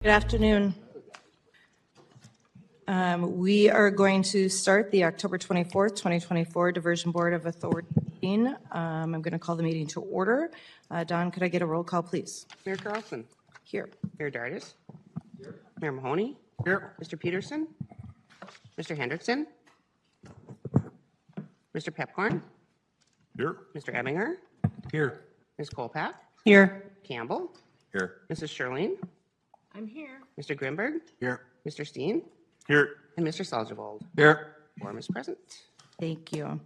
Good afternoon. We are going to start the October 24th, 2024 Diversion Board of Authority meeting. I'm going to call the meeting to order. Don, could I get a roll call, please? Mayor Carlson. Here. Mayor Dardis. Here. Mayor Mahoney. Here. Mr. Peterson. Mr. Hendrickson. Mr. Pepcorn. Here. Mr. Ebinger. Here. Ms. Kolpak. Here. Campbell. Here. Mrs. Sherling. I'm here. Mr. Grimberg. Here. Mr. Steen. Here. And Mr. Salzewald. Here. Quorum is present. Thank you.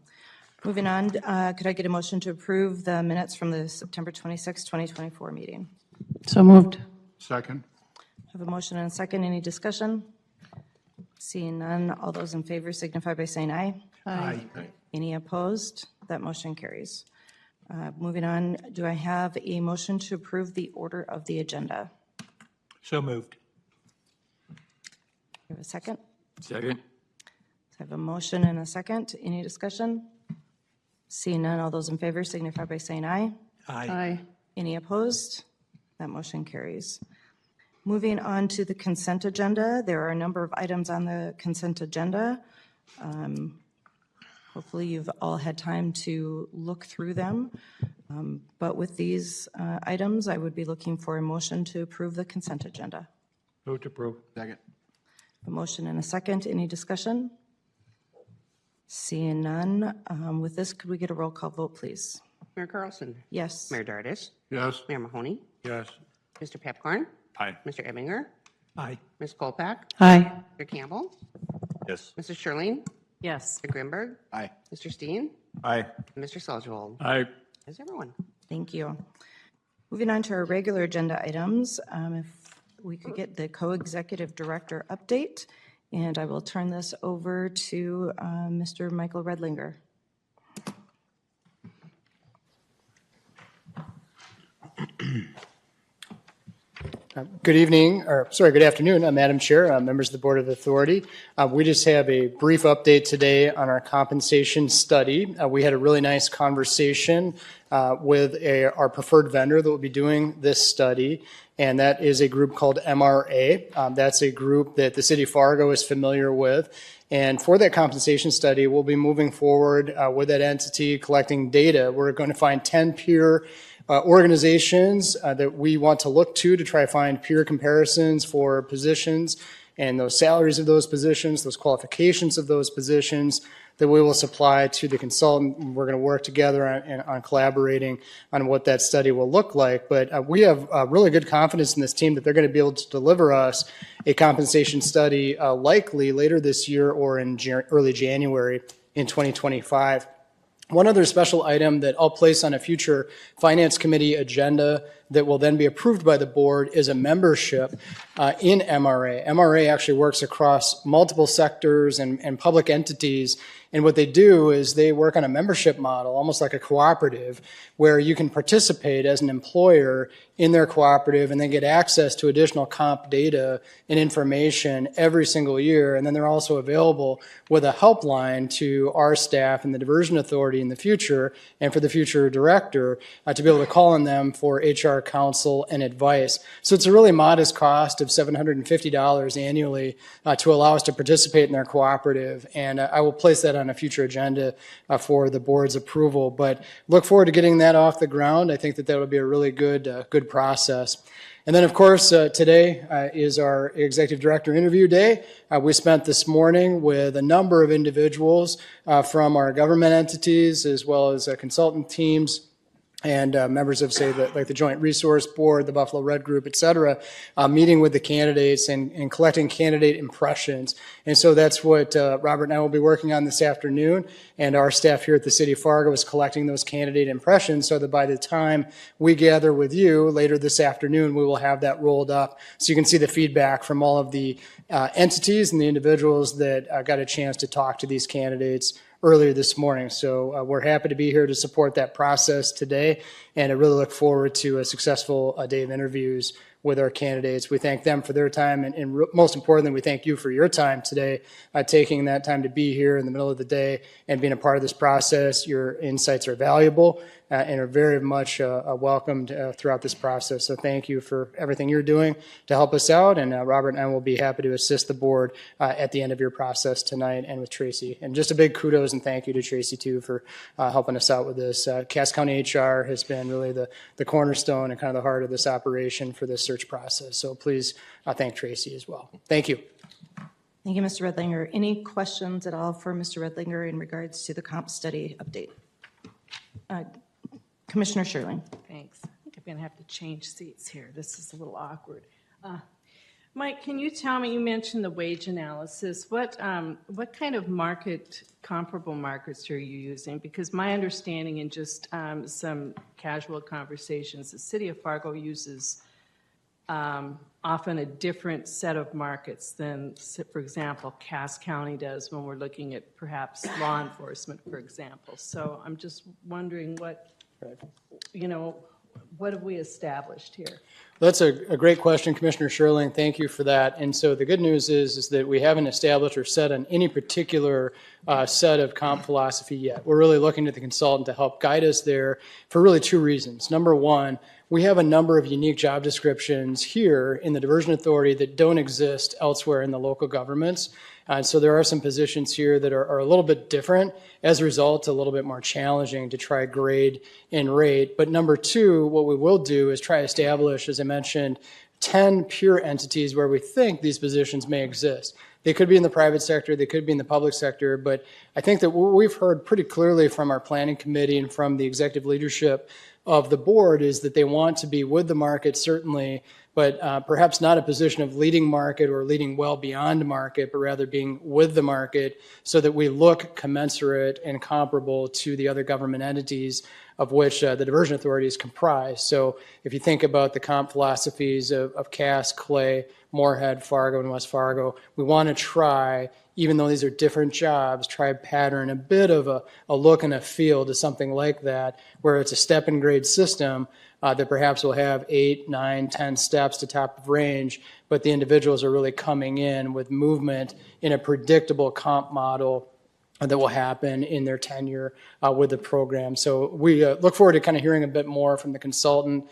Moving on, could I get a motion to approve the minutes from the September 26th, 2024 meeting? So moved. Second. I have a motion and a second. Any discussion? Seeing none, all those in favor signify by saying aye. Aye. Any opposed? That motion carries. Moving on, do I have a motion to approve the order of the agenda? So moved. Do you have a second? Second. I have a motion and a second. Any discussion? Seeing none, all those in favor signify by saying aye. Aye. Any opposed? That motion carries. Moving on to the consent agenda, there are a number of items on the consent agenda. Hopefully you've all had time to look through them. But with these items, I would be looking for a motion to approve the consent agenda. Move to approve. Second. A motion and a second. Any discussion? Seeing none. With this, could we get a roll call vote, please? Mayor Carlson. Yes. Mayor Dardis. Yes. Mayor Mahoney. Yes. Mr. Pepcorn. Aye. Mr. Ebinger. Aye. Ms. Kolpak. Aye. Mr. Campbell. Yes. Mrs. Sherling. Yes. Mr. Grimberg. Aye. Mr. Steen. Aye. And Mr. Salzewald. Aye. Is everyone? Thank you. Moving on to our regular agenda items, if we could get the co-executive director update, and I will turn this over to Mr. Michael Redlinger. Good evening, or sorry, good afternoon, Madam Chair, members of the Board of Authority. We just have a brief update today on our compensation study. We had a really nice conversation with our preferred vendor that will be doing this study, and that is a group called MRA. That's a group that the City of Fargo is familiar with. And for that compensation study, we'll be moving forward with that entity, collecting data. We're going to find 10 peer organizations that we want to look to try to find peer comparisons for positions and those salaries of those positions, those qualifications of those positions that we will supply to the consultant. We're going to work together on collaborating on what that study will look like. But we have really good confidence in this team that they're going to be able to deliver us a compensation study likely later this year or in early January in 2025. One other special item that I'll place on a future Finance Committee agenda that will then be approved by the board is a membership in MRA. MRA actually works across multiple sectors and public entities, and what they do is they work on a membership model, almost like a cooperative, where you can participate as an employer in their cooperative and then get access to additional comp data and information every single year. And then they're also available with a helpline to our staff and the Diversion Authority in the future and for the future director to be able to call on them for HR counsel and advice. So it's a really modest cost of $750 annually to allow us to participate in their cooperative. And I will place that on a future agenda for the board's approval. But look forward to getting that off the ground. I think that that would be a really good process. And then, of course, today is our executive director interview day. We spent this morning with a number of individuals from our government entities as well as consultant teams and members of, say, like the Joint Resource Board, the Buffalo Red Group, et cetera, meeting with the candidates and collecting candidate impressions. And so that's what Robert and I will be working on this afternoon, and our staff here at the City of Fargo is collecting those candidate impressions so that by the time we gather with you later this afternoon, we will have that rolled up so you can see the feedback from all of the entities and the individuals that got a chance to talk to these candidates earlier this morning. So we're happy to be here to support that process today, and I really look forward to a successful day of interviews with our candidates. We thank them for their time, and most importantly, we thank you for your time today, taking that time to be here in the middle of the day and being a part of this process. Your insights are valuable and are very much welcomed throughout this process. So thank you for everything you're doing to help us out, and Robert and I will be happy to assist the board at the end of your process tonight and with Tracy. And just a big kudos and thank you to Tracy, too, for helping us out with this. Cass County HR has been really the cornerstone and kind of the heart of this operation for this search process. So please thank Tracy as well. Thank you. Thank you, Mr. Redlinger. Any questions at all for Mr. Redlinger in regards to the comp study update? Commissioner Sherling. Thanks. I think I'm going to have to change seats here. This is a little awkward. Mike, can you tell me, you mentioned the wage analysis. What kind of comparable markets are you using? Because my understanding in just some casual conversations, the city of Fargo uses often a different set of markets than, for example, Cass County does when we're looking at perhaps law enforcement, for example. So I'm just wondering what have we established here? That's a great question, Commissioner Sherling. Thank you for that. And so the good news is that we haven't established or set on any particular set of comp philosophy yet. We're really looking to the consultant to help guide us there for really two reasons. Number one, we have a number of unique job descriptions here in the Diversion Authority that don't exist elsewhere in the local governments. So there are some positions here that are a little bit different. As a result, a little bit more challenging to try grade and rate. But number two, what we will do is try to establish, as I mentioned, 10 peer entities where we think these positions may exist. They could be in the private sector, they could be in the public sector, but I think that what we've heard pretty clearly from our planning committee and from the executive leadership of the board is that they want to be with the market, certainly, but perhaps not a position of leading market or leading well beyond market, but rather being with the market so that we look commensurate and comparable to the other government entities of which the Diversion Authority is comprised. So if you think about the comp philosophies of Cass, Clay, Moorhead, Fargo, and West Fargo, we want to try, even though these are different jobs, try to pattern a bit of a look and a feel to something like that, where it's a step and grade system that perhaps will have 8, 9, 10 steps to top of range, but the individuals are really coming in with movement in a predictable comp model that will happen in their tenure with the program. So we look forward to kind of hearing a bit more from the consultant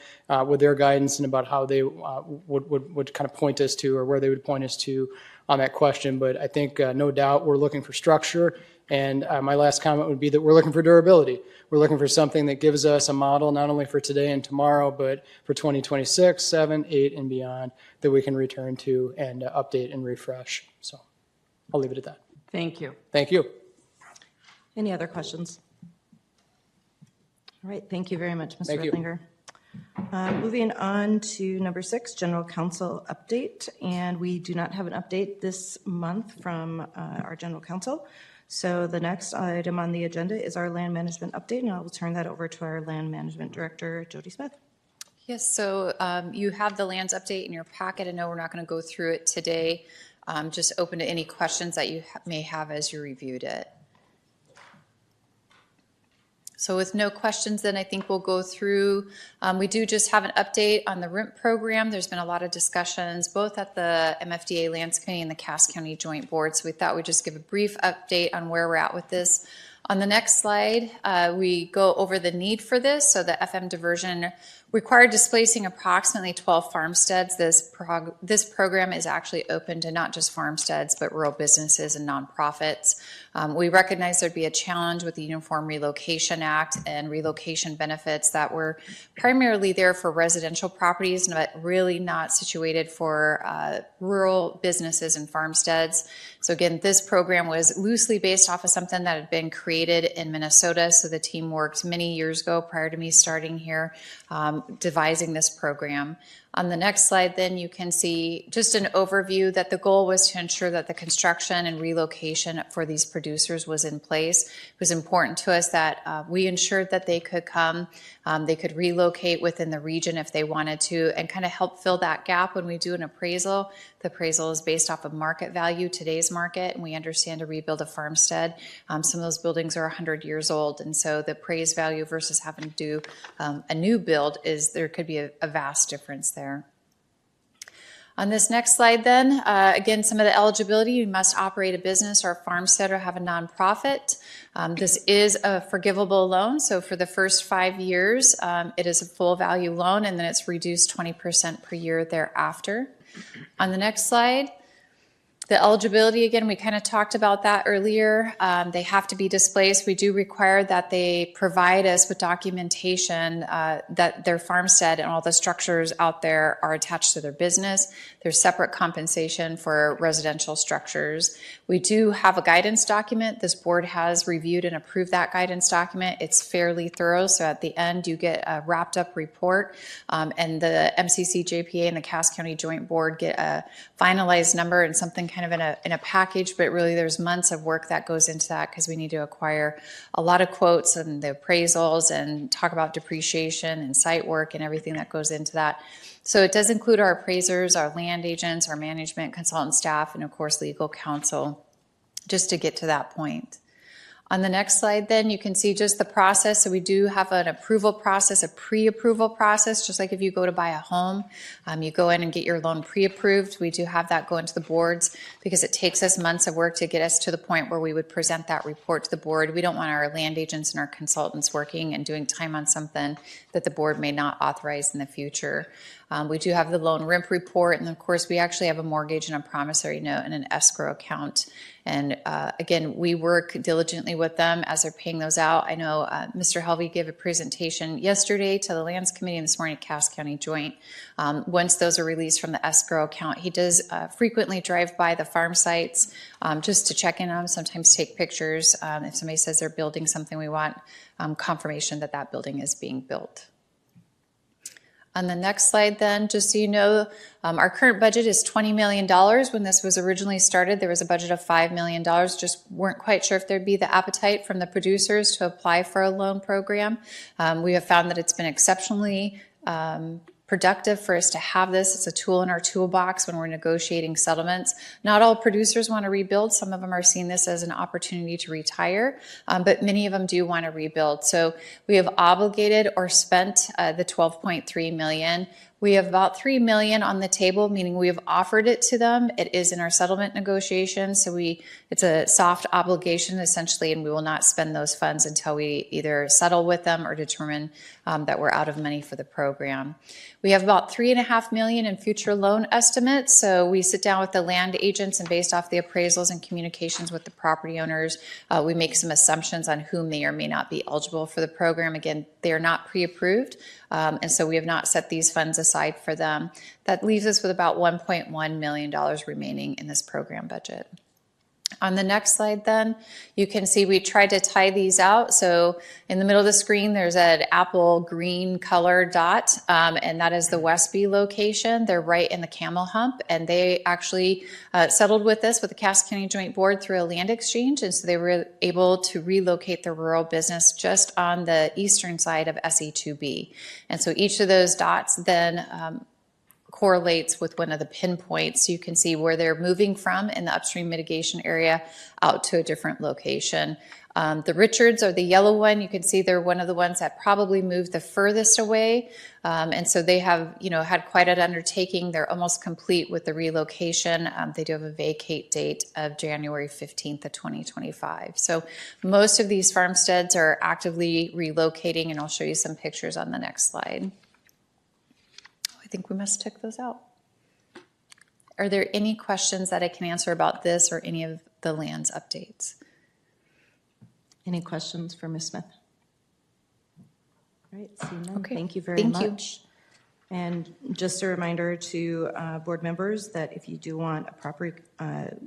with their guidance and about how they would kind of point us to, or where they would point us to on that question. But I think no doubt we're looking for structure. And my last comment would be that we're looking for durability. We're looking for something that gives us a model not only for today and tomorrow, but for 2026, 7, 8, and beyond that we can return to and update and refresh. So I'll leave it at that. Thank you. Thank you. Any other questions? All right, thank you very much, Mr. Thank you. Redlinger. Moving on to number 6, General Counsel update. And we do not have an update this month from our General Counsel. So the next item on the agenda is our land management update, and I will turn that over to our land management director, Jody Smith. Yes, so you have the lands update in your packet. I know we're not going to go through it today. Just open to any questions that you may have as you reviewed it. So with no questions, then I think we'll go through. We do just have an update on the RIMP program. There's been a lot of discussions, both at the MFDA Lands Committee and the Cass County Joint Board. So we thought we'd just give a brief update on where we're at with this. On the next slide, we go over the need for this. So the FM diversion required displacing approximately 12 farmsteads. This program is actually open to not just farmsteads, but rural businesses and nonprofits. We recognize there'd be a challenge with the Uniform Relocation Act and relocation benefits that were primarily there for residential properties, but really not situated for rural businesses and farmsteads. So again, this program was loosely based off of something that had been created in Minnesota. So the team worked many years ago prior to me starting here, devising this program. On the next slide, then you can see just an overview that the goal was to ensure that the construction and relocation for these producers was in place. It was important to us that we ensured that they could come, they could relocate within the region if they wanted to, and kind of help fill that gap when we do an appraisal. The appraisal is based off of market value, today's market, and we understand to rebuild a farmstead. Some of those buildings are 100 years old, and so the appraised value versus having to do a new build there could be a vast difference there. On this next slide then, again, some of the eligibility, you must operate a business or a farmstead or have a nonprofit. This is a forgivable loan, so for the first 5 years, it is a full value loan, and then it's reduced 20% per year thereafter. On the next slide, the eligibility, again, we kind of talked about that earlier. They have to be displaced. We do require that they provide us with documentation that their farmstead and all the structures out there are attached to their business. There's separate compensation for residential structures. We do have a guidance document. This board has reviewed and approved that guidance document. It's fairly thorough, so at the end you get a wrapped up report, and the MCC, JPA, and the Cass County Joint Board get a finalized number and something kind of in a package, but really there's months of work that goes into that because we need to acquire a lot of quotes and the appraisals and talk about depreciation and site work and everything that goes into that. So it does include our appraisers, our land agents, our management consultant staff, and of course legal counsel, just to get to that point. On the next slide then, you can see just the process. So we do have an approval process, a pre-approval process, just like if you go to buy a home, you go in and get your loan pre-approved. We do have that go into the boards because it takes us months of work to get us to the point where we would present that report to the board. We don't want our land agents and our consultants working and doing time on something that the board may not authorize in the future. We do have the loan RIMP report, and of course we actually have a mortgage and a promissory note and an escrow account. And again, we work diligently with them as they're paying those out. I know Mr. Helvey gave a presentation yesterday to the Lands Committee and this morning at Cass County Joint. Once those are released from the escrow account, he does frequently drive by the farm sites just to check in on them, sometimes take pictures. If somebody says they're building something, we want confirmation that that building is being built. On the next slide then, just so you know, our current budget is $20 million. When this was originally started, there was a budget of $5 million. Just weren't quite sure if there'd be the appetite from the producers to apply for a loan program. We have found that it's been exceptionally productive for us to have this. It's a tool in our toolbox when we're negotiating settlements. Not all producers want to rebuild. Some of them are seeing this as an opportunity to retire, but many of them do want to rebuild. So we have obligated or spent the $12.3 million. We have about $3 million on the table, meaning we have offered it to them. It is in our settlement negotiations, so it's a soft obligation essentially, and we will not spend those funds until we either settle with them or determine that we're out of money for the program. We have about $3.5 million in future loan estimates. So we sit down with the land agents, and based off the appraisals and communications with the property owners, we make some assumptions on who may or may not be eligible for the program. Again, they are not pre-approved, and so we have not set these funds aside for them. That leaves us with about $1.1 million remaining in this program budget. On the next slide then, you can see we tried to tie these out. So in the middle of the screen, there's an apple green color dot, and that is the Westby location. They're right in the Camel Hump, and they actually settled with us with the Cass County Joint Board through a land exchange, and so they were able to relocate their rural business just on the eastern side of SE2B. And so each of those dots then correlates with one of the pinpoints. You can see where they're moving from in the upstream mitigation area out to a different location. The Richards are the yellow one. You can see they're one of the ones that probably moved the furthest away. And so they have, had quite an undertaking. They're almost complete with the relocation. They do have a vacate date of January 15th of 2025. So most of these farmsteads are actively relocating, and I'll show you some pictures on the next slide. I think we must check those out. Are there any questions that I can answer about this or any of the lands updates? Any questions for Ms. Smith? All right, seeing none, Okay, thank you very thank you. much. And just a reminder to board members that if you do want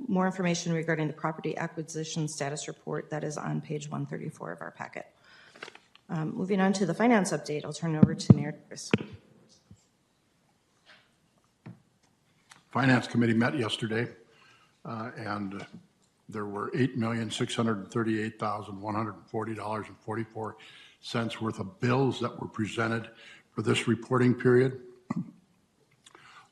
more information regarding the property acquisition status report, that is on page 134 of our packet. Moving on to the finance update, I'll turn it over to Mayor Davis. Finance Committee met yesterday, and there were $8,638,140.44 worth of bills that were presented for this reporting period.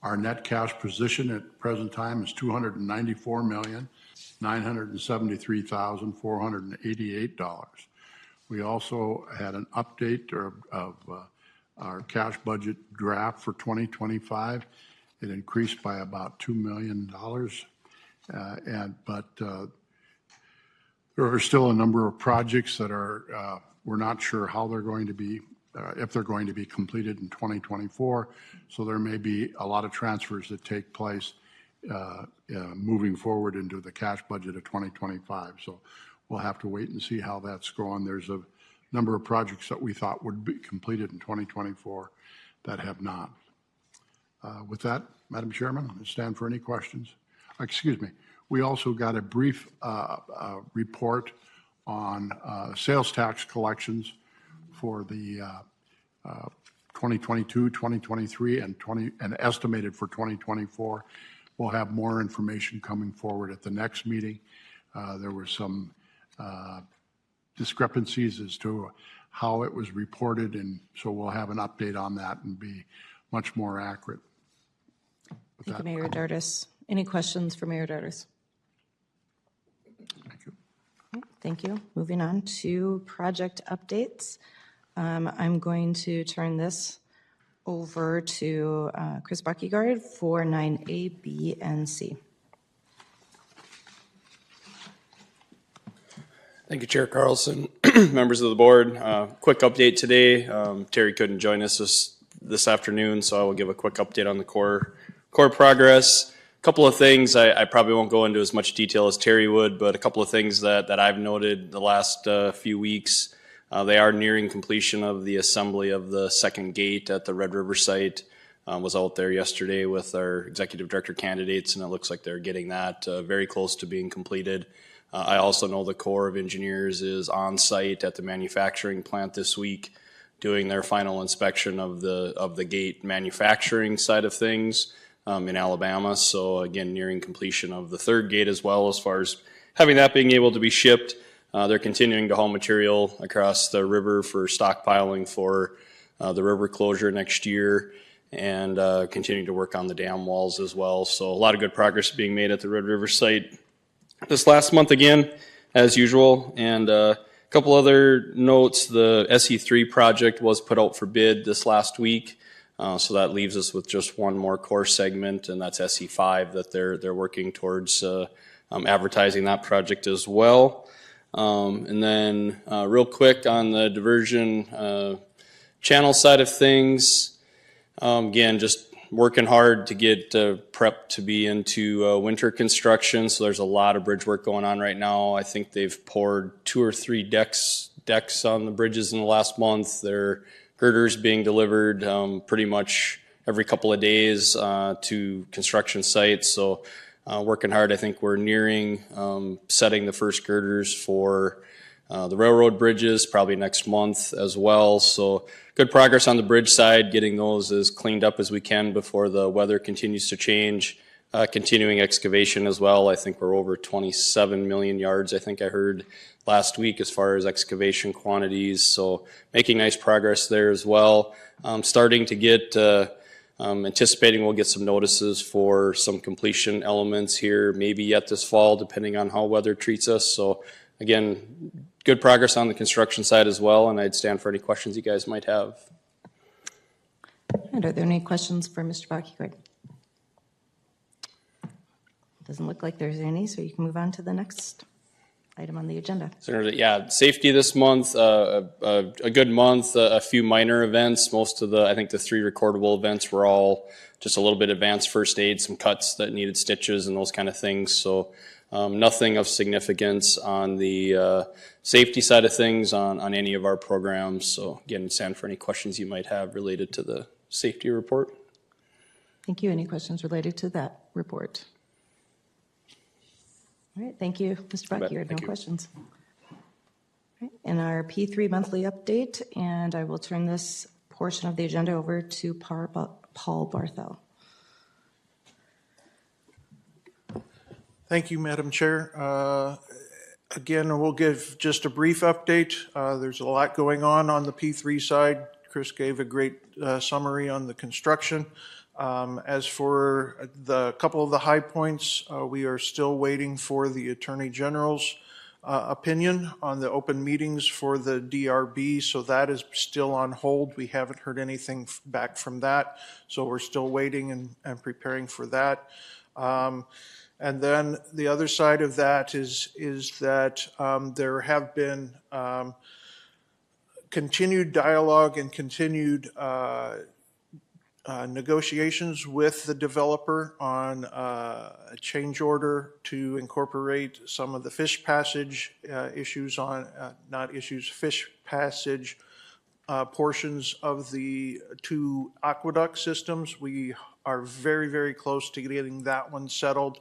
Our net cash position at the present time is $294,973,488. We also had an update of our cash budget draft for 2025. It increased by about $2 million. But there are still a number of projects that are, we're not sure how they're going to be, if they're going to be completed in 2024. So there may be a lot of transfers that take place moving forward into the cash budget of 2025. So we'll have to wait and see how that's going. There's a number of projects that we thought would be completed in 2024 that have not. With that, Madam Chairman, I stand for any questions. Excuse me. We also got a brief report on sales tax collections for the 2022, 2023, and estimated for 2024. We'll have more information coming forward at the next meeting. There were some discrepancies as to how it was reported, and so we'll have an update on that and be much more accurate. Thank you, Mayor Dartis. Any questions for Mayor Dartis? Thank you. Thank you. Moving on to project updates. I'm going to turn this over to Chris Buckegard for 9A, B, and C. Thank you, Chair Carlson. Members of the board, quick update today. Terry couldn't join us this afternoon, so I will give a quick update on the core progress. A couple of things, I probably won't go into as much detail as Terry would, but a couple of things that I've noted the last few weeks. They are nearing completion of the assembly of the second gate at the Red River site. Was out there yesterday with our executive director candidates, and it looks like they're getting that very close to being completed. I also know the Corps of Engineers is on site at the manufacturing plant this week doing their final inspection of the gate manufacturing side of things in Alabama. So again, nearing completion of the third gate as well as far as having that being able to be shipped. They're continuing to haul material across the river for stockpiling for the river closure next year and continuing to work on the dam walls as well. So a lot of good progress being made at the Red River site this last month again, as usual. And a couple other notes, the SE3 project was put out for bid this last week. So that leaves us with just one more core segment, and that's SE5 that they're working towards advertising that project as well. And then real quick on the diversion channel side of things, again, just working hard to get prepped to be into winter construction. So there's a lot of bridge work going on right now. I think they've poured 2 or 3 decks on the bridges in the last month. There are girders being delivered pretty much every couple of days to construction sites. So working hard. I think we're nearing setting the first girders for the railroad bridges probably next month as well. So good progress on the bridge side, getting those as cleaned up as we can before the weather continues to change. Continuing excavation as well. I think we're over 27 million yards, I think I heard last week as far as excavation quantities. So making nice progress there as well. Starting to get, anticipating we'll get some notices for some completion elements here, maybe yet this fall, depending on how weather treats us. So again, good progress on the construction side as well, and I'd stand for any questions you guys might have. And are there any questions for Mr. Buckegard? Doesn't look like there's any, so you can move on to the next item on the agenda. So, yeah, safety this month, a good month, a few minor events. Most of I think the 3 recordable events were all just a little bit advanced first aid, some cuts that needed stitches and those kind of things. So nothing of significance on the safety side of things on any of our programs. So again, stand for any questions you might have related to the safety report. Thank you. Any questions related to that report? All right, thank you, Mr. Buckegard. No questions. All right, and our P3 monthly update, and I will turn this portion of the agenda over to Paul Barthel. Thank you, Madam Chair. Again, we'll give just a brief update. There's a lot going on the P3 side. Chris gave a great summary on the construction. As for the couple of the high points, we are still waiting for the Attorney General's opinion on the open meetings for the DRB, so that is still on hold. We haven't heard anything back from that, so we're still waiting and preparing for that. And then the other side of that is that there have been continued dialogue and continued negotiations with the developer on a change order to incorporate some of the fish passage issues on, fish passage portions of the two aqueduct systems. We are very, very close to getting that one settled.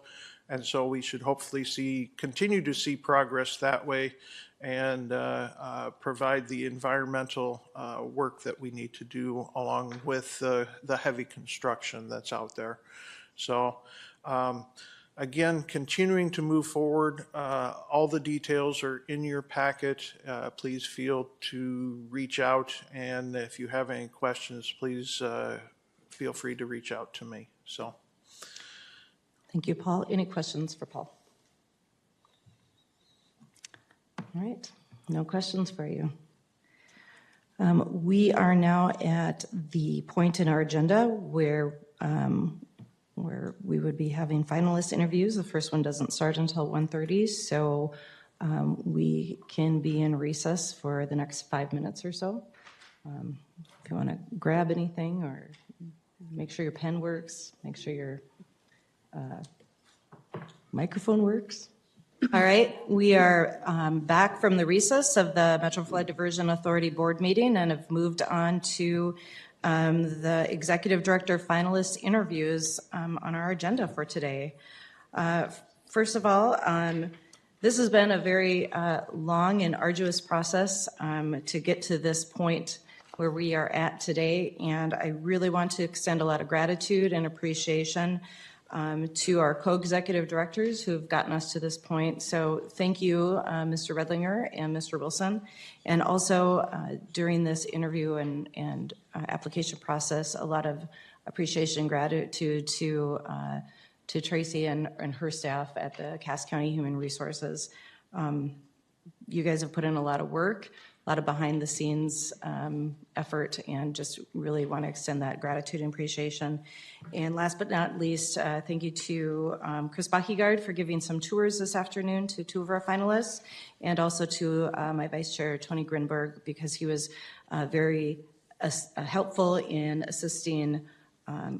And so we should hopefully continue to see progress that way and provide the environmental work that we need to do along with the heavy construction that's out there. So again, continuing to move forward. All the details are in your packet. Please feel to reach out, and if you have any questions, please feel free to reach out to me. So. Thank you, Paul. Any questions for Paul? All right, no questions for you. We are now at the point in our agenda where we would be having finalist interviews. The first one doesn't start until 1:30, so we can be in recess for the next 5 minutes or so. If you want to grab anything or make sure your pen works, make sure your microphone works. All right, we are back from the recess of the Metro Flood Diversion Authority board meeting and have moved on to the executive director finalist interviews on our agenda for today. First of all, this has been a very long and arduous process to get to this point where we are at today, and I really want to extend a lot of gratitude and appreciation to our co-executive directors who have gotten us to this point. So thank you, Mr. Redlinger and Mr. Wilson. And also during this interview and application process, a lot of appreciation and gratitude to Tracy and her staff at the Cass County Human Resources. You guys have put in a lot of work, a lot of behind the scenes effort, and just really want to extend that gratitude and appreciation. And last but not least, thank you to Chris Bachigard for giving some tours this afternoon to two of our finalists, and also to my vice chair, Tony Grinberg, because he was very helpful in assisting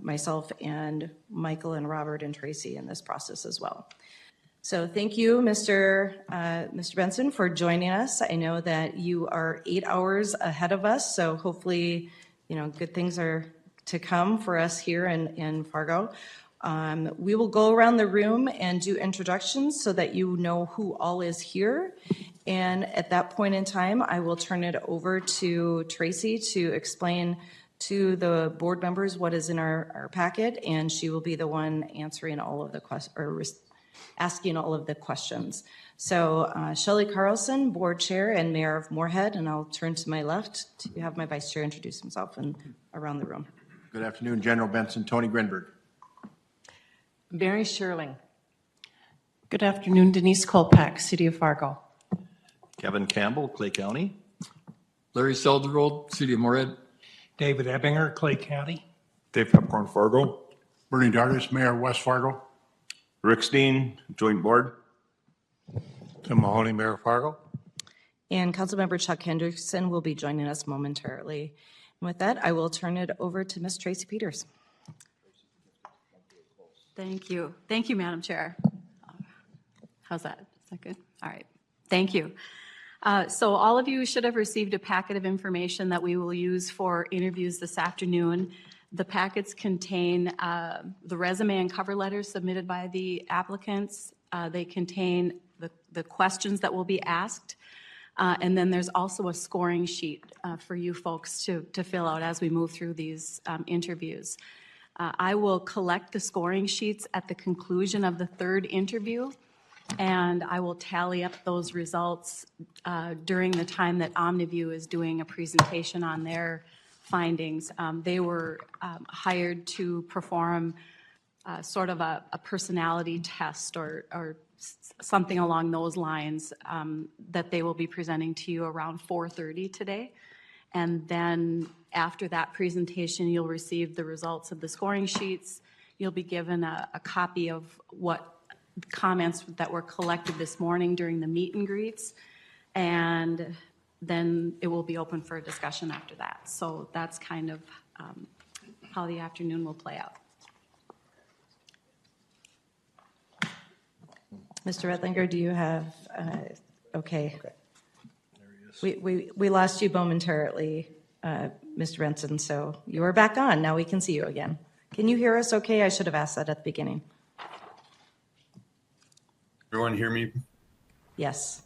myself and Michael and Robert and Tracy in this process as well. So thank you, Mr. Benson, for joining us. I know that you are 8 hours ahead of us, so hopefully, good things are to come for us here in Fargo. We will go around the room and do introductions so that you know who all is here. And at that point in time, I will turn it over to Tracy to explain to the board members what is in our packet, and she will be the one answering all of the questions, asking all of the questions. So Shelley Carlson, board chair and mayor of Moorhead, and I'll turn to my left to have my vice chair introduce himself and around the room. Good afternoon, General Benson, Tony Grinberg. Mary Sherling. Good afternoon, Denise Kolpak, City of Fargo. Kevin Campbell, Clay County. Larry Selderold, City of Moorhead. David Ebbinger, Clay County. Dave Pepcorn, Fargo. Bernie Dardis, Mayor, West Fargo. Rick Steen, Joint Board. Tim Mahoney, Mayor Fargo. And Councilmember Chuck Hendrickson will be joining us momentarily. And with that, I will turn it over to Ms. Tracy Peters. Thank you. Thank you, Madam Chair. How's that? Is that good? All right. Thank you. So all of you should have received a packet of information that we will use for interviews this afternoon. The packets contain the resume and cover letters submitted by the applicants. They contain the questions that will be asked. And then there's also a scoring sheet for you folks to fill out as we move through these interviews. I will collect the scoring sheets at the conclusion of the third interview, and I will tally up those results during the time that OmniView is doing a presentation on their findings. They were hired to perform sort of a personality test or something along those lines that they will be presenting to you around 4:30 today. And then after that presentation, you'll receive the results of the scoring sheets. You'll be given a copy of what comments that were collected this morning during the meet and greets. And then it will be open for a discussion after that. So that's kind of how the afternoon will play out. Mr. Rettlinger, do you have, okay. We lost you momentarily, Mr. Benson, so you are back on. Now we can see you again. Can you hear us okay? I should have asked that at the beginning. Everyone hear me? Yes.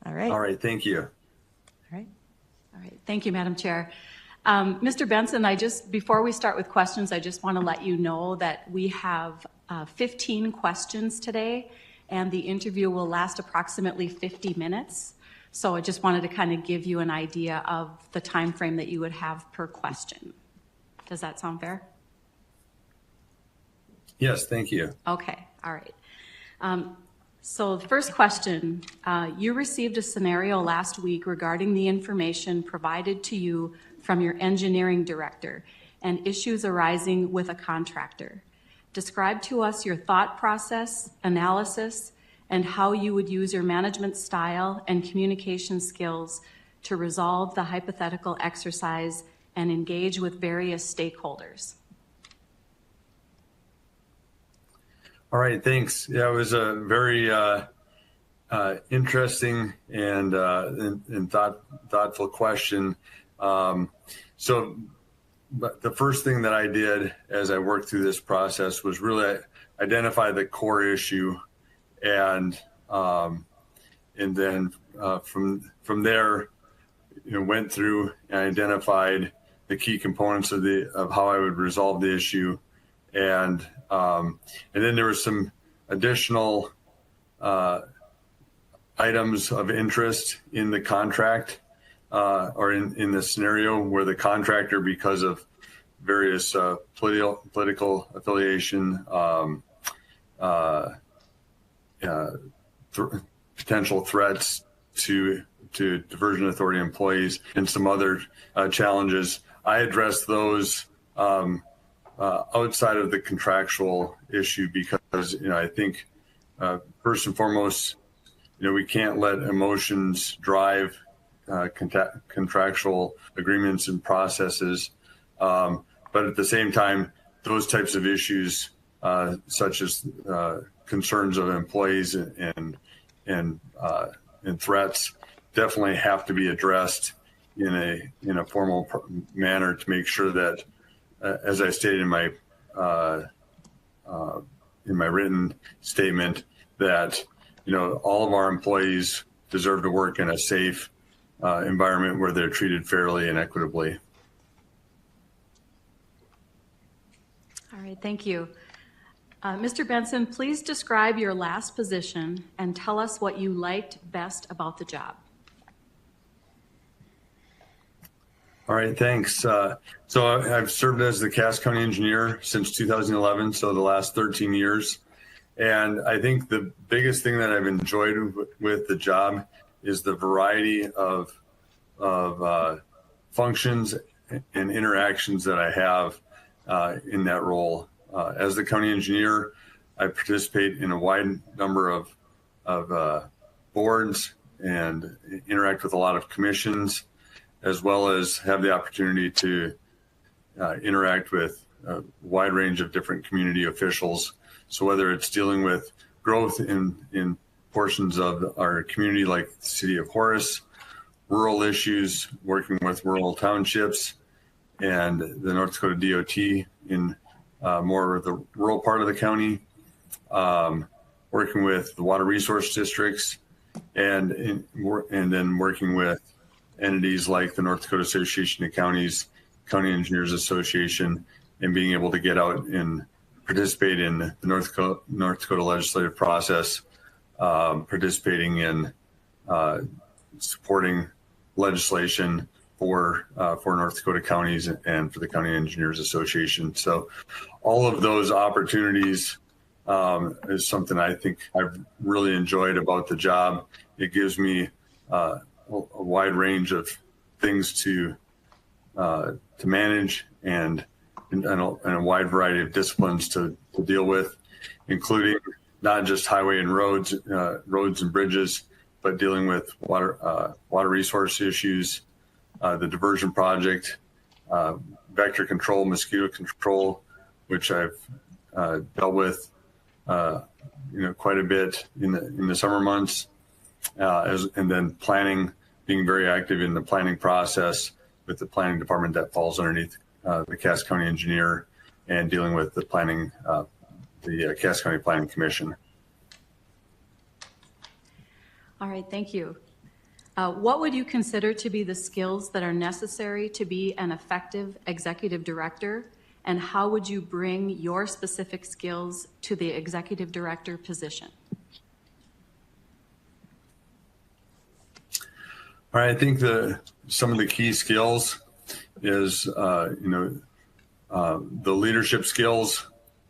All right. All right, thank you. All right. All right, thank you, Madam Chair. Mr. Benson, before we start with questions, I just want to let you know that we have 15 questions today, and the interview will last approximately 50 minutes. So I just wanted to kind of give you an idea of the time frame that you would have per question. Does that sound fair? Yes, thank you. Okay, all right. So the first question, you received a scenario last week regarding the information provided to you from your engineering director and issues arising with a contractor. Describe to us your thought process, analysis, and how you would use your management style and communication skills to resolve the hypothetical exercise and engage with various stakeholders. All right, thanks. Yeah, it was a very interesting and thoughtful question. But the first thing that I did as I worked through this process was really identify the core issue, and then from there, went through and identified the key components of how I would resolve the issue, and then there were some additional items of interest in the contract. Or in the scenario where the contractor, because of various political affiliation, potential threats to diversion authority employees, and some other challenges, I addressed those outside of the contractual issue because I think first and foremost, we can't let emotions drive contractual agreements and processes, but at the same time, those types of issues, such as concerns of employees and threats, definitely have to be addressed in a formal manner to make sure that, as I stated in my written statement, that all of our employees deserve to work in a safe environment where they're treated fairly and equitably. All right, thank you. Mr. Benson, please describe your last position and tell us what you liked best about the job. All right, thanks. So I've served as the Cass County engineer since 2011, so the last 13 years. And I think the biggest thing that I've enjoyed with the job is the variety of functions and interactions that I have in that role. As the county engineer, I participate in a wide number of boards and interact with a lot of commissions, as well as have the opportunity to interact with a wide range of different community officials. So whether it's dealing with growth in portions of our community like the city of Horace, rural issues, working with rural townships, and the North Dakota DOT in more of the rural part of the county, working with the water resource districts, and then working with entities like the North Dakota Association of Counties, County Engineers Association, and being able to get out and participate in the North Dakota legislative process, participating in supporting legislation for North Dakota counties and for the County Engineers Association. So all of those opportunities is something I think I've really enjoyed about the job. It gives me a wide range of things to manage and a wide variety of disciplines to deal with, including not just highway and roads and bridges, but dealing with water resource issues, the diversion project, vector control, mosquito control, which I've dealt with, quite a bit in the summer months, and then planning, being very active in the planning process with the planning department that falls underneath the Cass County engineer, and dealing with the planning, the Cass County Planning Commission. All right, thank you. What would you consider to be the skills that are necessary to be an effective executive director, and how would you bring your specific skills to the executive director position? All right, I think some of the key skills is the leadership skills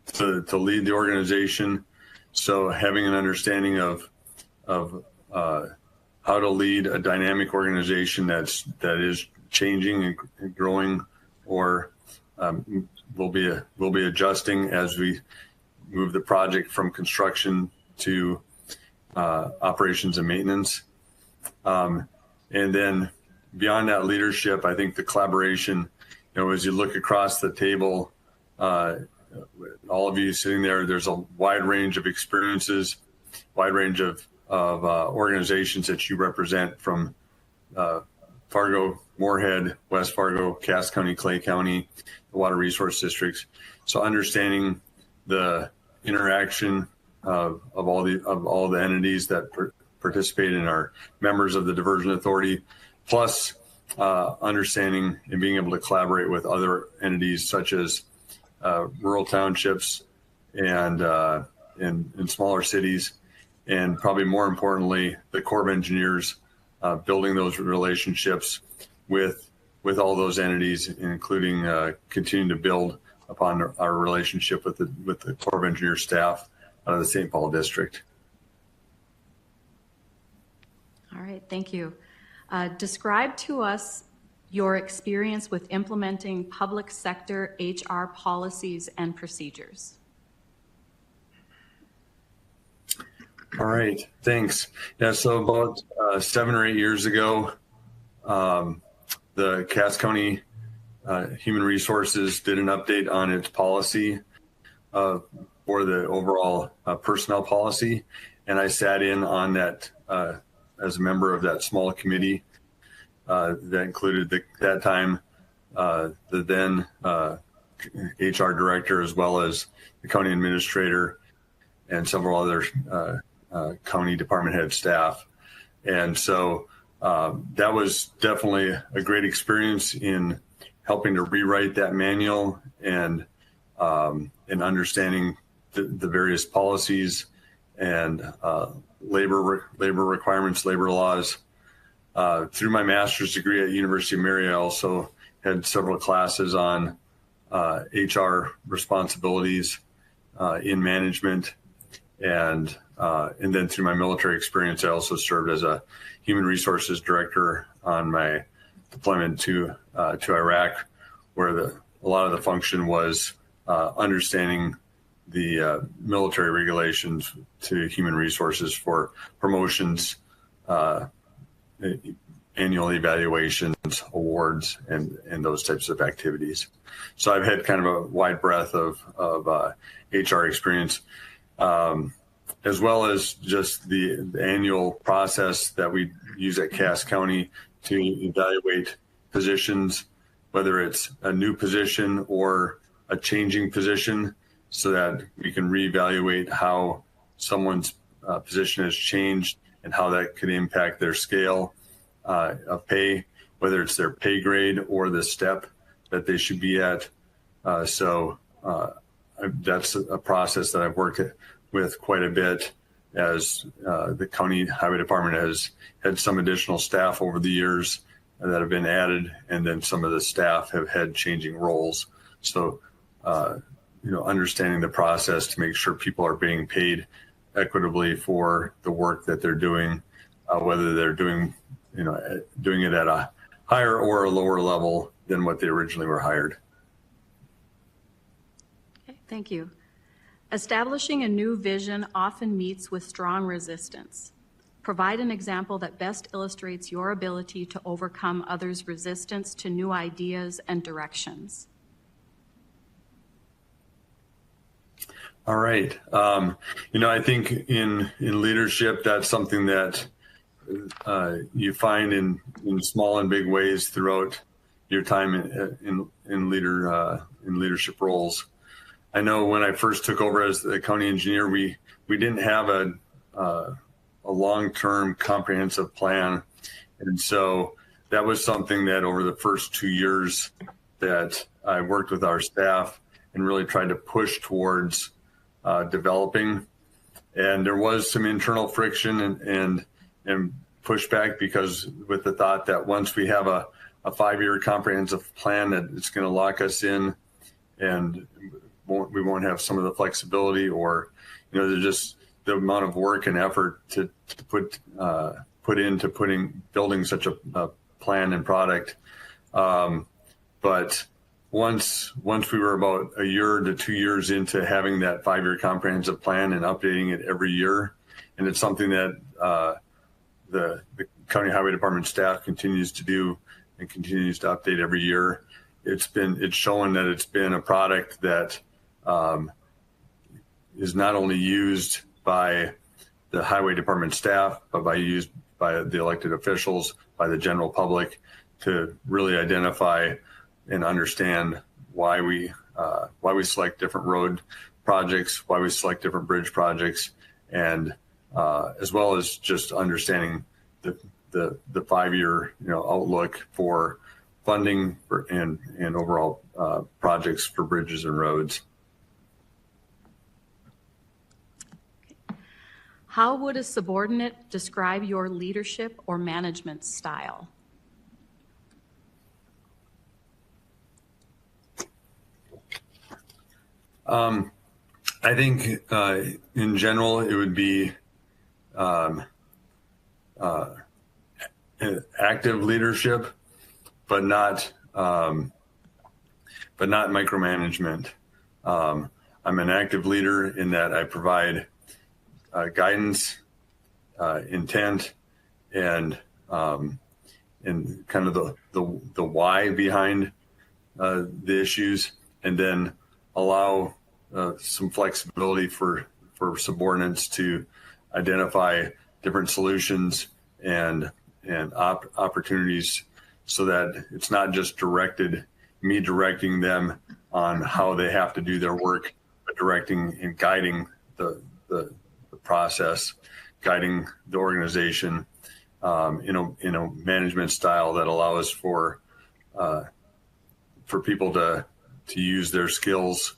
to lead the organization. So having an understanding of how to lead a dynamic organization that is changing and growing, or will be adjusting as we move the project from construction to operations and maintenance. And then beyond that leadership, I think the collaboration, as you look across the table, all of you sitting there, there's a wide range of experiences, wide range of organizations that you represent, from Fargo-Moorhead, West Fargo, Cass County, Clay County, the water resource districts. So understanding the interaction of all the entities that participate in our members of the Diversion Authority, plus understanding and being able to collaborate with other entities such as rural townships and in smaller cities, and probably more importantly, the Corps of Engineers, building those relationships with all those entities, including continuing to build upon our relationship with the Corps of Engineers staff out of the St. Paul district. All right, thank you. Describe to us your experience with implementing public sector HR policies and procedures. All right, thanks. Yeah, so about 7 or 8 years ago, the Cass County Human Resources did an update on its policy for the overall personnel policy, and I sat in on that as a member of that small committee that included that time the then HR director, as well as the county administrator and several other county department head staff. And so that was definitely a great experience in helping to rewrite that manual and understanding the various policies and labor requirements, labor laws. Through my master's degree at University of Mary, I also had several classes on HR responsibilities in management, and then through my military experience, I also served as a human resources director on my deployment to Iraq, where a lot of the function was understanding the military regulations to human resources for promotions, annual evaluations, awards, and those types of activities. So I've had kind of a wide breadth of HR experience, as well as just the annual process that we use at Cass County to evaluate positions, whether it's a new position or a changing position, so that we can reevaluate how someone's position has changed and how that could impact their scale of pay, whether it's their pay grade or the step that they should be at. So that's a process that I've worked with quite a bit, as the county highway department has had some additional staff over the years that have been added, and then some of the staff have had changing roles. So, understanding the process to make sure people are being paid equitably for the work that they're doing, whether they're doing it at a higher or a lower level than what they originally were hired. Okay, thank you. Establishing a new vision often meets with strong resistance. Provide an example that best illustrates your ability to overcome others' resistance to new ideas and directions. All right. I think in leadership, that's something that you find in small and big ways throughout your time in leadership roles. I know when I first took over as the county engineer, we didn't have a long-term comprehensive plan. And so that was something that over the first 2 years that I worked with our staff and really tried to push towards developing. And there was some internal friction and pushback, because with the thought that once we have a 5-year comprehensive plan, that it's going to lock us in and we won't have some of the flexibility, or there's just the amount of work and effort to put into building such a plan and product. But once we were about a year to 2 years into having that 5-year comprehensive plan and updating it every year, and it's something that the County Highway Department staff continues to do and continues to update every year, it's shown that it's been a product that is not only used by the Highway Department staff, but used by the elected officials, by the general public, to really identify and understand why we select different road projects, why we select different bridge projects, and as well as just understanding the 5-year outlook for funding and overall projects for bridges and roads. How would a subordinate describe your leadership or management style? I think in general it would be active leadership, but not micromanagement. I'm an active leader in that I provide guidance, intent, and kind of the why behind the issues, and then allow some flexibility for subordinates to identify different solutions and opportunities, so that it's not just me directing them on how they have to do their work, but directing and guiding the process, guiding the organization in a management style that allows for people to use their skills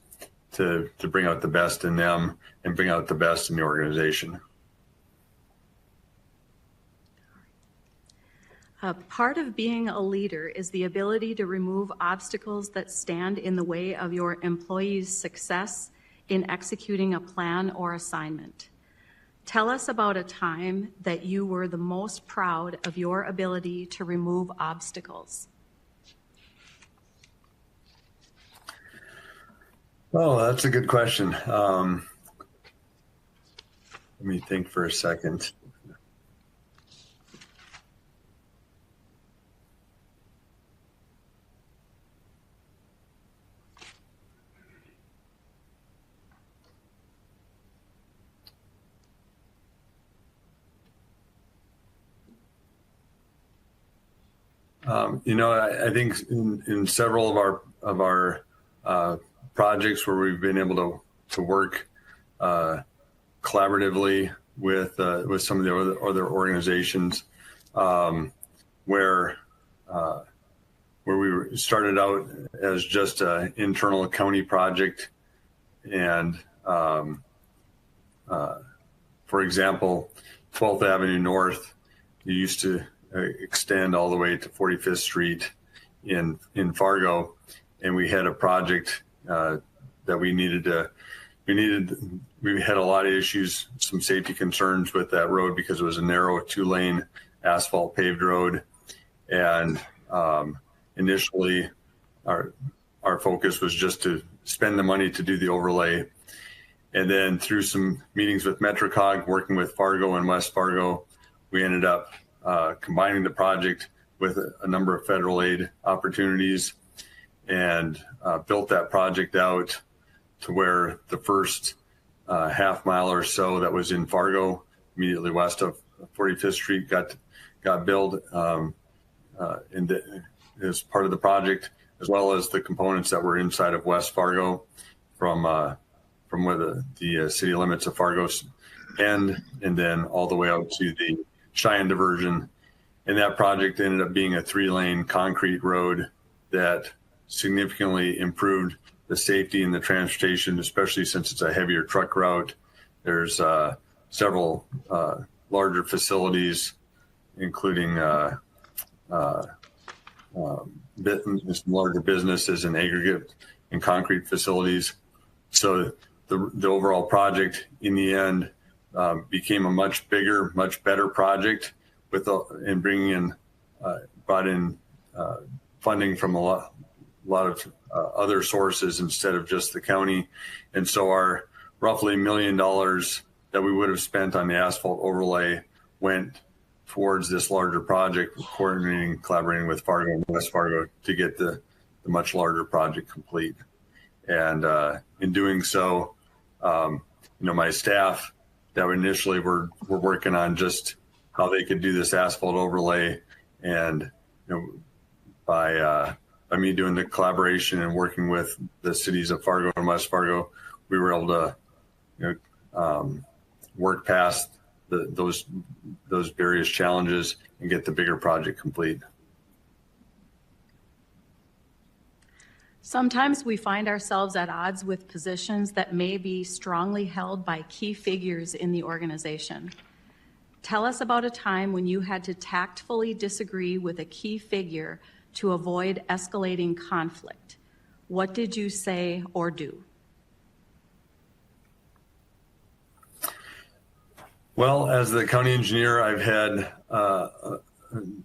to bring out the best in them and bring out the best in the organization. Part of being a leader is the ability to remove obstacles that stand in the way of your employees' success in executing a plan or assignment. Tell us about a time that you were the most proud of your ability to remove obstacles. Oh, that's a good question. Let me think for a second. I think in several of our projects where we've been able to work collaboratively with some of the other organizations, where we started out as just an internal county project, and for example, 12th Avenue North, it used to extend all the way to 45th Street in Fargo. And we had a project that we had a lot of issues, some safety concerns with that road because it was a narrow 2-lane asphalt paved road. And initially our focus was just to spend the money to do the overlay. And then through some meetings with MetroCog, working with Fargo and West Fargo, we ended up combining the project with a number of federal aid opportunities and built that project out to where the first half mile or so that was in Fargo, immediately west of 45th Street, got built as part of the project, as well as the components that were inside of West Fargo from where the city limits of Fargo end, and then all the way out to the Cheyenne diversion. And that project ended up being a 3-lane concrete road that significantly improved the safety and the transportation, especially since it's a heavier truck route. There's several larger facilities, including larger businesses and aggregate and concrete facilities. So the overall project in the end became a much bigger, much better project and brought in funding from a lot of other sources instead of just the county. And so our roughly $1 million that we would have spent on the asphalt overlay went towards this larger project, collaborating with Fargo and West Fargo to get the much larger project complete. And in doing so, my staff that initially were working on just how they could do this asphalt overlay, and by me doing the collaboration and working with the cities of Fargo and West Fargo, we were able to work past those various challenges and get the bigger project complete. Sometimes we find ourselves at odds with positions that may be strongly held by key figures in the organization. Tell us about a time when you had to tactfully disagree with a key figure to avoid escalating conflict. What did you say or do? Well, as the county engineer, I've had a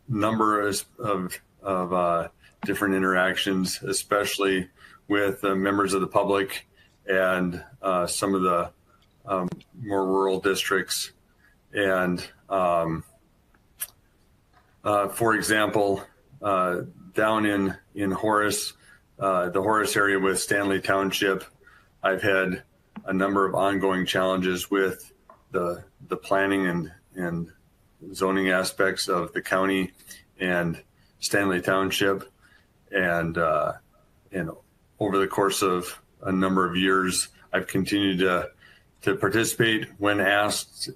number of different interactions, especially with members of the public and some of the more rural districts. And for example, down in Horace, the Horace area with Stanley Township, I've had a number of ongoing challenges with the planning and zoning aspects of the county and Stanley Township. And over the course of a number of years, I've continued to participate when asked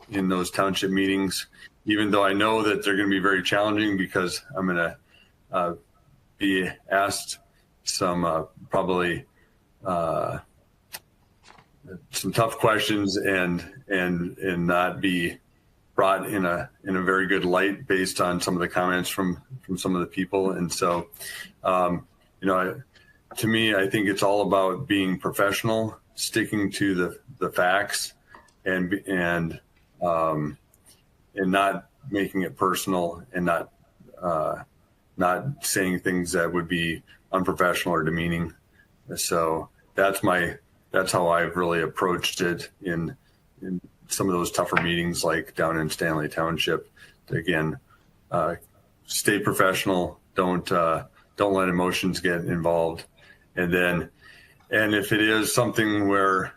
in those township meetings, even though I know that they're going to be very challenging because I'm going to be asked some probably some tough questions and not be brought in a very good light based on some of the comments from some of the people. And so, to me, I think it's all about being professional, sticking to the facts, and not making it personal, and not saying things that would be unprofessional or demeaning. So that's how I've really approached it in some of those tougher meetings, like down in Stanley Township. Again, stay professional. Don't let emotions get involved. And if it is something where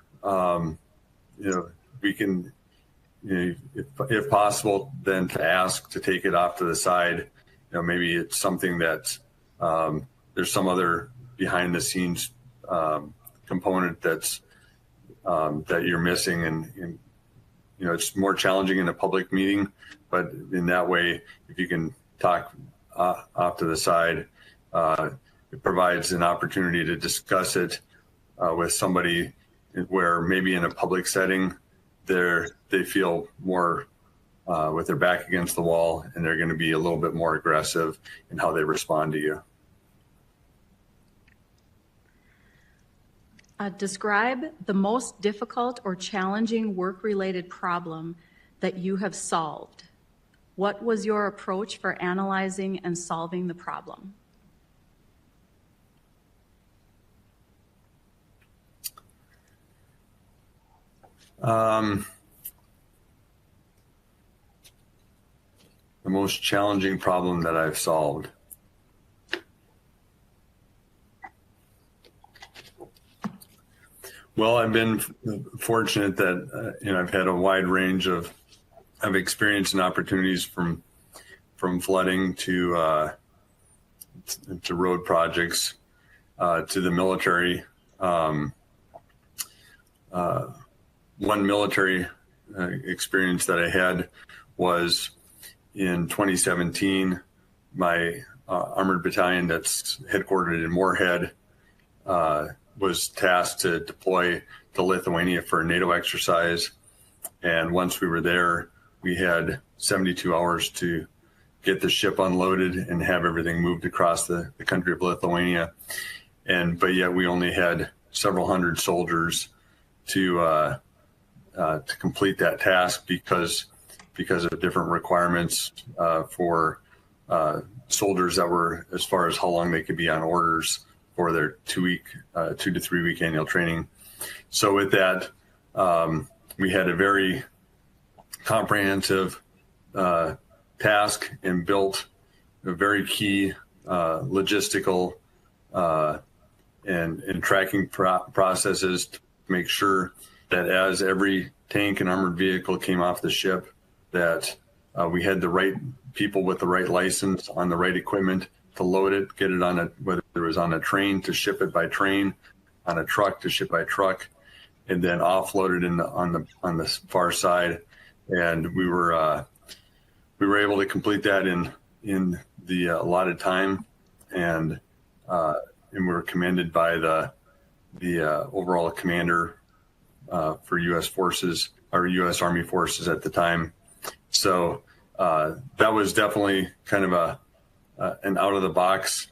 we can, if possible, then to ask to take it off to the side. Maybe it's something that there's some other behind the scenes component that you're missing, and it's more challenging in a public meeting. But in that way, if you can talk off to the side, it provides an opportunity to discuss it with somebody where maybe in a public setting they feel more with their back against the wall, and they're going to be a little bit more aggressive in how they respond to you. Describe the most difficult or challenging work-related problem that you have solved. What was your approach for analyzing and solving the problem? The most challenging problem that I've solved. Well, I've been fortunate that I've had a wide range of experience and opportunities from flooding to road projects to the military. One military experience that I had was in 2017. My armored battalion that's headquartered in Moorhead was tasked to deploy to Lithuania for a NATO exercise. And once we were there, we had 72 hours to get the ship unloaded and have everything moved across the country of Lithuania. But yet we only had several hundred soldiers to complete that task because of different requirements for soldiers that were as far as how long they could be on orders for their 2 to 3 week annual training. So with that, we had a very comprehensive task and built a very key logistical and tracking processes to make sure that as every tank and armored vehicle came off the ship, that we had the right people with the right license on the right equipment to load it, get it on whether it was on a train to ship it by train, on a truck to ship by truck, and then offload it on the far side. And we were able to complete that in the allotted time, and we were commended by the overall commander for U.S. forces or U.S. Army forces at the time. So that was definitely kind of an out of the box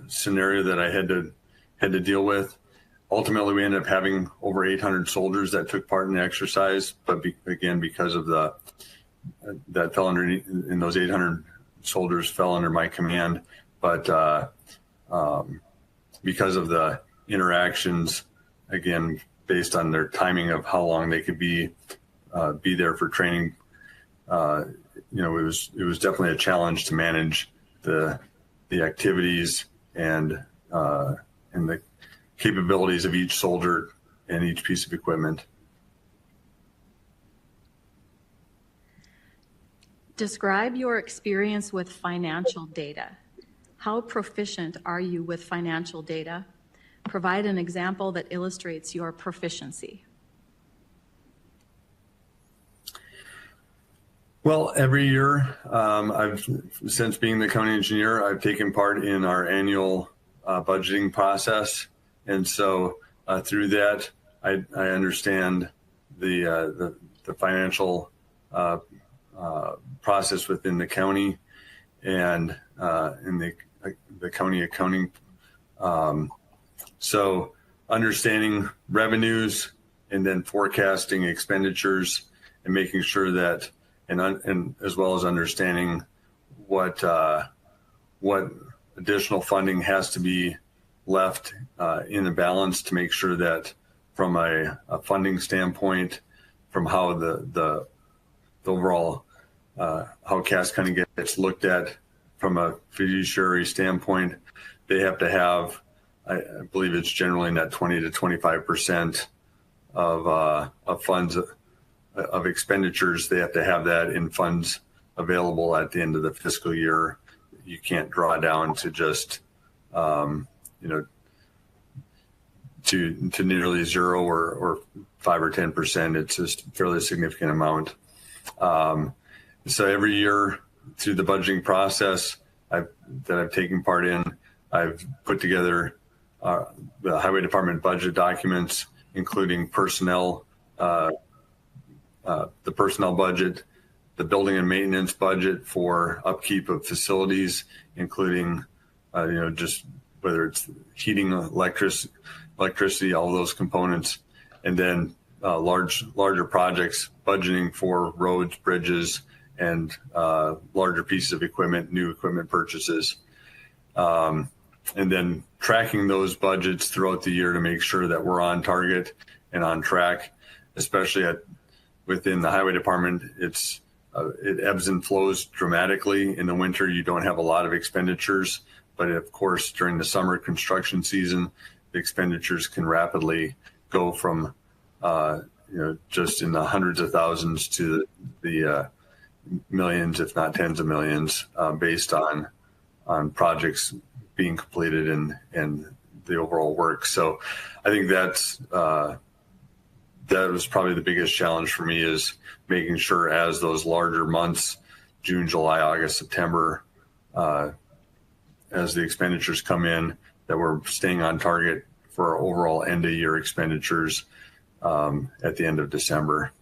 scenario that I had to deal with. Ultimately, we ended up having over 800 soldiers that took part in the exercise, but again, because of that fell underneath, and those 800 soldiers fell under my command, but because of the interactions, again, based on their timing of how long they could be there for training, it was definitely a challenge to manage the activities and the capabilities of each soldier and each piece of equipment. Describe your experience with financial data. How proficient are you with financial data? Provide an example that illustrates your proficiency. Well, every year, since being the county engineer, I've taken part in our annual budgeting process. And so through that, I understand the financial process within the county and in the county accounting. So understanding revenues and then forecasting expenditures and making sure that, and as well as understanding what additional funding has to be left in the balance to make sure that from a funding standpoint, from how the overall how Cass County gets looked at from a fiduciary standpoint, they have to have, I believe it's generally in that 20 to 25% of funds of expenditures. They have to have that in funds available at the end of the fiscal year. You can't draw down to just to nearly zero or 5 or 10%. It's just a fairly significant amount. So every year through the budgeting process that I've taken part in, I've put together the Highway Department budget documents, including personnel, the personnel budget, the building and maintenance budget for upkeep of facilities, including, just whether it's heating, electricity, all those components, and then larger projects, budgeting for roads, bridges, and larger pieces of equipment, new equipment purchases. And then tracking those budgets throughout the year to make sure that we're on target and on track, especially within the highway department. It ebbs and flows dramatically. In the winter, you don't have a lot of expenditures, but of course, during the summer construction season, the expenditures can rapidly go from, just in the hundreds of thousands to the millions, if not tens of millions, based on projects being completed and the overall work. So I think that was probably the biggest challenge for me, is making sure as those larger months, June, July, August, September, as the expenditures come in, that we're staying on target for our overall end of year expenditures at the end of December.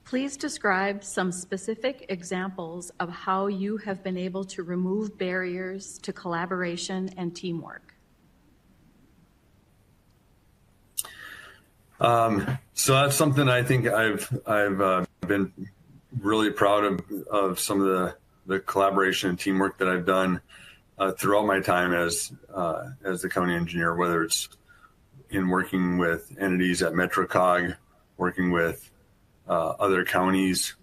Please describe some specific examples of how you have been able to remove barriers to collaboration and teamwork. So that's something I think I've been really proud of some of the collaboration and teamwork that I've done throughout my time as the county engineer, whether it's in working with entities at MetroCog, working with other counties,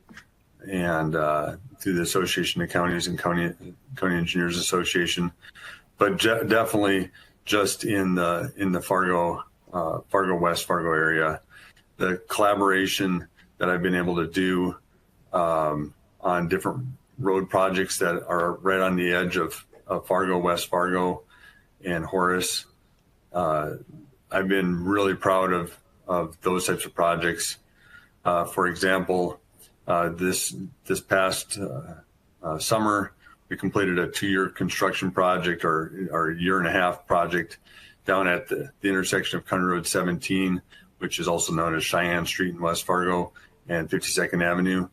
and through the Association of Counties and County Engineers Association, but definitely just in the Fargo West Fargo area, the collaboration that I've been able to do on different road projects that are right on the edge of Fargo, West Fargo, and Horace. I've been really proud of those types of projects. For example, this past summer, we completed a 2-year construction project, or a year and a half project, down at the intersection of County Road 17, which is also known as Cheyenne Street in West Fargo, and 52nd Avenue.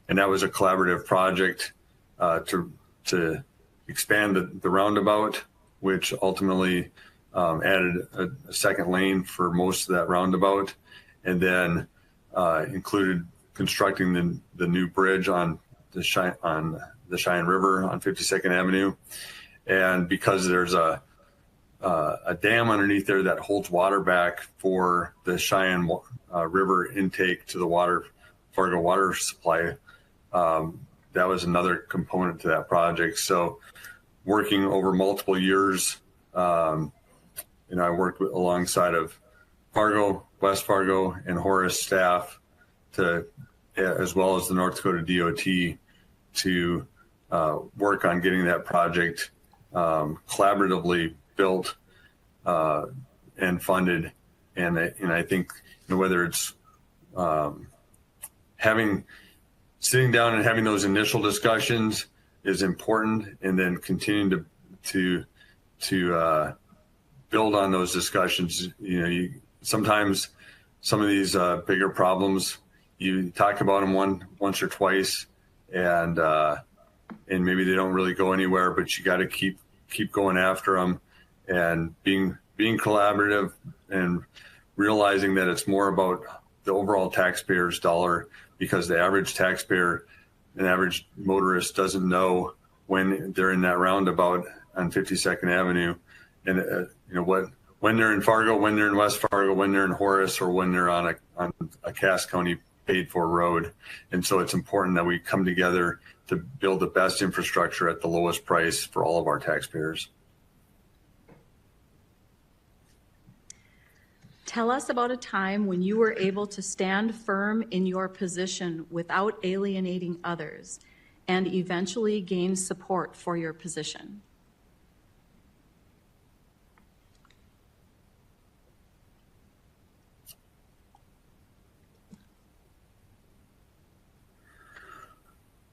And that was a collaborative project to expand the roundabout, which ultimately added a second lane for most of that roundabout, and then included constructing the new bridge on the Cheyenne River on 52nd Avenue. And because there's a dam underneath there that holds water back for the Cheyenne River intake to the Fargo water supply, that was another component to that project. So working over multiple years, I worked alongside of Fargo, West Fargo, and Horace staff, as well as the North Dakota DOT, to work on getting that project collaboratively built and funded. And I think whether it's sitting down and having those initial discussions is important, and then continuing to build on those discussions. Sometimes some of these bigger problems, you talk about them once or twice, and maybe they don't really go anywhere, but you got to keep going after them, and being collaborative, and realizing that it's more about the overall taxpayer's dollar, because the average taxpayer, an average motorist, doesn't know when they're in that roundabout on 52nd Avenue, and when they're in Fargo, when they're in West Fargo, when they're in Horace, or when they're on a Cass County paid for road. And so it's important that we come together to build the best infrastructure at the lowest price for all of our taxpayers. Tell us about a time when you were able to stand firm in your position without alienating others and eventually gain support for your position.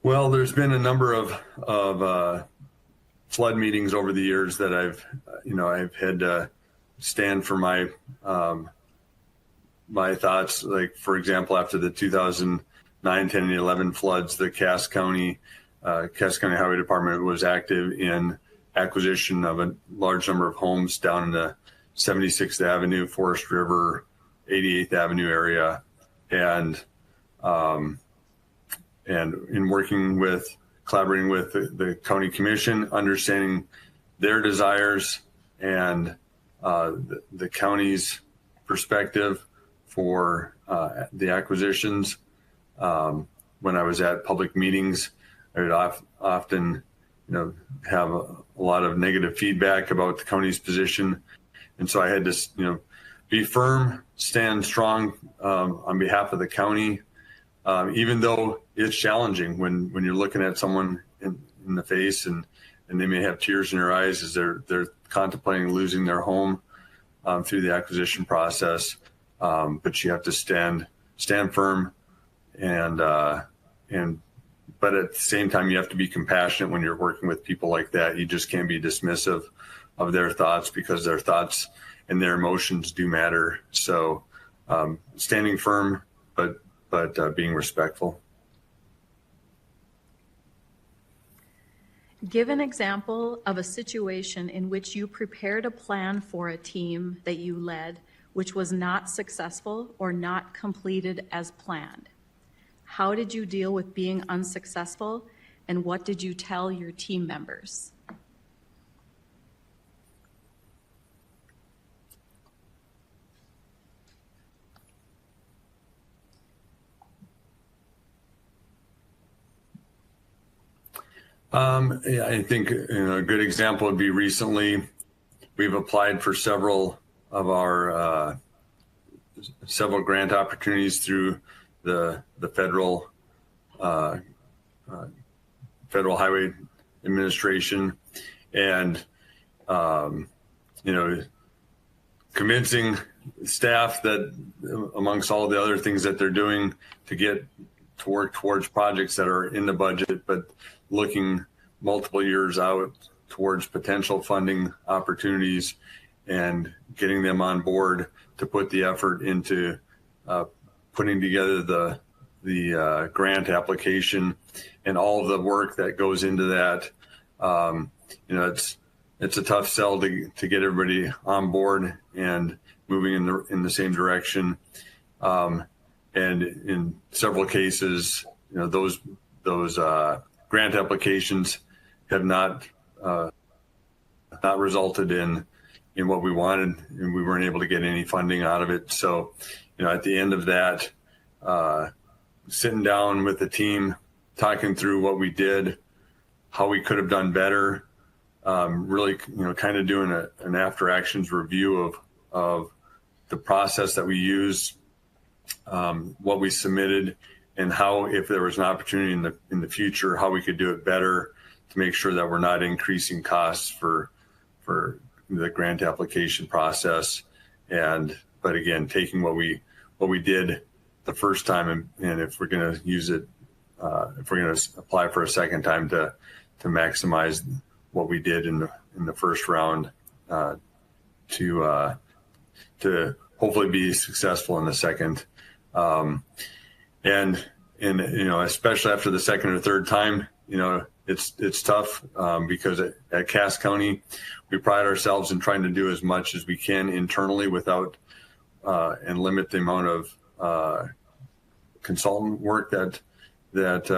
Well, there's been a number of flood meetings over the years that I've had to stand for my my thoughts. Like, for example, after the 2009, 10, and 11 floods, the Cass County Highway Department was active in acquisition of a large number of homes down in the 76th Avenue, Forest River, 88th Avenue area, and in collaborating with the county commission, understanding their desires and the county's perspective for the acquisitions. When I was at public meetings, I would often, have a lot of negative feedback about the county's position, and so I had to, be firm, stand strong on behalf of the county, even though it's challenging when you're looking at someone in the face and they may have tears in their eyes as they're contemplating losing their home through the acquisition process. But you have to stand firm but at the same time, you have to be compassionate when you're working with people like that. You just can't be dismissive of their thoughts, because their thoughts and their emotions do matter. So standing firm, but being respectful. Give an example of a situation in which you prepared a plan for a team that you led, which was not successful or not completed as planned. How did you deal with being unsuccessful, and what did you tell your team members? Yeah, I think a good example would be recently we've applied for several of our several grant opportunities through the federal Highway Administration, and convincing staff that amongst all the other things that they're doing to work towards projects that are in the budget, but looking multiple years out towards potential funding opportunities and getting them on board to put the effort into putting together the grant application and all of the work that goes into that. It's a tough sell to get everybody on board and moving in the same direction. And in several cases, those grant applications have not resulted in what we wanted, and we weren't able to get any funding out of it. So, at the end of that, sitting down with the team, talking through what we did, how we could have done better, really, kind of doing an after actions review of the process that we used, what we submitted, and how, if there was an opportunity in the future, how we could do it better to make sure that we're not increasing costs for the grant application process. But again, taking what we did the first time, and if we're going to use it, if we're going to apply for a second time, to maximize what we did in the first round, to hopefully be successful in the second. And especially after the second or third time, it's tough, because at Cass County, we pride ourselves in trying to do as much as we can internally without and limit the amount of consultant work that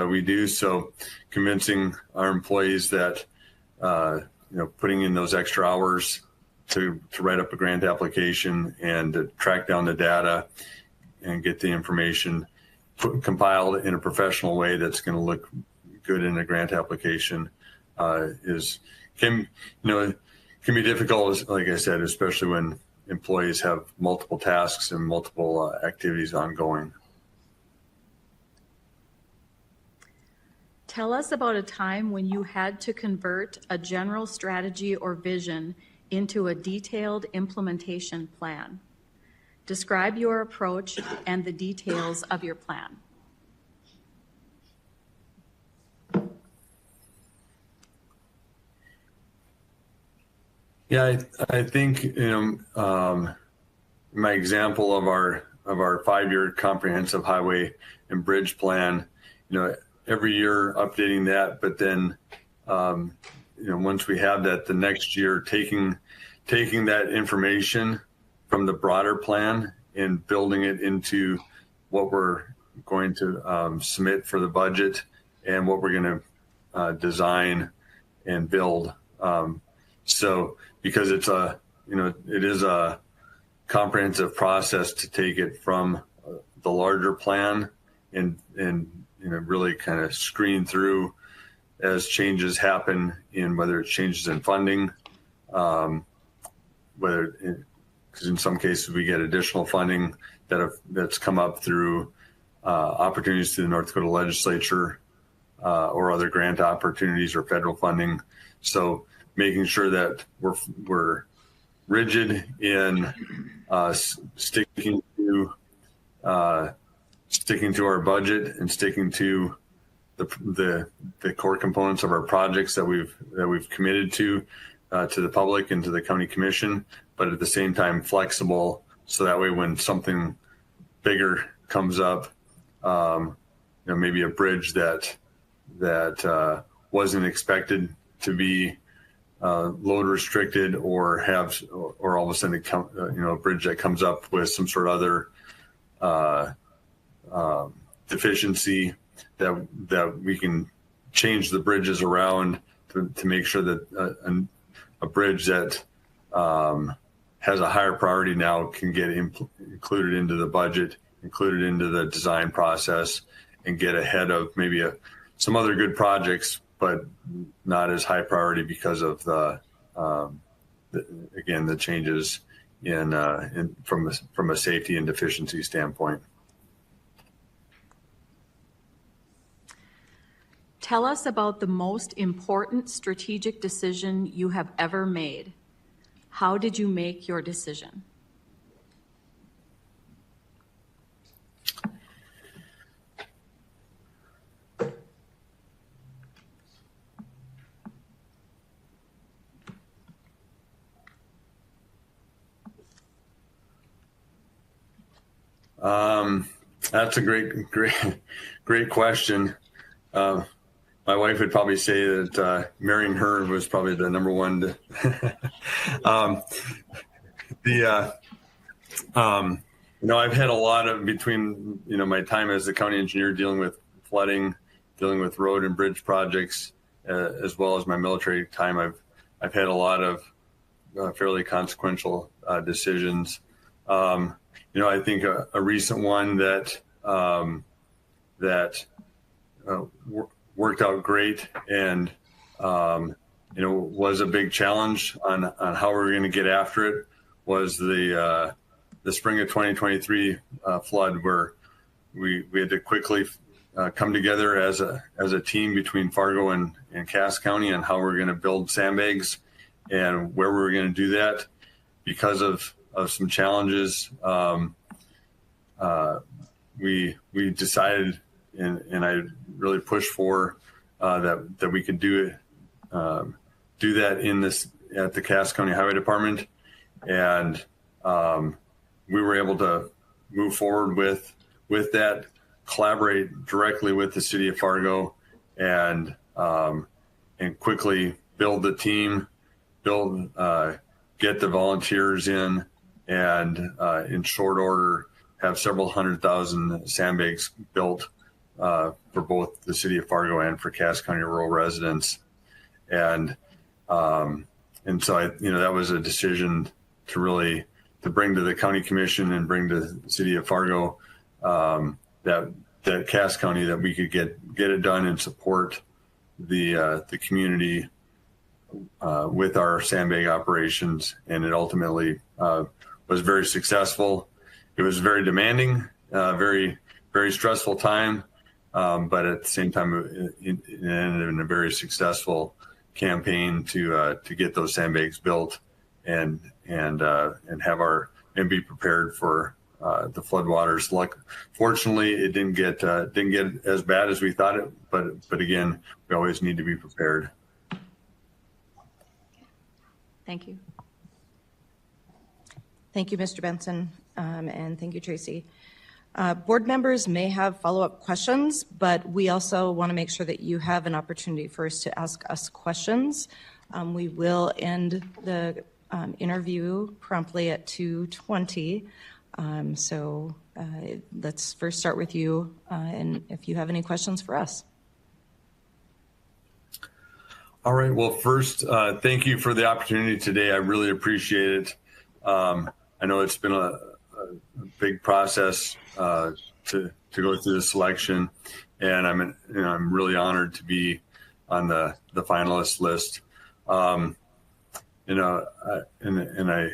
we do. So convincing our employees that putting in those extra hours to write up a grant application and to track down the data and get the information compiled in a professional way that's going to look good in a grant application can be difficult, like I said, especially when employees have multiple tasks and multiple activities ongoing. Tell us about a time when you had to convert a general strategy or vision into a detailed implementation plan. Describe your approach and the details of your plan. Yeah, I think my example of our 5-year comprehensive highway and bridge plan. Every year updating that, but then once we have that, the next year taking that information from the broader plan and building it into what we're going to submit for the budget and what we're going to design and build. So because it is a comprehensive process to take it from the larger plan and really kind of screen through as changes happen in whether it's changes in funding, because in some cases we get additional funding that's come up through opportunities through the North Dakota legislature or other grant opportunities or federal funding. So making sure that we're rigid in sticking to our budget and sticking to the core components of our projects that we've committed to the public and to the county commission, but at the same time flexible, so that way when something bigger comes up, maybe a bridge that wasn't expected to be load restricted or all of a sudden a bridge that comes up with some sort of other deficiency, that we can change the bridges around to make sure that a bridge that has a higher priority now can get included into the budget, included into the design process, and get ahead of maybe some other good projects, but not as high priority because of the changes from a safety and efficiency standpoint. Tell us about the most important strategic decision you have ever made. How did you make your decision? That's a great question. My wife would probably say that marrying her was probably the number one. I've had a lot of between my time as the county engineer dealing with flooding, dealing with road and bridge projects, as well as my military time. I've had a lot of fairly consequential decisions. I think a recent one that worked out great and was a big challenge on how we were going to get after it was the spring of 2023 flood, where we had to quickly come together as a team between Fargo and Cass County on how we're going to build sandbags and where we were going to do that. Because of some challenges, we decided, and I really pushed for that we could do that at the Cass County Highway Department, and we were able to move forward with that, collaborate directly with the city of Fargo, and quickly build the team, get the volunteers in, and in short order have several 100,000 sandbags built for both the city of Fargo and for Cass County rural residents. And so that was a decision to bring to the county commission and bring to the city of Fargo that Cass County, that we could get it done and support the community with our sandbag operations. And it ultimately was very successful. It was very demanding, very, very stressful time. But at the same time, it ended in a very successful campaign to get those sandbags built and be prepared for the floodwaters. Fortunately, it didn't get as bad as we thought it, but again, we always need to be prepared. Thank you. Thank you, Mr. Benson. and thank you, Tracy. Board members may have follow-up questions, but we also want to make sure that you have an opportunity first to ask us questions. We will end the interview promptly at 2:20. So let's first start with you, and if you have any questions for us. All right. Well, first, thank you for the opportunity today. I really appreciate it. I know it's been a big process to go through the selection, and I'm really honored to be on the finalist list. And I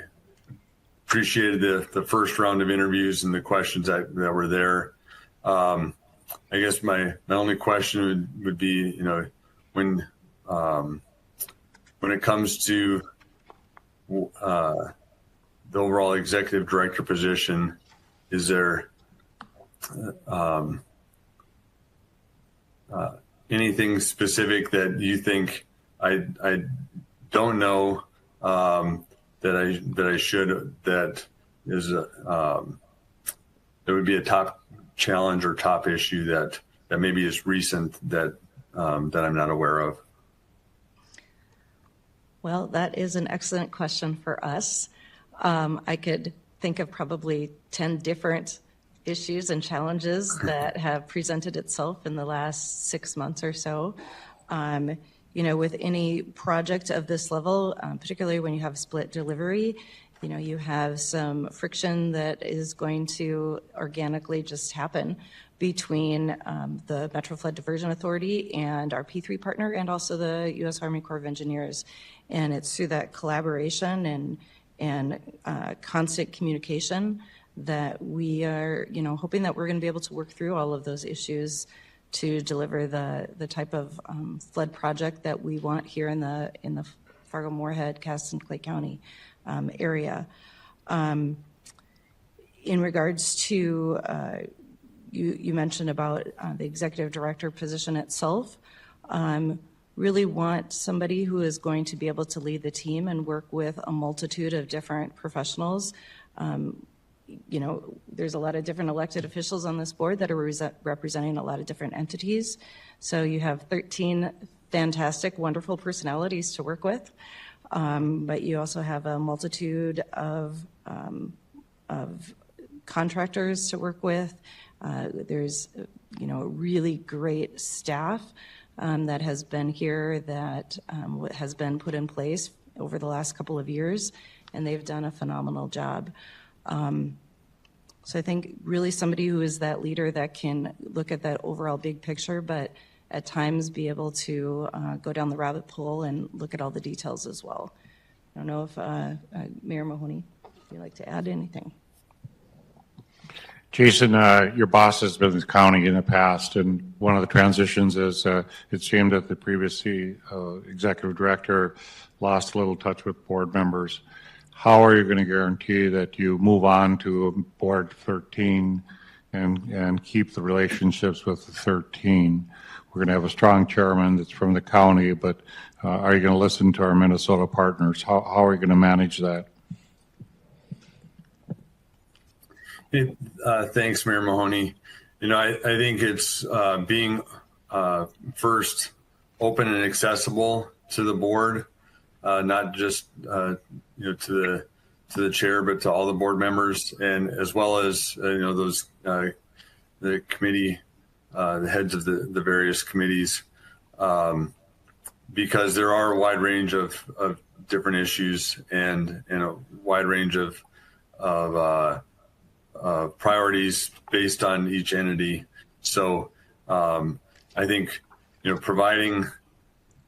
appreciated the first round of interviews and the questions that were there. I guess my only question would be, when it comes to the overall executive director position, is there anything specific that you think I don't know that I should, that is that would be a top challenge or top issue that maybe is recent that I'm not aware of? Well, that is an excellent question for us. I could think of probably 10 different issues and challenges that have presented itself in the last 6 months or so. With any project of this level, particularly when you have split delivery, you have some friction that is going to organically just happen between the Metro Flood Diversion Authority and our P3 partner, and also the U.S. Army Corps of Engineers. And it's through that collaboration and constant communication that we are, hoping that we're going to be able to work through all of those issues to deliver the type of flood project that we want here in the Fargo-Moorhead, Cass, and Clay County area. In regards to you mentioned about the executive director position itself, really want somebody who is going to be able to lead the team and work with a multitude of different professionals. There's a lot of different elected officials on this board that are representing a lot of different entities. So you have 13 fantastic, wonderful personalities to work with, but you also have a multitude of contractors to work with. There's, a really great staff that has been here, that has been put in place over the last couple of years, and they've done a phenomenal job. So I think really somebody who is that leader that can look at that overall big picture, but at times be able to go down the rabbit hole and look at all the details as well. I don't know if Mayor Mahoney, if you'd like to add anything. Jason, your boss has been in the county in the past, and one of the transitions is it seemed that the previous executive director lost a little touch with board members. How are you going to guarantee that you move on to Board 13 and keep the relationships with the 13? We're going to have a strong chairman that's from the county, but are you going to listen to our Minnesota partners? How are you going to manage that? Thanks, Mayor Mahoney. I think it's being first open and accessible to the board, not just to the chair, but to all the board members, and as well as those the committee, the heads of the various committees, because there are a wide range of different issues and a wide range of priorities based on each entity. So I think providing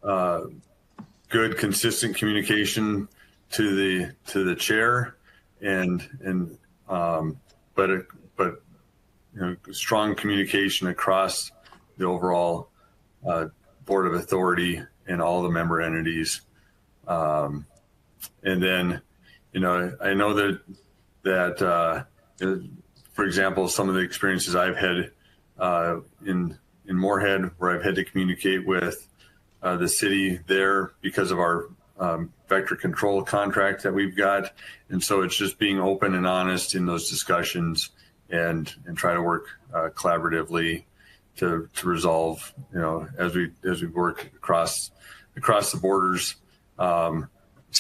good, consistent communication to the chair, but strong communication across the overall board of authority and all the member entities. And then I know that for example, some of the experiences I've had in Moorhead, where I've had to communicate with the city there because of our vector control contract that we've got. And so it's just being open and honest in those discussions and try to work collaboratively to resolve, as we work across the borders. So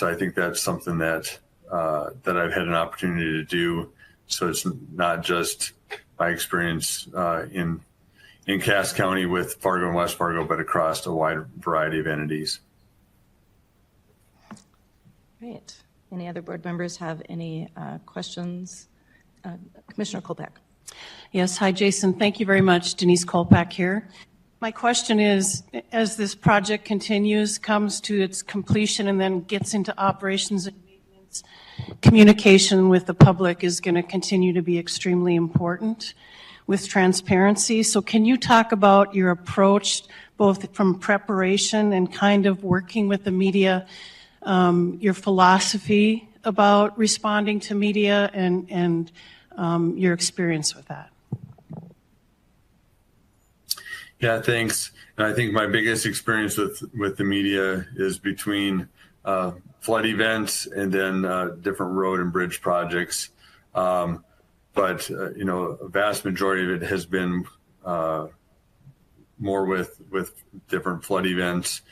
I think that's something that I've had an opportunity to do. So it's not just my experience in Cass County with Fargo and West Fargo, but across a wide variety of entities. Great. Any other board members have any questions? Commissioner Kolpak. Yes, hi, Jason. Thank you very much. Denise Kolpak here. My question is, as this project continues, comes to its completion, and then gets into operations and maintenance, communication with the public is going to continue to be extremely important with transparency. So can you talk about your approach, both from preparation and kind of working with the media, your philosophy about responding to media and your experience with that? Yeah, thanks. And I think my biggest experience with the media is between flood events and then different road and bridge projects. But a vast majority of it has been more with different flood events.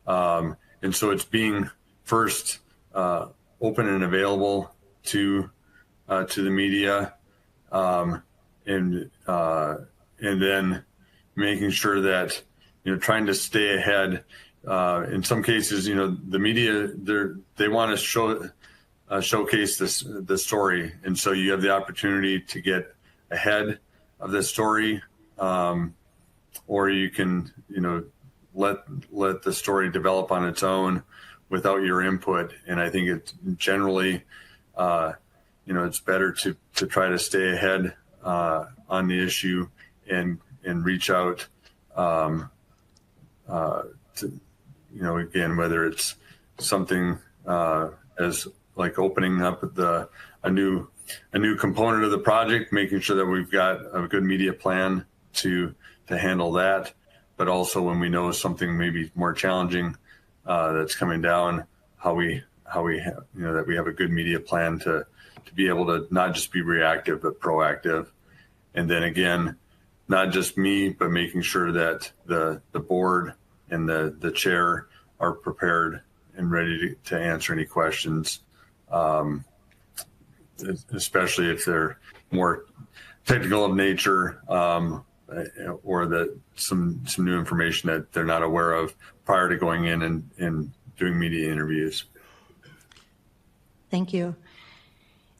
And so it's being first open and available to the media, and then making sure that, trying to stay ahead. In some cases, the media, they want to showcase the story. And so you have the opportunity to get ahead of the story, or you can, let the story develop on its own without your input. And I think it's generally, it's better to try to stay ahead on the issue and reach out to, again, whether it's something as like opening up a new component of the project, making sure that we've got a good media plan to handle that, but also when we know something maybe more challenging that's coming down, how we have, that we have a good media plan to be able to not just be reactive but proactive. And then again, not just me, but making sure that the board and the chair are prepared and ready to answer any questions, especially if they're more technical of nature, or that some new information that they're not aware of prior to going in and doing media interviews. Thank you.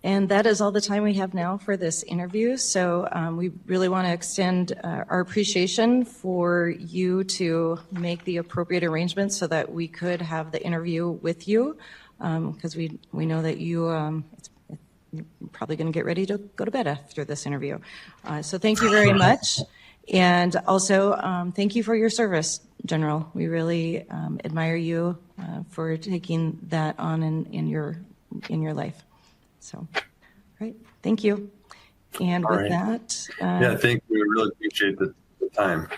And that is all the time we have now for this interview. So we really want to extend our appreciation for you to make the appropriate arrangements so that we could have the interview with you, because we know that you're probably going to get ready to go to bed after this interview. So thank you very much. And also thank you for your service, General. We really admire you for taking that on in your life. So, all right, thank you. And with that, yeah, thank you. I really appreciate the time.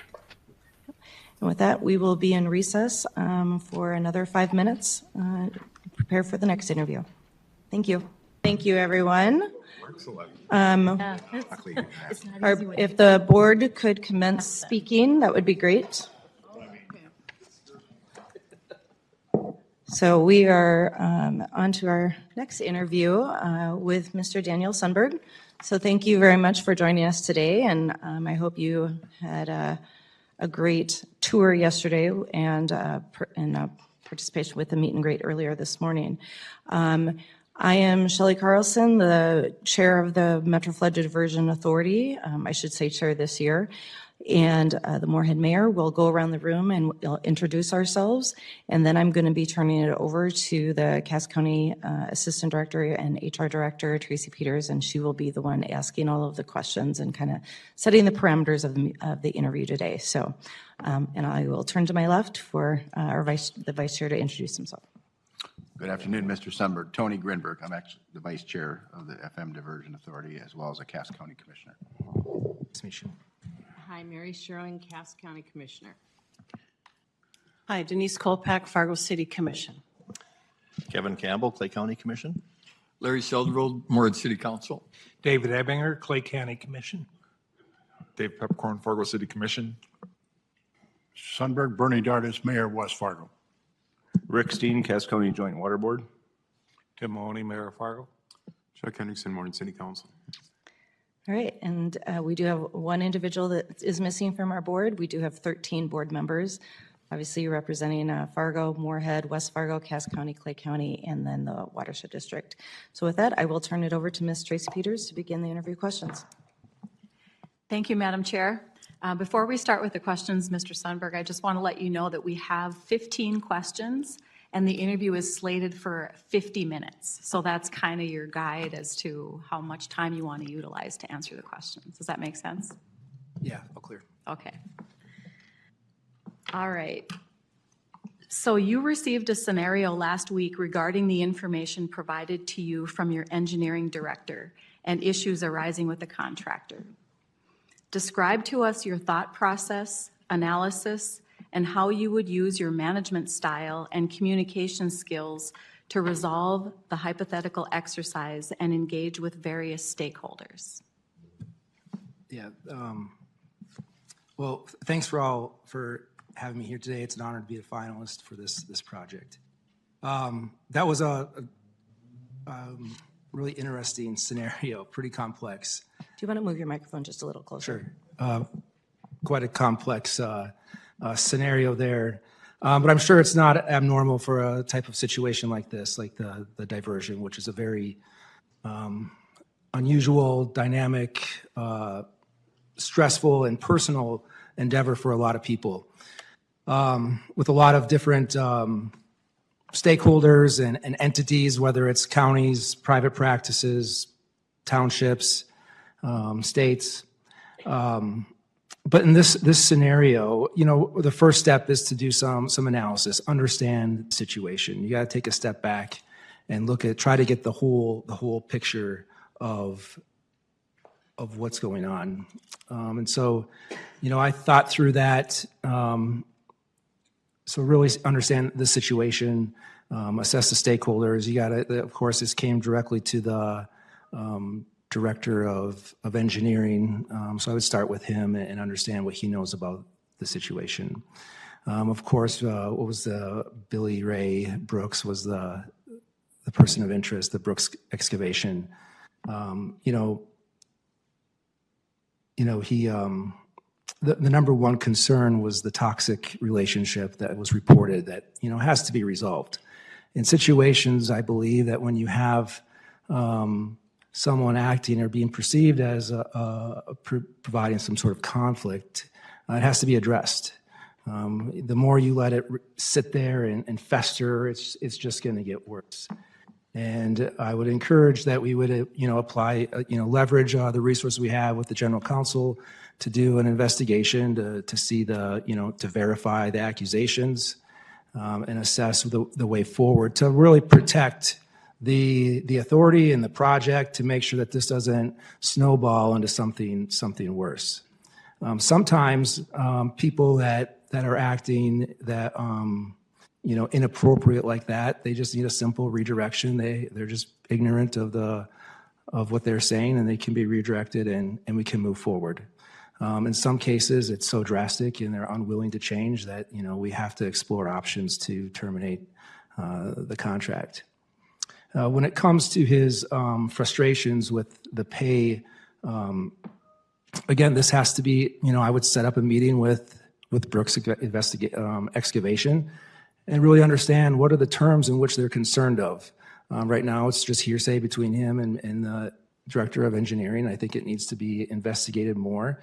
And with that, we will be in recess for another 5 minutes. Prepare for the next interview. Thank you. Thank you, everyone. If the board could commence speaking, that would be great. So we are on to our next interview with Mr. Daniel Sundberg. So thank you very much for joining us today, and I hope you had a great tour yesterday and participation with the meet and greet earlier this morning. I am Shelley Carlson, the chair of the Metro Flood Diversion Authority. I should say chair this year. And the Moorhead mayor will go around the room and we'll introduce ourselves. And then I'm going to be turning it over to the Cass County Assistant Director and HR Director, Tracy Peters, and she will be the one asking all of the questions and kind of setting the parameters of the interview today. So, and I will turn to my left for the vice chair to introduce himself. Good afternoon, Mr. Sundberg. Tony Grinberg. I'm actually the vice chair of the FM Diversion Authority as well as a Cass County Commissioner. Nice to meet you. Hi, Mary Sherwin, Cass County Commissioner. Hi, Denise Kolpak, Fargo City Commission. Kevin Campbell, Clay County Commission. Larry Selderold, Moorhead City Council. David Ebinger, Clay County Commission. Dave Peppercorn, Fargo City Commission. Sundberg, Bernie Dardis, Mayor, West Fargo. Rick Steen, Cass County Joint Water Board. Tim Mahoney, Mayor of Fargo. Chuck Henriksen, Moorhead City Council. All right, and we do have one individual that is missing from our board. We do have 13 board members, obviously representing Fargo, Moorhead, West Fargo, Cass County, Clay County, and then the Watershed District. So with that, I will turn it over to Ms. Tracy Peters to begin the interview questions. Thank you, Madam Chair. Before we start with the questions, Mr. Sundberg, I just want to let you know that we have 15 questions and the interview is slated for 50 minutes. So that's kind of your guide as to how much time you want to utilize to answer the questions. Does that make sense? Yeah, all clear. Okay. All right. So you received a scenario last week regarding the information provided to you from your engineering director and issues arising with the contractor. Describe to us your thought process, analysis, and how you would use your management style and communication skills to resolve the hypothetical exercise and engage with various stakeholders. Yeah. Well, thanks for having me here today. It's an honor to be a finalist for this project. That was a really interesting scenario, pretty complex. Do you want to move your microphone just a little closer? Sure. Quite a complex scenario there. But I'm sure it's not abnormal for a type of situation like this, like the diversion, which is a very unusual, dynamic, stressful, and personal endeavor for a lot of people. With a lot of different stakeholders and entities, whether it's counties, private practices, townships, states. But in this scenario, you know, the first step is to do some analysis, understand the situation. You got to take a step back and try to get the whole picture of what's going on. And so, you know, I thought through that. So really understand the situation, assess the stakeholders. You got to, of course, this came directly to the director of engineering. So I would start with him and understand what he knows about the situation. Of course, what was Billy Ray Brooks was the person of interest, the Brooks excavation. He, the number one concern was the toxic relationship that was reported that, you know, has to be resolved. In situations, I believe that when you have someone acting or being perceived as providing some sort of conflict, it has to be addressed. The more you let it sit there and fester, it's just going to get worse. And I would encourage that we would, apply, leverage the resources we have with the general counsel to do an investigation to see to verify the accusations and assess the way forward to really protect the authority and the project to make sure that this doesn't snowball into something worse. Sometimes people that are acting that inappropriate like that, they just need a simple redirection. They're just ignorant of what they're saying, and they can be redirected, and we can move forward. In some cases, it's so drastic and they're unwilling to change that we have to explore options to terminate the contract. When it comes to his frustrations with the pay, again, this has to be, I would set up a meeting with Brooks Excavation and really understand what are the terms in which they're concerned of. Right now, it's just hearsay between him and the director of engineering. I think it needs to be investigated more.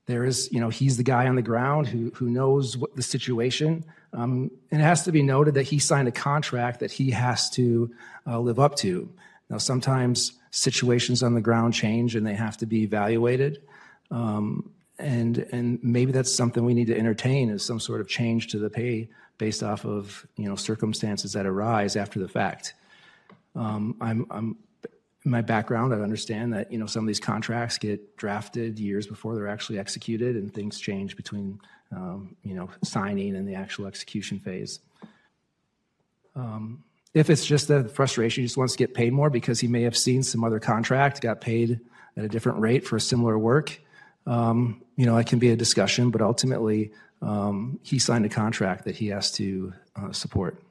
There is, he's the guy on the ground who knows what the situation. And it has to be noted that he signed a contract that he has to live up to. Now, sometimes situations on the ground change and they have to be evaluated. And maybe that's something we need to entertain is some sort of change to the pay based off of, circumstances that arise after the fact. In my background, I understand that, some of these contracts get drafted years before they're actually executed and things change between, signing and the actual execution phase. If it's just a frustration, he just wants to get paid more because he may have seen some other contract, got paid at a different rate for similar work, it can be a discussion, but ultimately he signed a contract that he has to support.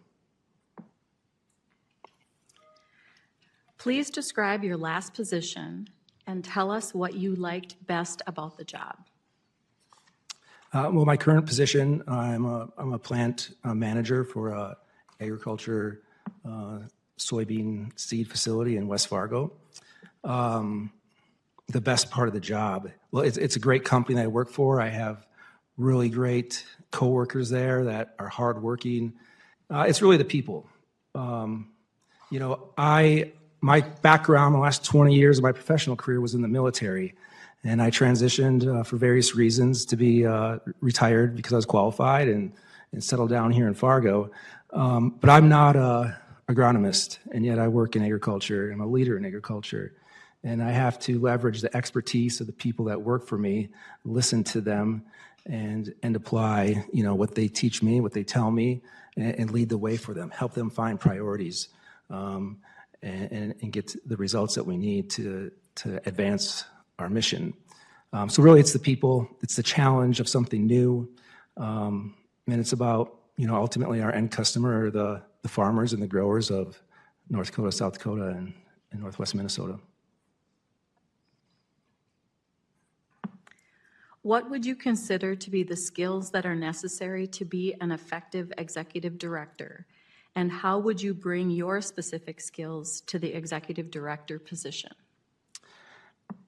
Please describe your last position and tell us what you liked best about the job. Well, my current position, I'm a plant manager for a agriculture soybean seed facility in West Fargo. The best part of the job, well, it's a great company that I work for. I have really great coworkers there that are hardworking. It's really the people. My background, the last 20 years of my professional career was in the military, and I transitioned for various reasons to be retired because I was qualified and settled down here in Fargo. But I'm not an agronomist, and yet I work in agriculture. I'm a leader in agriculture, and I have to leverage the expertise of the people that work for me, listen to them, and apply what they teach me, what they tell me, and lead the way for them, help them find priorities. And get the results that we need to advance our mission. So really it's the people, it's the challenge of something new, and it's about, ultimately our end customer are the farmers and the growers of North Dakota, South Dakota, and Northwest Minnesota. What would you consider to be the skills that are necessary to be an effective executive director? And how would you bring your specific skills to the executive director position?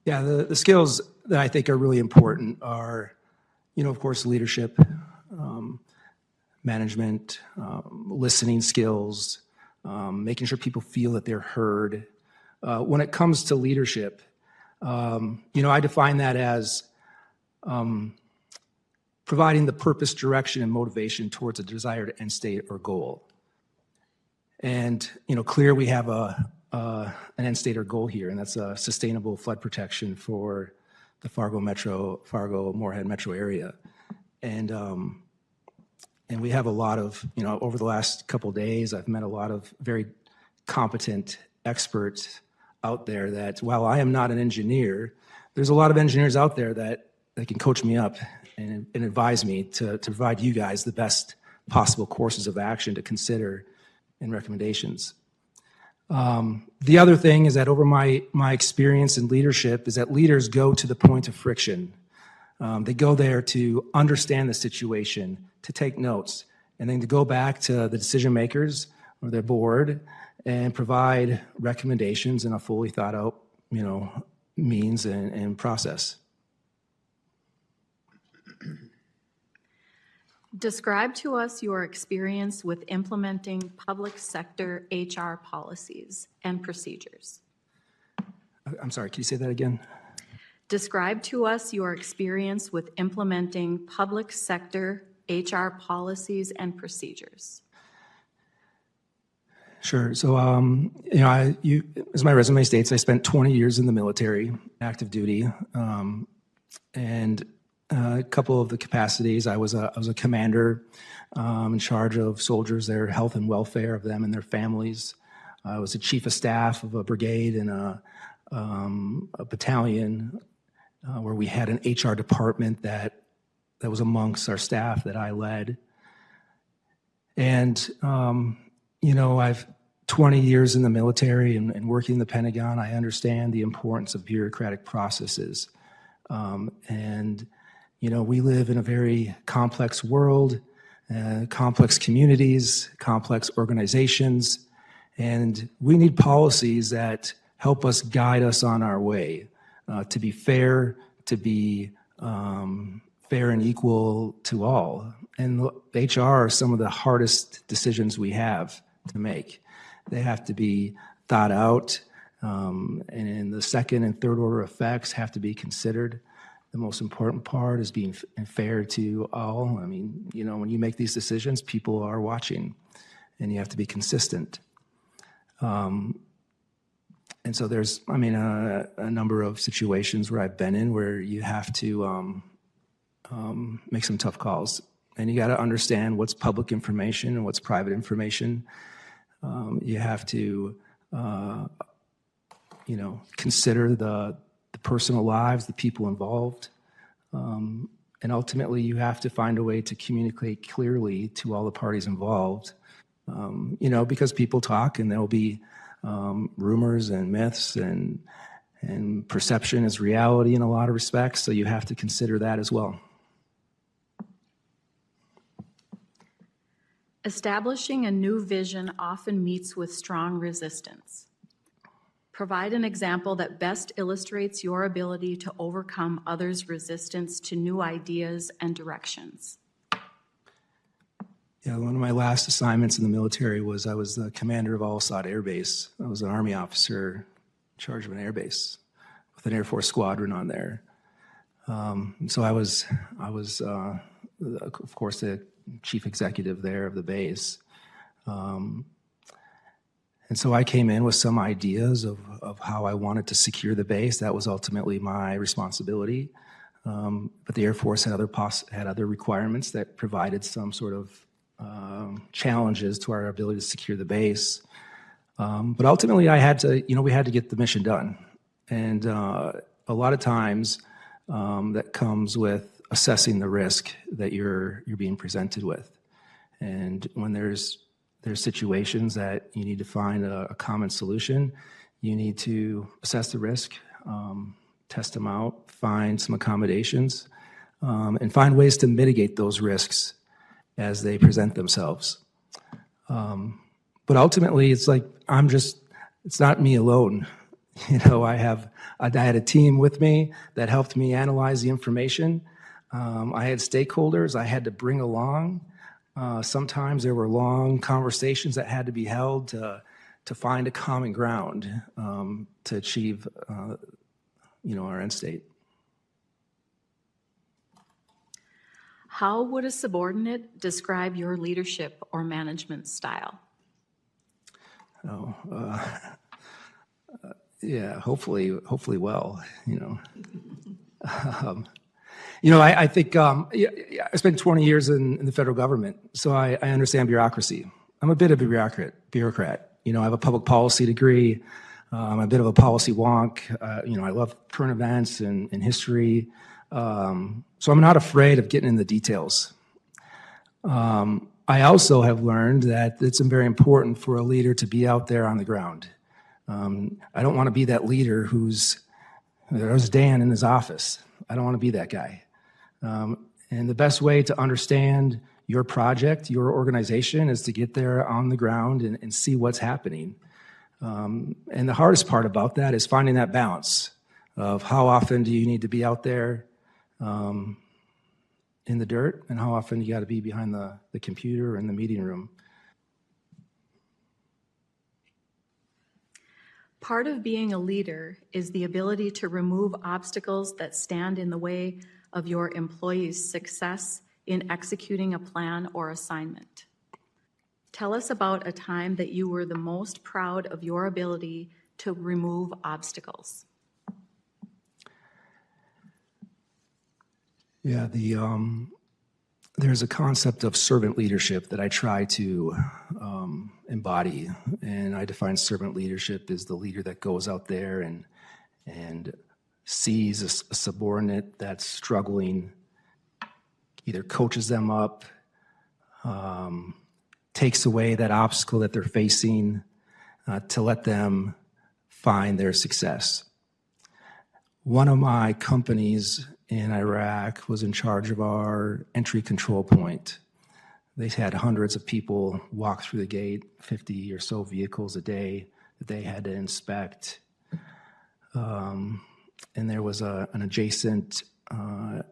Yeah, the skills that I think are really important are, of course, leadership, management, listening skills, making sure people feel that they're heard. When it comes to leadership, I define that as providing the purpose, direction, and motivation towards a desired end state or goal. And, clear we have an end state or goal here, and that's a sustainable flood protection for the Fargo-Moorhead metro area. And we have a lot of, over the last couple of days, I've met a lot of very competent experts out there that, while I am not an engineer, there's a lot of engineers out there that can coach me up and advise me to provide you guys the best possible courses of action to consider and recommendations. The other thing is that over my experience in leadership is that leaders go to the point of friction. They go there to understand the situation, to take notes, and then to go back to the decision makers or their board and provide recommendations in a fully thought out, means and process. Describe to us your experience with implementing public sector HR policies and procedures. I'm sorry, can you say that again? Describe to us your experience with implementing public sector HR policies and procedures. Sure. So, as my resume states, I spent 20 years in the military, active duty, and a couple of the capacities. I was a commander in charge of soldiers, their health and welfare of them and their families. I was a chief of staff of a brigade and a battalion where we had an HR department that was amongst our staff that I led. And, I've 20 years in the military and working in the Pentagon. I understand the importance of bureaucratic processes. We live in a very complex world, complex communities, complex organizations, and we need policies that help us guide us on our way to be fair, to be fair and equal to all. And HR are some of the hardest decisions we have to make. They have to be thought out, and the second and third order effects have to be considered. The most important part is being fair to all. I mean, when you make these decisions, people are watching, and you have to be consistent. And so there's, a number of situations where I've been in where you have to make some tough calls, and you got to understand what's public information and what's private information. You have to, consider the personal lives, the people involved. And ultimately, you have to find a way to communicate clearly to all the parties involved, because people talk and there'll be rumors and myths and perception is reality in a lot of respects. So you have to consider that as well. Establishing a new vision often meets with strong resistance. Provide an example that best illustrates your ability to overcome others' resistance to new ideas and directions. Yeah, one of my last assignments in the military was I was the commander of Al-Assad Air Base. I was an Army officer in charge of an air base with an Air Force squadron on there. So I was, of course, the chief executive there of the base. And so I came in with some ideas of how I wanted to secure the base. That was ultimately my responsibility. But the Air Force had other requirements that provided some sort of challenges to our ability to secure the base. But ultimately, we had to get the mission done. And a lot of times that comes with assessing the risk that you're being presented with. And when there's situations that you need to find a common solution, you need to assess the risk, test them out, find some accommodations, and find ways to mitigate those risks as they present themselves. But ultimately, it's like it's not me alone. I had a team with me that helped me analyze the information. I had stakeholders I had to bring along. Sometimes there were long conversations that had to be held to find a common ground to achieve, our end state. How would a subordinate describe your leadership or management style? Yeah, hopefully well, I think I spent 20 years in the federal government, so I understand bureaucracy. I'm a bit of a bureaucrat. I have a public policy degree. I'm a bit of a policy wonk. I love current events and history. So I'm not afraid of getting in the details. I also have learned that it's very important for a leader to be out there on the ground. I don't want to be that leader there's Dan in his office. I don't want to be that guy. And the best way to understand your project, your organization, is to get there on the ground and see what's happening. And the hardest part about that is finding that balance of how often do you need to be out there in the dirt and how often you got to be behind the computer in the meeting room. Part of being a leader is the ability to remove obstacles that stand in the way of your employees' success in executing a plan or assignment. Tell us about a time that you were the most proud of your ability to remove obstacles. Yeah, there's a concept of servant leadership that I try to embody, and I define servant leadership as the leader that goes out there and sees a subordinate that's struggling, either coaches them up, takes away that obstacle that they're facing to let them find their success. One of my companies in Iraq was in charge of our entry control point. They had hundreds of people walk through the gate, 50 or so vehicles a day that they had to inspect. And there was an adjacent, there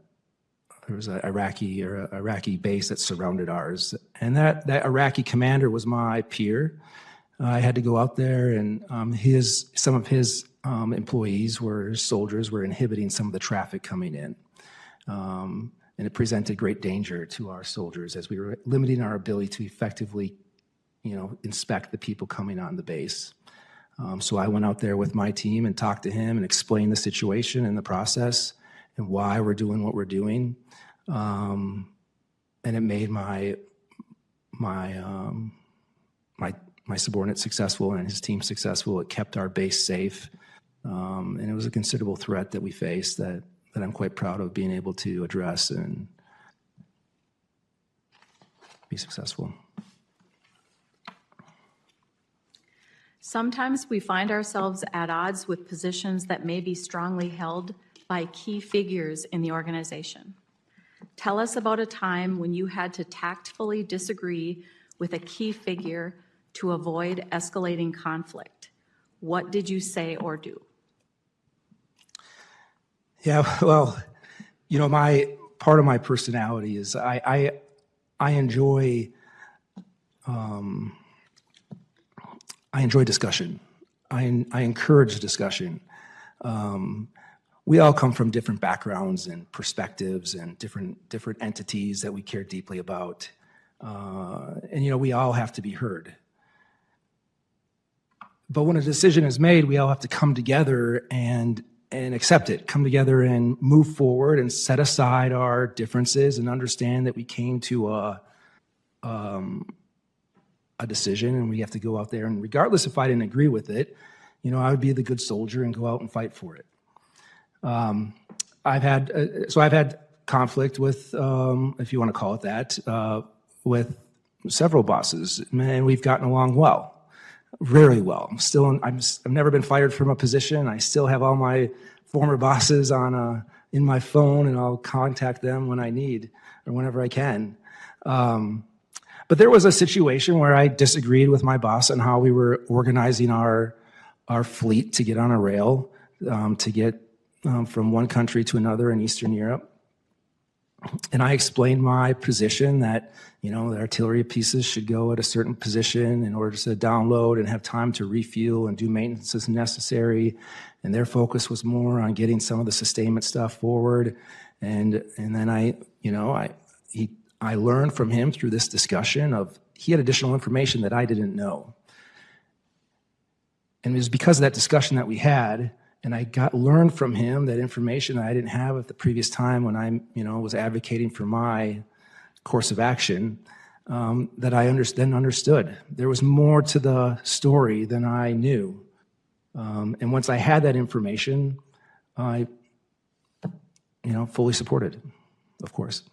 was an Iraqi base that surrounded ours. And that Iraqi commander was my peer. I had to go out there, and some of his employees soldiers were inhibiting some of the traffic coming in. And it presented great danger to our soldiers as we were limiting our ability to effectively, inspect the people coming on the base. So I went out there with my team and talked to him and explained the situation and the process and why we're doing what we're doing. And it made my my subordinate successful and his team successful. It kept our base safe. And it was a considerable threat that we faced that I'm quite proud of being able to address and be successful. Sometimes we find ourselves at odds with positions that may be strongly held by key figures in the organization. Tell us about a time when you had to tactfully disagree with a key figure to avoid escalating conflict. What did you say or do? Yeah, well, you know, part of my personality is I enjoy discussion. I encourage discussion. We all come from different backgrounds and perspectives and different entities that we care deeply about. And, you know, we all have to be heard. But when a decision is made, we all have to come together and accept it, come together and move forward and set aside our differences and understand that we came to a decision and we have to go out there. And regardless if I didn't agree with it, you know, I would be the good soldier and go out and fight for it. I've had conflict with, if you want to call it that, with several bosses, and we've gotten along well. Very well. I've never been fired from a position. I still have all my former bosses in my phone, and I'll contact them when I need or whenever I can. But there was a situation where I disagreed with my boss on how we were organizing our fleet to get on a rail, to get from one country to another in Eastern Europe. And I explained my position that, you know, the artillery pieces should go at a certain position in order to download and have time to refuel and do maintenance as necessary. And their focus was more on getting some of the sustainment stuff forward. And then I learned from him through this discussion he had additional information that I didn't know. And it was because of that discussion that we had, and I learned from him that information that I didn't have at the previous time when I, was advocating for my course of action, that I then understood. There was more to the story than I knew. And once I had that information, I, fully supported, of course.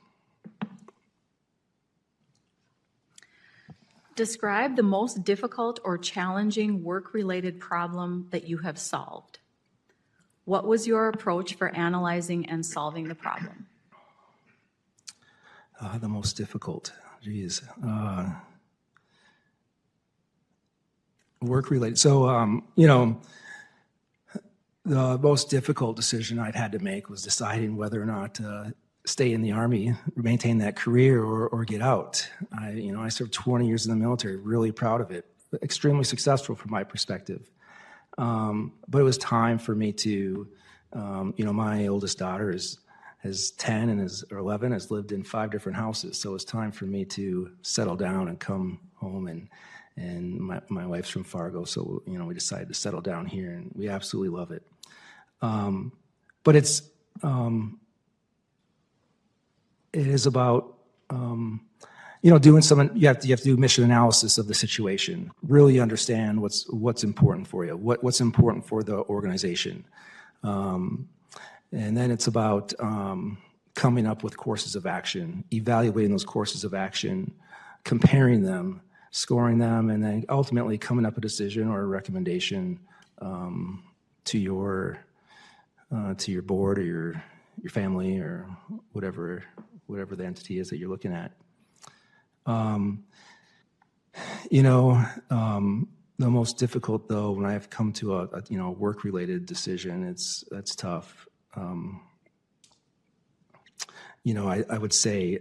Describe the most difficult or challenging work-related problem that you have solved. What was your approach for analyzing and solving the problem? The most difficult, work-related. So, the most difficult decision I've had to make was deciding whether or not to stay in the Army, maintain that career, or get out. I served 20 years in the military, really proud of it, extremely successful from my perspective. But it was time for me to, my oldest daughter is 10 and is 11, has lived in 5 different houses. So it was time for me to settle down and come home. And my wife's from Fargo, so we decided to settle down here, and we absolutely love it. But it is about doing you have to do mission analysis of the situation, really understand what's important for you, what's important for the organization. And then it's about coming up with courses of action, evaluating those courses of action, comparing them, scoring them, and then ultimately coming up with a decision or a recommendation to your board or your family or whatever the entity is that you're looking at. The most difficult, though, when I've come to a work-related decision, that's tough. I would say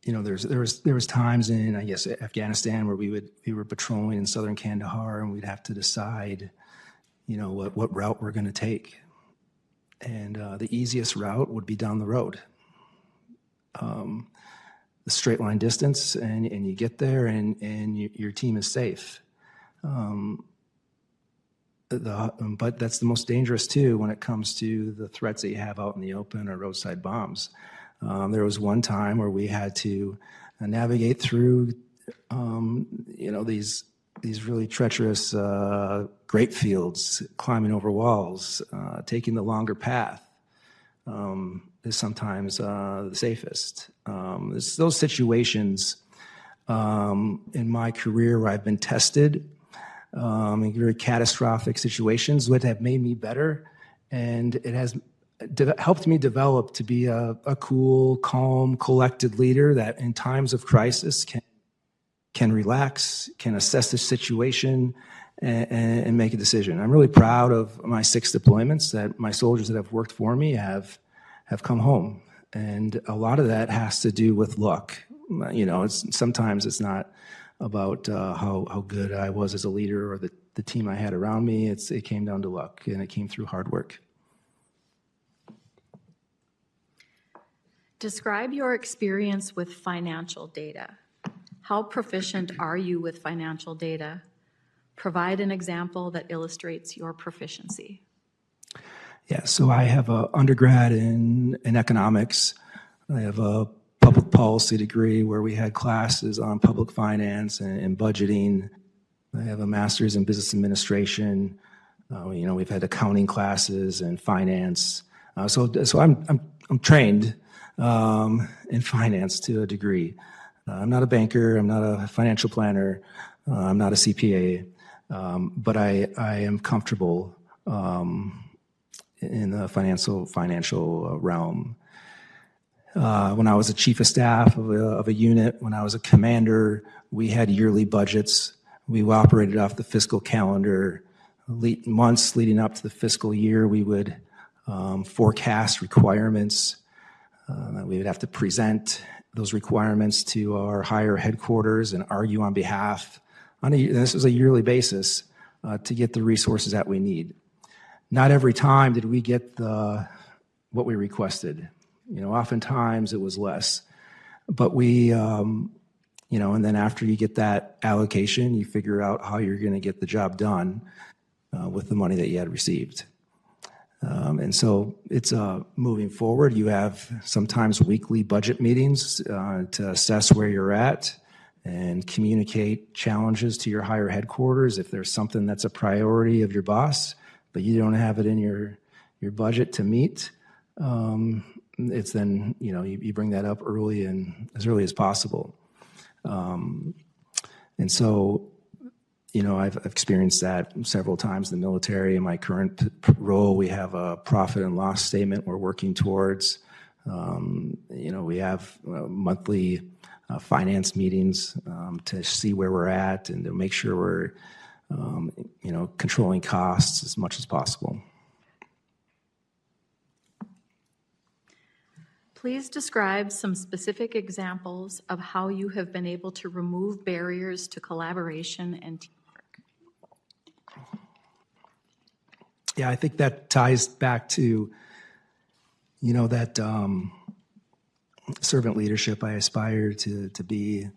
there was times in, I guess, Afghanistan where we were patrolling in southern Kandahar, and we'd have to decide, what route we're going to take. And the easiest route would be down the road. The straight line distance, and you get there, and your team is safe. but that's the most dangerous too when it comes to the threats that you have out in the open or roadside bombs. There was one time where we had to navigate through, these really treacherous grape fields, climbing over walls, taking the longer path is sometimes the safest. It's those situations in my career where I've been tested in very catastrophic situations would have made me better, and it has helped me develop to be a cool, calm, collected leader that in times of crisis can relax, can assess the situation, and make a decision. I'm really proud of my 6 deployments that my soldiers that have worked for me have come home, and a lot of that has to do with luck. Sometimes it's not about how good I was as a leader or the team I had around me. It came down to luck, and it came through hard work. Describe your experience with financial data. How proficient are you with financial data? Provide an example that illustrates your proficiency. Yeah, so I have an undergrad in economics. I have a public policy degree where we had classes on public finance and budgeting. I have a master's in business administration. We've had accounting classes and finance. So I'm trained in finance to a degree. I'm not a banker. I'm not a financial planner. I'm not a CPA. But I am comfortable in the financial realm. When I was a chief of staff of a unit, when I was a commander, we had yearly budgets. We operated off the fiscal calendar. Months leading up to the fiscal year, we would forecast requirements. We would have to present those requirements to our higher headquarters and argue on behalf. This was a yearly basis to get the resources that we need. Not every time did we get what we requested. Oftentimes it was less. But and then after you get that allocation, you figure out how you're going to get the job done with the money that you had received. And so it's moving forward. You have sometimes weekly budget meetings to assess where you're at and communicate challenges to your higher headquarters. If there's something that's a priority of your boss, but you don't have it in your budget to meet, it's then, you bring that up as early as possible. And so, I've experienced that several times in the military. In my current role, we have a profit and loss statement we're working towards. We have monthly finance meetings to see where we're at and to make sure we're, controlling costs as much as possible. Please describe some specific examples of how you have been able to remove barriers to collaboration and teamwork. Yeah, I think that ties back to, that servant leadership I aspire to be.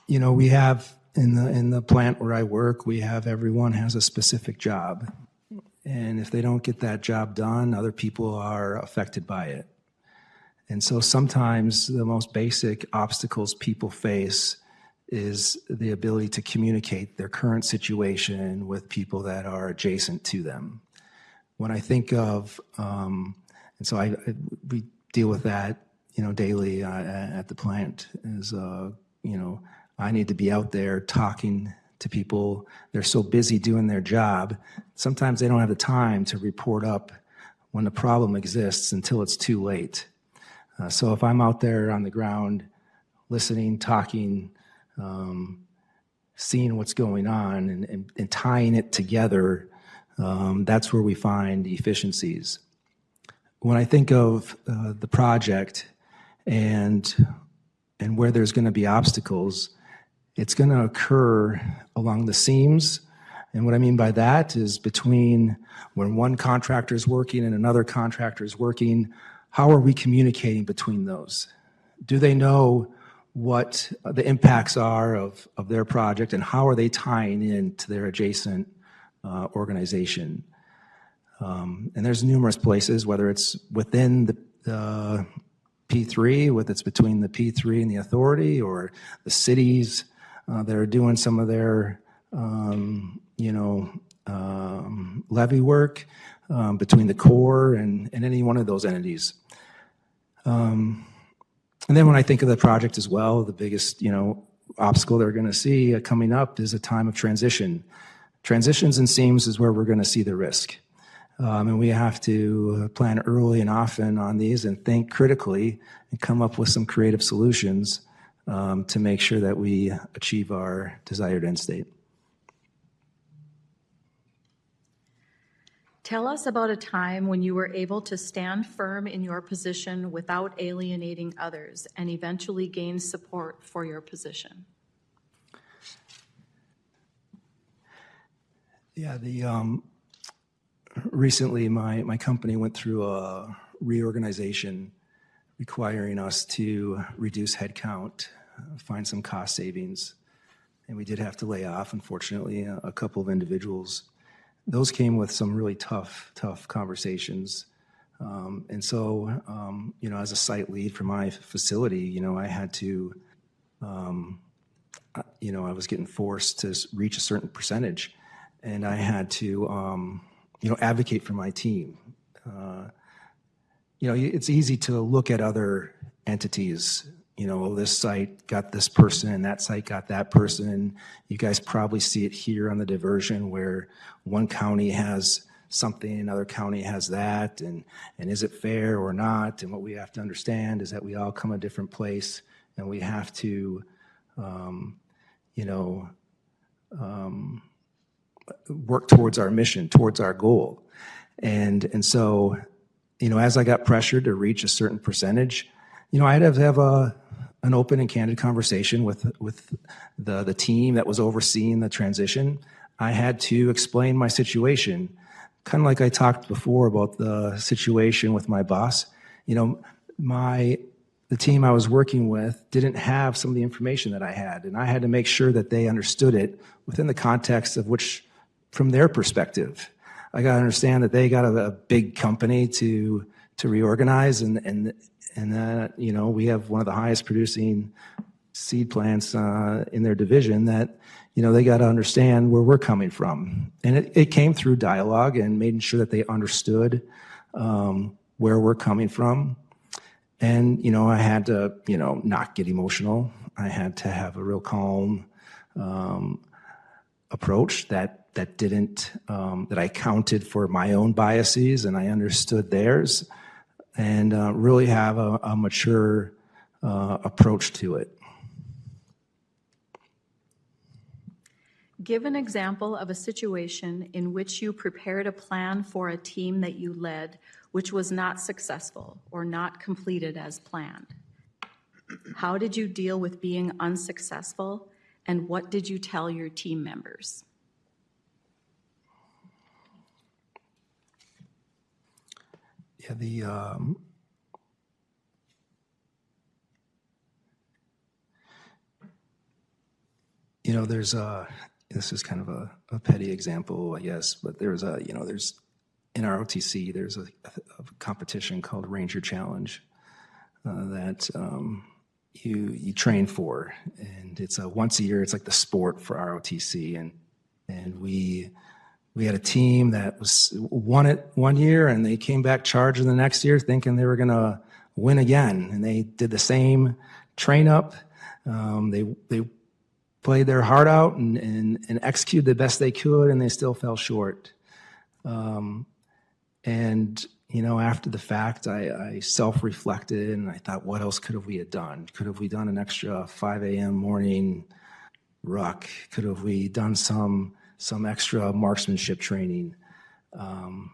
We have in the plant where I work, everyone has a specific job. And if they don't get that job done, other people are affected by it. And so sometimes the most basic obstacles people face is the ability to communicate their current situation with people that are adjacent to them. When I think of, and so we deal with that, daily at the plant is, I need to be out there talking to people. They're so busy doing their job. Sometimes they don't have the time to report up when the problem exists until it's too late. So if I'm out there on the ground, listening, talking, seeing what's going on and tying it together, that's where we find efficiencies. When I think of the project and where there's going to be obstacles, it's going to occur along the seams. And what I mean by that is between when one contractor is working and another contractor is working, how are we communicating between those? Do they know what the impacts are of their project and how are they tying into their adjacent organization. And there's numerous places, whether it's within the P3, whether it's between the P3 and the authority, or the cities that are doing some of their, levy work, between the Corps and any one of those entities. And then when I think of the project as well, the biggest, obstacle they're going to see coming up is a time of transition. Transitions and seams is where we're going to see the risk. And we have to plan early and often on these and think critically and come up with some creative solutions to make sure that we achieve our desired end state. Tell us about a time when you were able to stand firm in your position without alienating others and eventually gain support for your position. Yeah, recently my company went through a reorganization requiring us to reduce headcount, find some cost savings, and we did have to lay off, unfortunately, a couple of individuals. Those came with some really tough conversations. And so, as a site lead for my facility, I had to, I was getting forced to reach a certain percentage, and I had to, advocate for my team. It's easy to look at other entities. This site got this person and that site got that person. You guys probably see it here on the diversion where one county has something, another county has that, and is it fair or not? And what we have to understand is that we all come a different place, and we have to, work towards our mission, towards our goal. And so, as I got pressured to reach a certain percentage, I had to have an open and candid conversation with the team that was overseeing the transition. I had to explain my situation, kind of like I talked before about the situation with my boss. The team I was working with didn't have some of the information that I had, and I had to make sure that they understood it within the context of which, from their perspective. I got to understand that they got a big company to reorganize, and we have one of the highest producing seed plants in their division that, they got to understand where we're coming from. And it came through dialogue and making sure that they understood where we're coming from. And, I had to, not get emotional. I had to have a real calm approach that didn't, that I counted for my own biases and I understood theirs, and really have a mature approach to it. Give an example of a situation in which you prepared a plan for a team that you led, which was not successful or not completed as planned. How did you deal with being unsuccessful, and what did you tell your team members? Yeah, there's this is kind of a petty example, I guess, but there's in our OTC, there's a competition called Ranger Challenge that you train for, and it's once a year. It's like the sport for our OTC, and we had a team that won it one year, and they came back charging the next year thinking they were going to win again, and they did the same train up. They played their heart out and executed the best they could, and they still fell short. And after the fact, I self-reflected, and I thought, what else could have we have done? Could have we done an extra 5 a.m. morning ruck? Could have we done some extra marksmanship training? And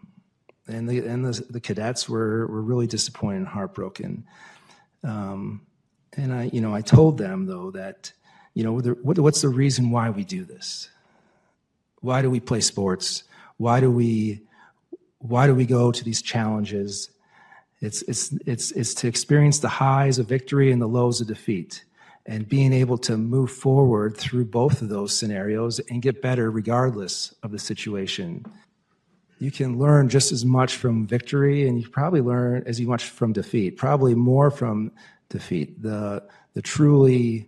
the cadets were really disappointed and heartbroken. And I told them though that, what's the reason why we do this? Why do we play sports? Why do we go to these challenges? It's to experience the highs of victory and the lows of defeat. and being able to move forward through both of those scenarios and get better regardless of the situation. You can learn just as much from victory, and you probably learn as much from defeat, probably more from defeat. The truly,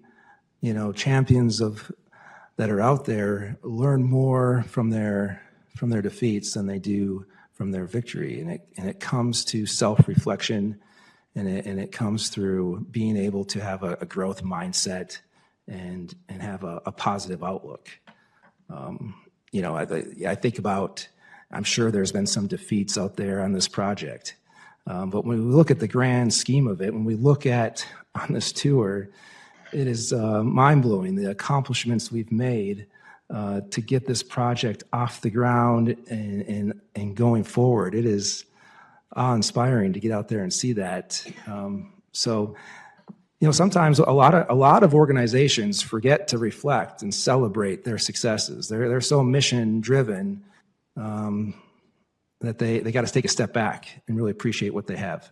champions that are out there learn more from their defeats than they do from their victory, and it comes to self-reflection, and it comes through being able to have a growth mindset and have a positive outlook. I think about, I'm sure there's been some defeats out there on this project, but when we look at the grand scheme of it, when we look at on this tour, it is mind-blowing, the accomplishments we've made to get this project off the ground and going forward. It is awe-inspiring to get out there and see that. Sometimes a lot of organizations forget to reflect and celebrate their successes. They're so mission-driven that they got to take a step back and really appreciate what they have.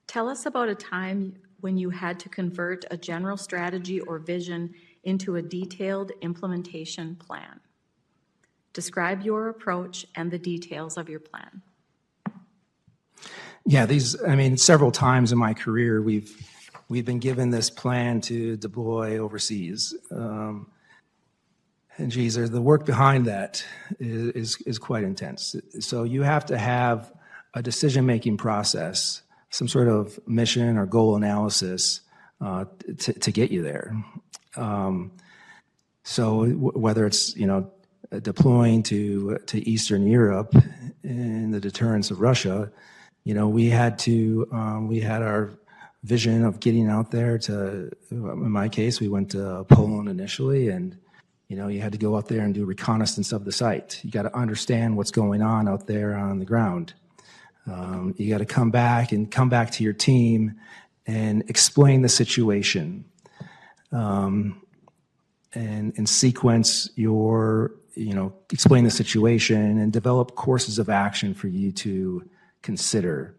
Tell us about a time when you had to convert a general strategy or vision into a detailed implementation plan. Describe your approach and the details of your plan. Yeah, several times in my career, we've been given this plan to deploy overseas. And geez, the work behind that is quite intense. So you have to have a decision-making process, some sort of mission or goal analysis to get you there. So whether it's deploying to Eastern Europe in the deterrence of Russia, we had our vision of getting out there to. In my case, we went to Poland initially, and you had to go out there and do reconnaissance of the site. You got to understand what's going on out there on the ground. You got to come back to your team and explain the situation, and sequence explain the situation and develop courses of action for you to consider.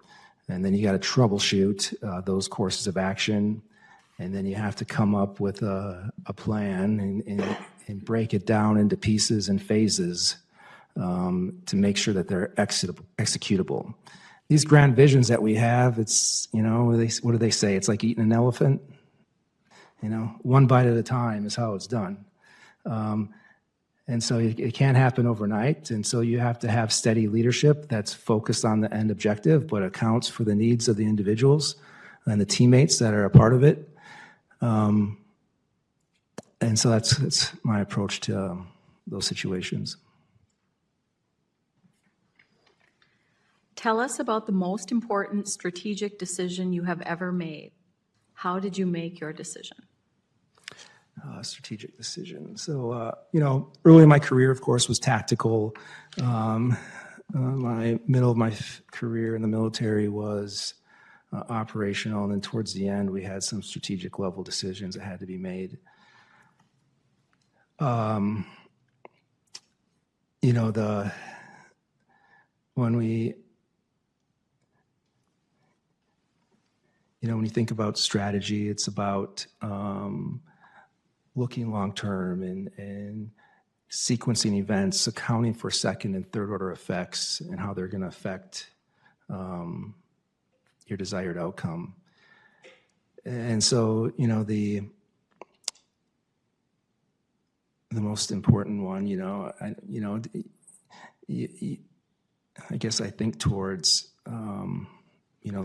And then you got to troubleshoot those courses of action, and then you have to come up with a plan and break it down into pieces and phases to make sure that they're executable. These grand visions that we have, it's, what do they say? It's like eating an elephant. One bite at a time is how it's done. And so it can't happen overnight. And so you have to have steady leadership that's focused on the end objective, but accounts for the needs of the individuals and the teammates that are a part of it. And so that's my approach to those situations. Tell us about the most important strategic decision you have ever made. How did you make your decision? Strategic decision. So, early in my career, of course, was tactical. My middle of my career in the military was operational, and then towards the end, we had some strategic level decisions that had to be made. When you think about strategy, it's about looking long-term and sequencing events, accounting for second and third order effects and how they're going to affect your desired outcome. And so, the most important one, I guess I think towards,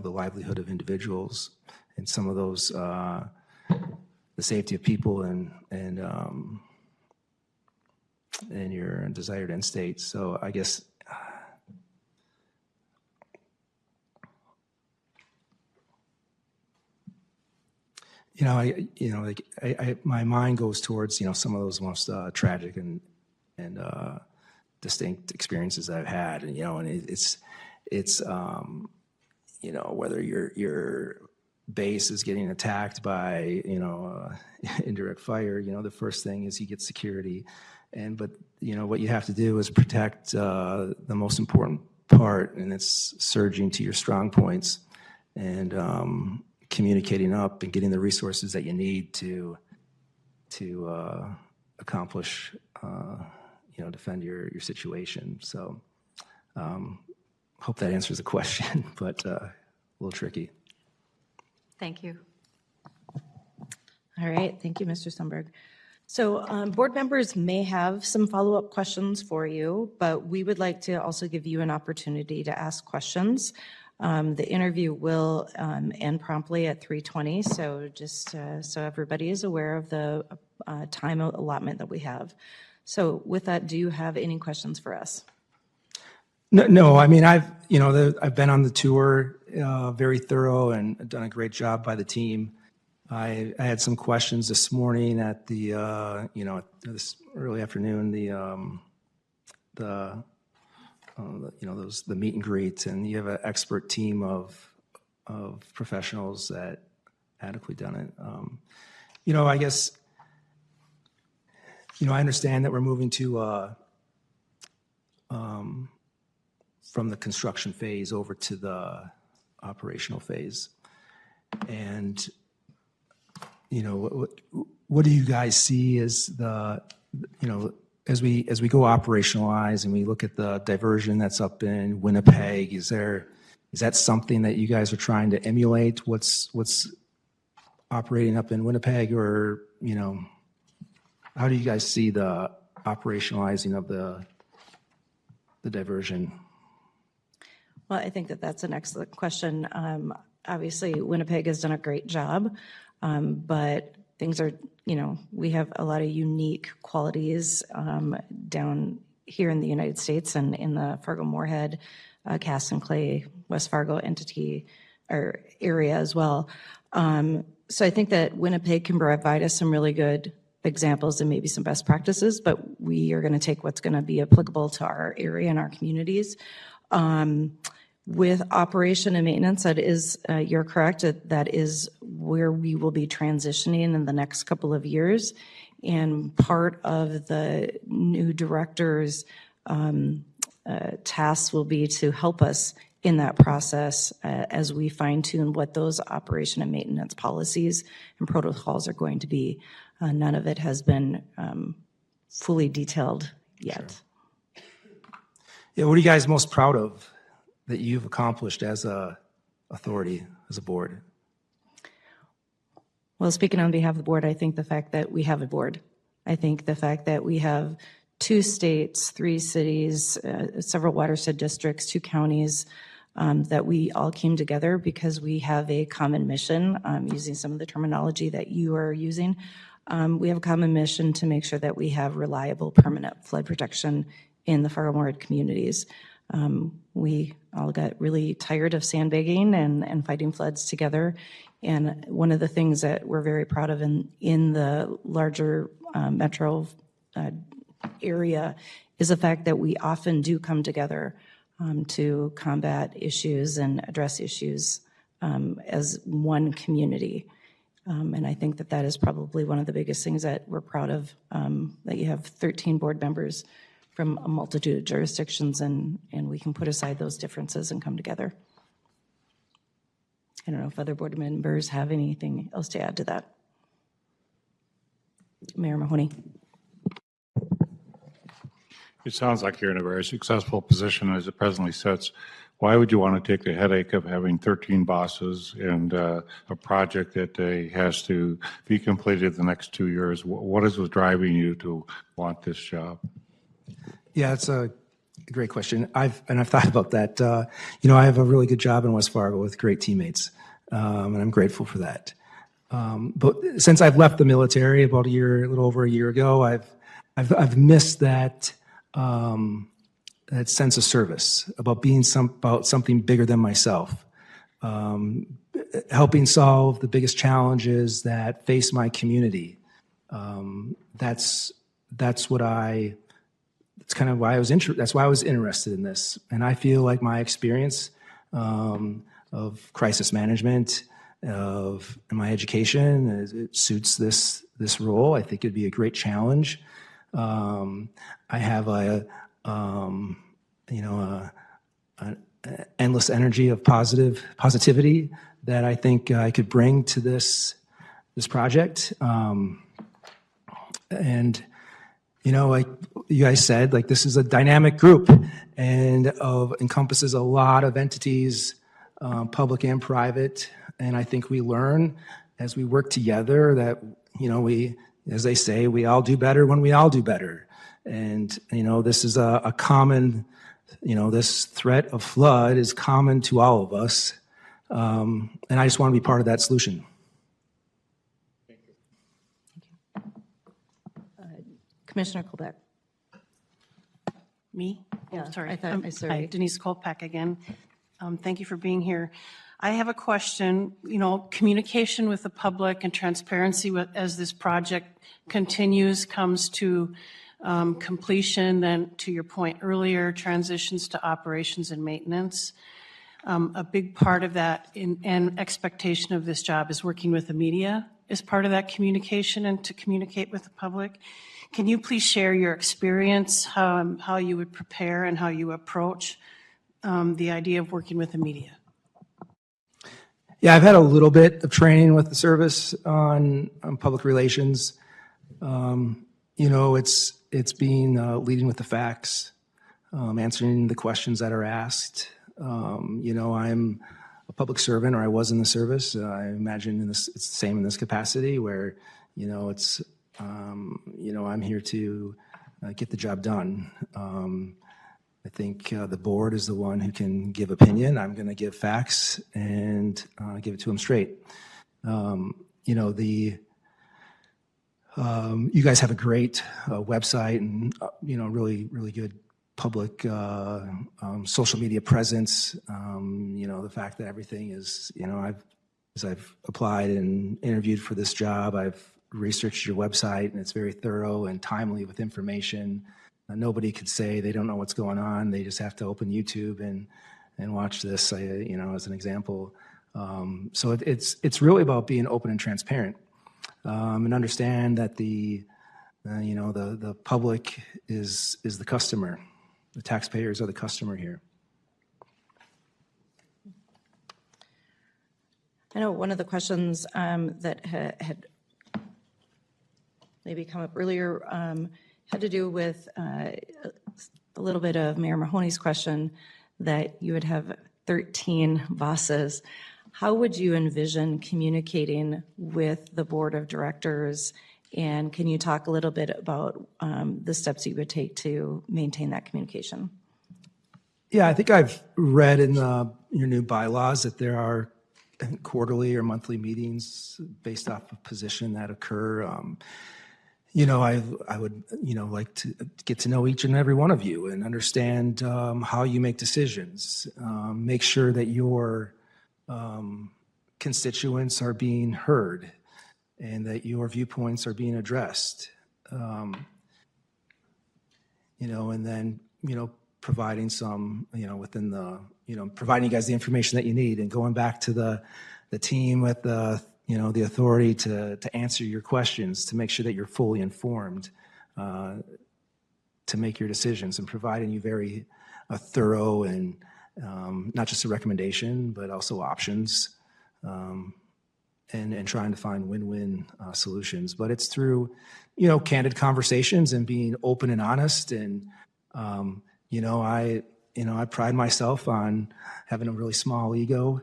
the livelihood of individuals and some of those, the safety of people and your desired end state. So I guess my mind goes towards some of those most tragic and distinct experiences that I've had, and it's whether your base is getting attacked by indirect fire, the first thing is you get security, but what you have to do is protect the most important part, and it's surging to your strong points. and communicating up and getting the resources that you need to accomplish, defend your situation. So hope that answers the question, but a little tricky. Thank you. All right, thank you, Mr. Sundberg. So board members may have some follow-up questions for you, but we would like to also give you an opportunity to ask questions. The interview will end promptly at 3:20, so just so everybody is aware of the time allotment that we have. So with that, do you have any questions for us? No, I mean, I've been on the tour, very thorough, and done a great job by the team. I had some questions this morning at the, this early afternoon, the meet and greet, and you have an expert team of professionals that adequately done it. I guess, I understand that we're moving to, from the construction phase over to the operational phase. And, what do you guys see as as we go operationalize and we look at the diversion that's up in Winnipeg, is that something that you guys are trying to emulate? What's operating up in Winnipeg, or, how do you guys see the operationalizing of the diversion? Well, I think that that's an excellent question. Obviously, Winnipeg has done a great job, but things are, we have a lot of unique qualities down here in the United States and in the Fargo-Moorhead, cast and clay, West Fargo entity or area as well. So I think that Winnipeg can provide us some really good examples and maybe some best practices, but we are going to take what's going to be applicable to our area and our communities. With operation and maintenance, that is, you're correct, that is where we will be transitioning in the next couple of years. And part of the new director's tasks will be to help us in that process as we fine tune what those operation and maintenance policies and protocols are going to be. None of it has been fully detailed yet. Sure. Yeah, what are you guys most proud of that you've accomplished as a authority, as a board? Well, speaking on behalf of the board, I think the fact that we have a board. I think the fact that we have 2 states, 3 cities, several watershed districts, 2 counties, that we all came together because we have a common mission, using some of the terminology that you are using. We have a common mission to make sure that we have reliable, permanent flood protection in the Fargo-Moorhead communities. We all got really tired of sandbagging and fighting floods together. And one of the things that we're very proud of in the larger metro area is the fact that we often do come together to combat issues and address issues as one community. And I think that is probably one of the biggest things that we're proud of, that you have 13 board members from a multitude of jurisdictions, and we can put aside those differences and come together. I don't know if other board members have anything else to add to that. Mayor Mahoney. It sounds like you're in a very successful position as it presently sits. Why would you want to take the headache of having 13 bosses and a project that has to be completed the next 2 years? What is what's driving you to want this job? Yeah, it's a great question. I've thought about that. I have a really good job in West Fargo with great teammates, and I'm grateful for that. But since I've left the military about a little over a year ago, I've missed that that sense of service, about being about something bigger than myself, helping solve the biggest challenges that face my community. That's kind of why that's why I was interested in this. And I feel like my experience of crisis management, of my education, it suits this role. I think it'd be a great challenge. I have endless energy of positivity that I think I could bring to this project. And you know, like you guys said, like this is a dynamic group and encompasses a lot of entities, public and private. And I think we learn as we work together that, you know, as they say, we all do better when we all do better. And, you know, this is a common, you know, this threat of flood is common to all of us. And I just want to be part of that solution. Commissioner Colbeck. Me? Yeah, Oh, sorry. I thought- I sorry. Hi, Denise Kolpak again. Thank you for being here. I have a question. You know, communication with the public and transparency as this project continues, comes to completion, then to your point earlier, transitions to operations and maintenance. A big part of that and expectation of this job is working with the media as part of that communication and to communicate with the public. Can you please share your experience, how you would prepare and how you approach the idea of working with the media? Yeah, I've had a little bit of training with the service on public relations. You know, it's being leading with the facts, answering the questions that are asked. You know, I'm a public servant, or I was in the service. I imagine it's the same in this capacity, where you know it's you know, I'm here to get the job done. I think the board is the one who can give opinion. I'm going to give facts and give it to them straight. You know, you guys have a great website and, you know, really, really good public social media presence. You know, the fact that everything is, you know, as I've applied and interviewed for this job, I've researched your website, and it's very thorough and timely with information. Nobody could say they don't know what's going on. They just have to open YouTube and watch this, you know, as an example. So it's really about being open and transparent, and understand that you know, the public is the customer. The taxpayers are the customer here. I know one of the questions that had maybe come up earlier had to do with a little bit of Mayor Mahoney's question that you would have 13 bosses. How would you envision communicating with the board of directors? And can you talk a little bit about the steps you would take to maintain that communication? Yeah, I think I've read in your new bylaws that there are quarterly or monthly meetings based off of position that occur. You know, I would, you know, like to get to know each and every one of you and understand how you make decisions. Make sure that your constituents are being heard and that your viewpoints are being addressed. You know, and then, you know, providing some, you know, within the, you know, providing you guys the information that you need and going back to the team with the, you know, the authority to answer your questions, to make sure that you're fully informed, to make your decisions, and providing you very thorough and not just a recommendation, but also options, and trying to find win-win solutions. But it's through, you know, candid conversations and being open and honest. And, you know, I pride myself on having a really small ego.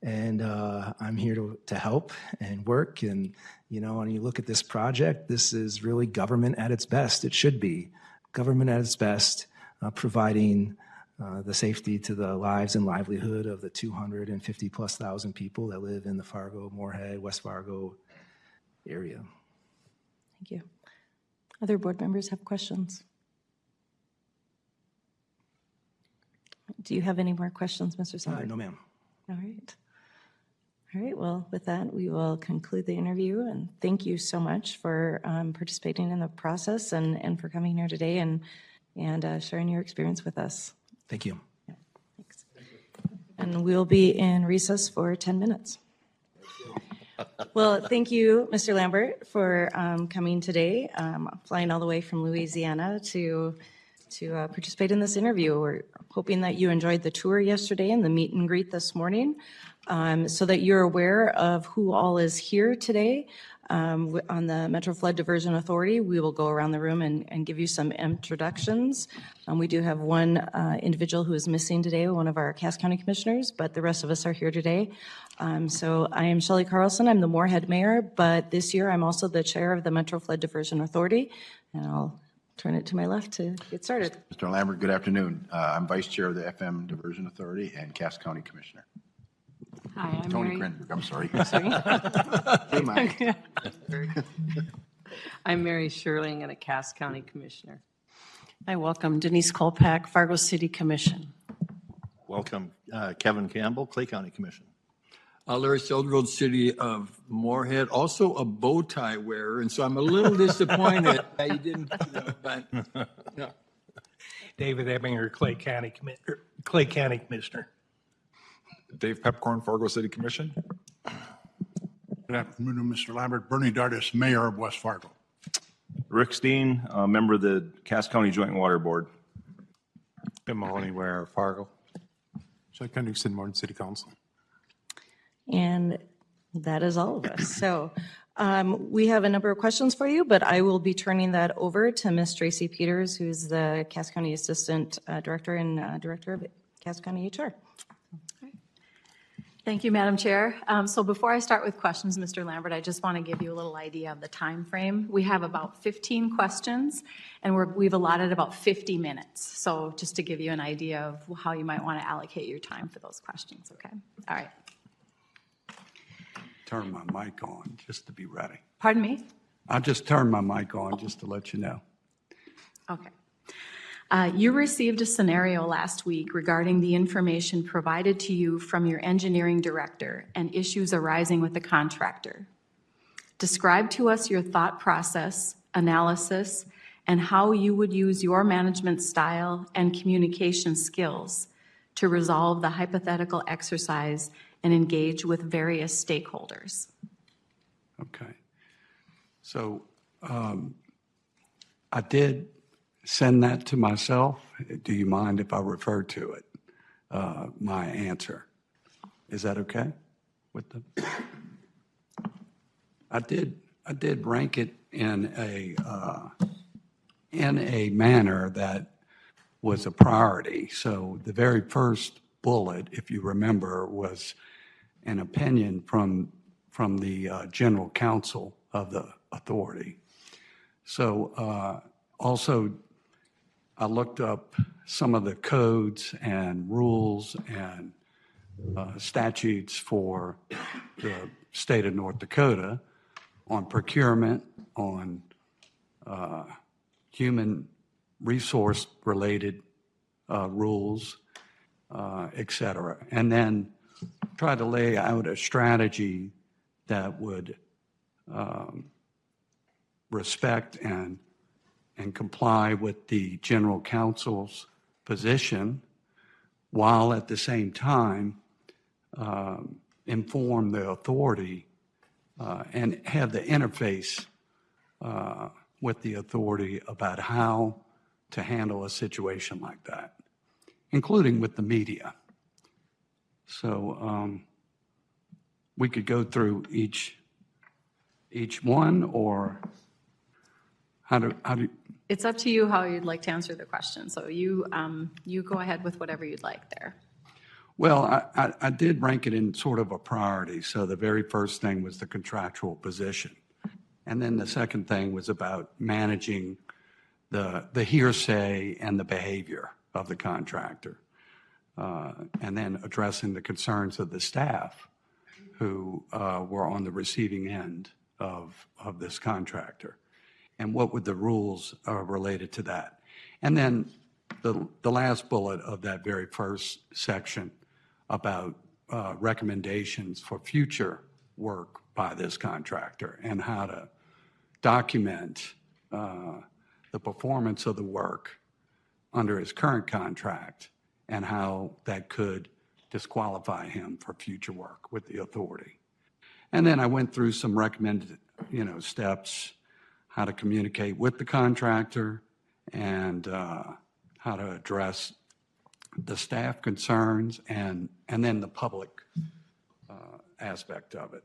And I'm here to help and work. And, you know, when you look at this project, this is really government at its best. It should be government at its best, providing the safety to the lives and livelihood of the 250,000+ people that live in the Fargo-Moorhead, West Fargo area. Thank you. Other board members have questions? Do you have any more questions, Mr. Summer? No, ma'am. All right. All right, well, with that, we will conclude the interview, and thank you so much for participating in the process and for coming here today and sharing your experience with us. Thank you. Yeah, thanks. And we'll be in recess for 10 minutes. Well, thank you, Mr. Lambert, for coming today, flying all the way from Louisiana to to participate in this interview. We're hoping that you enjoyed the tour yesterday and the meet and greet this morning, so that you're aware of who all is here today. On the Metro Flood Diversion Authority, we will go around the room and give you some introductions. We do have one individual who is missing today, one of our Cass County Commissioners, but the rest of us are here today. So I am Shelley Carlson. I'm the Moorhead Mayor, but this year I'm also the Chair of the Metro Flood Diversion Authority, and I'll turn it to my left to get started. Mr. Lambert, good afternoon. I'm Vice Chair of the FM Diversion Authority and Cass County Commissioner. Hi, I'm Tony Mary. Grinberg, I'm sorry. Sorry. Hey, Mike. I'm Mary Sherling and a Cass County Commissioner. I welcome Denise Kolpak, Fargo City Commission. Welcome, Kevin Campbell, Clay County Commission. Larry Sheldrold, City of Moorhead, also a bow tie wearer, and so I'm a little disappointed that you didn't, but, yeah. David Ebinger, Clay County Commissioner. Dave Pepcorn, Fargo City Commission. Good afternoon, Mr. Lambert. Bernie Dardis, Mayor of West Fargo. Rick Steen, member of the Cass County Joint Water Board. Tim Mahoney, Mayor of Fargo. Chuck Henderson, Morton City Council. And that is all of us. So we have a number of questions for you, but I will be turning that over to Ms. Tracy Peters, who's the Cass County Assistant Director and Director of Cass County HR. Thank you, Madam Chair. So before I start with questions, Mr. Lambert, I just want to give you a little idea of the time frame. We have about 15 questions, and we've allotted about 50 minutes. So just to give you an idea of how you might want to allocate your time for those questions, okay? All right. Turn my mic on just to be ready. Pardon me? I just turned my mic on just to let you know. Okay. You received a scenario last week regarding the information provided to you from your engineering director and issues arising with the contractor. Describe to us your thought process, analysis, and how you would use your management style and communication skills to resolve the hypothetical exercise and engage with various stakeholders. Okay. So I did send that to myself. Do you mind if I refer to it, my answer? Is that okay with the? I did rank it in a manner that was a priority. So the very first bullet, if you remember, was an opinion from the general counsel of the authority. So also, I looked up some of the codes and rules and statutes for the state of North Dakota on procurement, on human resource related rules, et cetera. And then try to lay out a strategy that would respect and comply with the general counsel's position, while at the same time inform the authority and have the interface with the authority about how to handle a situation like that, including with the media. So we could go through each one, or how do It's up to you how you'd like to answer the question. So you go ahead with whatever you'd like there. Well, I did rank it in sort of a priority. So the very first thing was the contractual position. And then the second thing was about managing the hearsay and the behavior of the contractor. And then addressing the concerns of the staff who were on the receiving end of this contractor. And what would the rules related to that? And then the last bullet of that very first section about recommendations for future work by this contractor and how to document the performance of the work under his current contract and how that could disqualify him for future work with the authority. And then I went through some recommended, steps, how to communicate with the contractor and how to address the staff concerns and then the public aspect of it.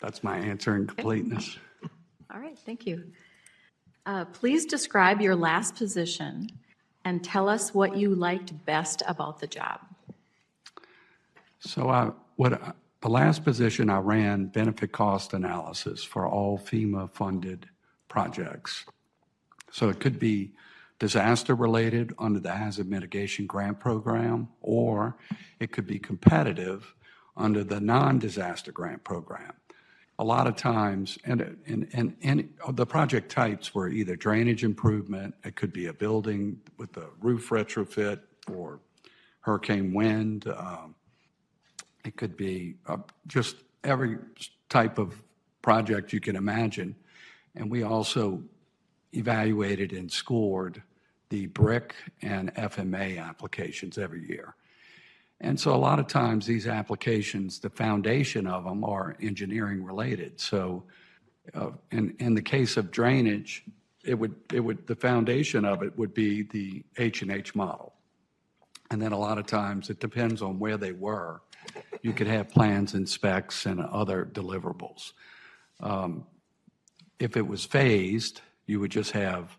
That's my answer in completeness. All right, thank you. Please describe your last position and tell us what you liked best about the job. So the last position I ran benefit cost analysis for all FEMA-funded projects. So it could be disaster-related under the Hazard Mitigation Grant Program, or it could be competitive under the non-disaster grant program. A lot of times, and the project types were either drainage improvement, it could be a building with a roof retrofit or hurricane wind. It could be just every type of project you can imagine. And we also evaluated and scored the BRIC and FMA applications every year. And so a lot of times these applications, the foundation of them are engineering related. So in the case of drainage, the foundation of it would be the H&H model. And then a lot of times it depends on where they were. You could have plans and specs and other deliverables. If it was phased, you would just have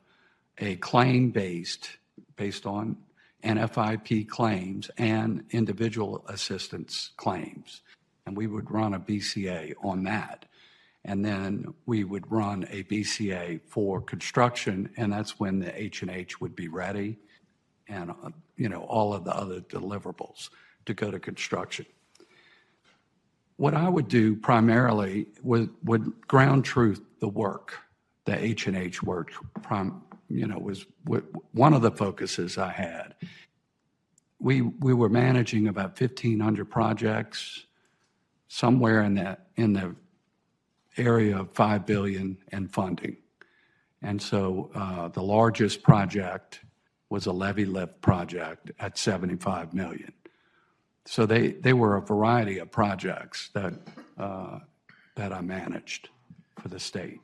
a claim based on NFIP claims and individual assistance claims. And we would run a BCA on that. And then we would run a BCA for construction, and that's when the H&H would be ready and, all of the other deliverables to go to construction. What I would do primarily would ground truth the work, the H&H work, was one of the focuses I had. We were managing about 1,500 projects, somewhere in the area of $5 billion in funding. And so the largest project was a levee lift project at $75 million. So they were a variety of projects that I managed for the state.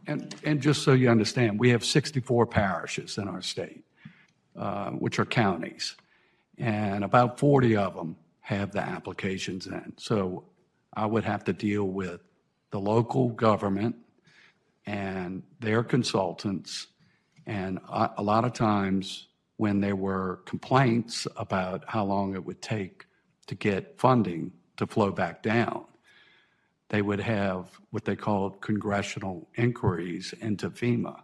And just so you understand, we have 64 parishes in our state, which are counties, and about 40 of them have the applications in. So I would have to deal with the local government and their consultants, and a lot of times when there were complaints about how long it would take to get funding to flow back down, they would have what they called congressional inquiries into FEMA.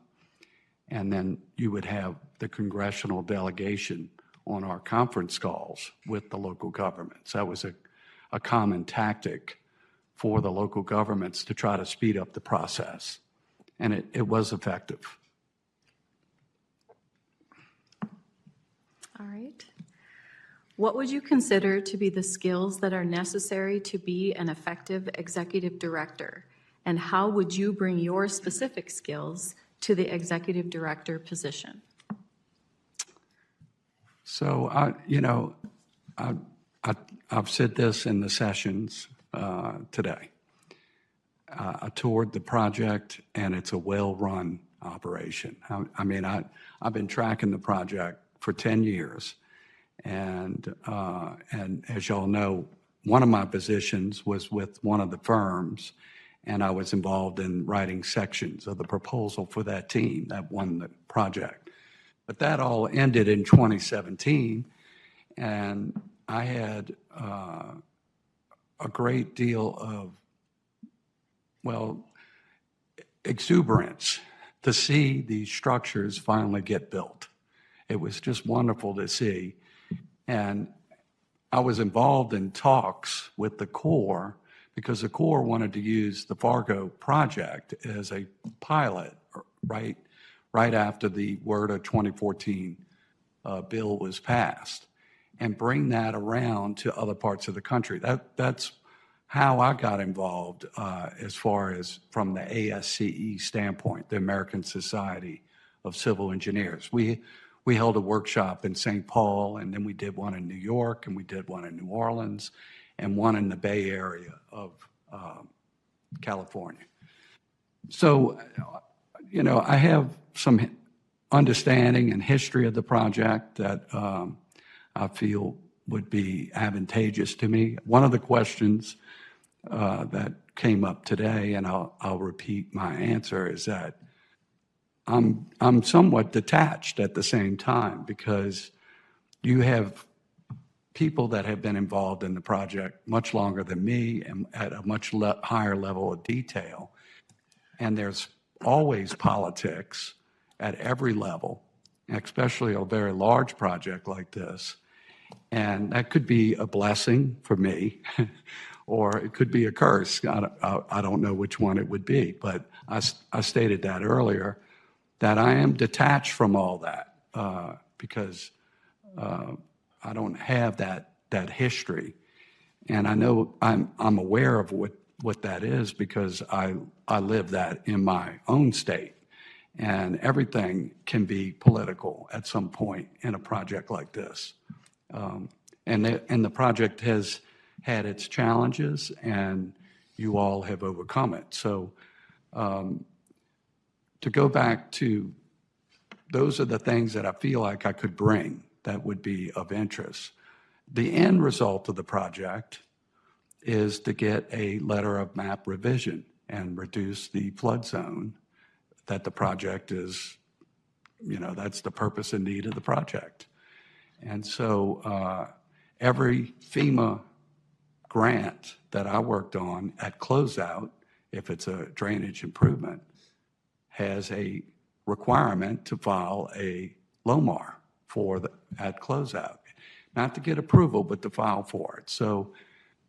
And then you would have the congressional delegation on our conference calls with the local governments. That was a common tactic for the local governments to try to speed up the process. And it was effective. All right. What would you consider to be the skills that are necessary to be an effective executive director? And how would you bring your specific skills to the executive director position? So, I've said this in the sessions today. I toured the project, and it's a well-run operation. I've been tracking the project for 10 years. And as y'all know, one of my positions was with one of the firms, and I was involved in writing sections of the proposal for that team that won the project. But that all ended in 2017, and I had a great deal of, exuberance to see these structures finally get built. It was just wonderful to see. And I was involved in talks with the Corps because the Corps wanted to use the Fargo project as a pilot right after the WRDA 2014 bill was passed and bring that around to other parts of the country. That's how I got involved as far as from the ASCE standpoint, the American Society of Civil Engineers. We held a workshop in St. Paul, and then we did one in New York, and we did one in New Orleans, and one in the Bay Area of California. So, you know, I have some understanding and history of the project that I feel would be advantageous to me. One of the questions that came up today, and I'll repeat my answer, is that I'm somewhat detached at the same time, because you have people that have been involved in the project much longer than me and at a much higher level of detail. And there's always politics at every level, especially a very large project like this. And that could be a blessing for me, or it could be a curse. I don't know which one it would be, but I stated that earlier, that I am detached from all that because I don't have that history. And I know I'm aware of what that is, because I live that in my own state. And everything can be political at some point in a project like this. And the project has had its challenges, and you all have overcome it. So to go back to, those are the things that I feel like I could bring that would be of interest. The end result of the project is to get a letter of map revision and reduce the flood zone that the project is, you know, that's the purpose and need of the project. And so every FEMA grant that I worked on at closeout, if it's a drainage improvement, has a requirement to file a LOMAR at closeout. Not to get approval, but to file for it. So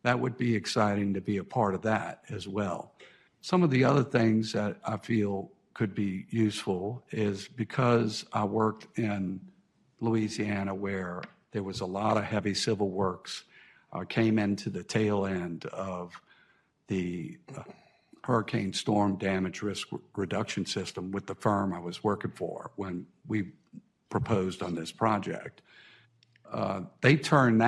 that would be exciting to be a part of that as well. Some of the other things that I feel could be useful is, because I worked in Louisiana where there was a lot of heavy civil works, came into the tail end of the hurricane storm damage risk reduction system with the firm I was working for when we proposed on this project. They turned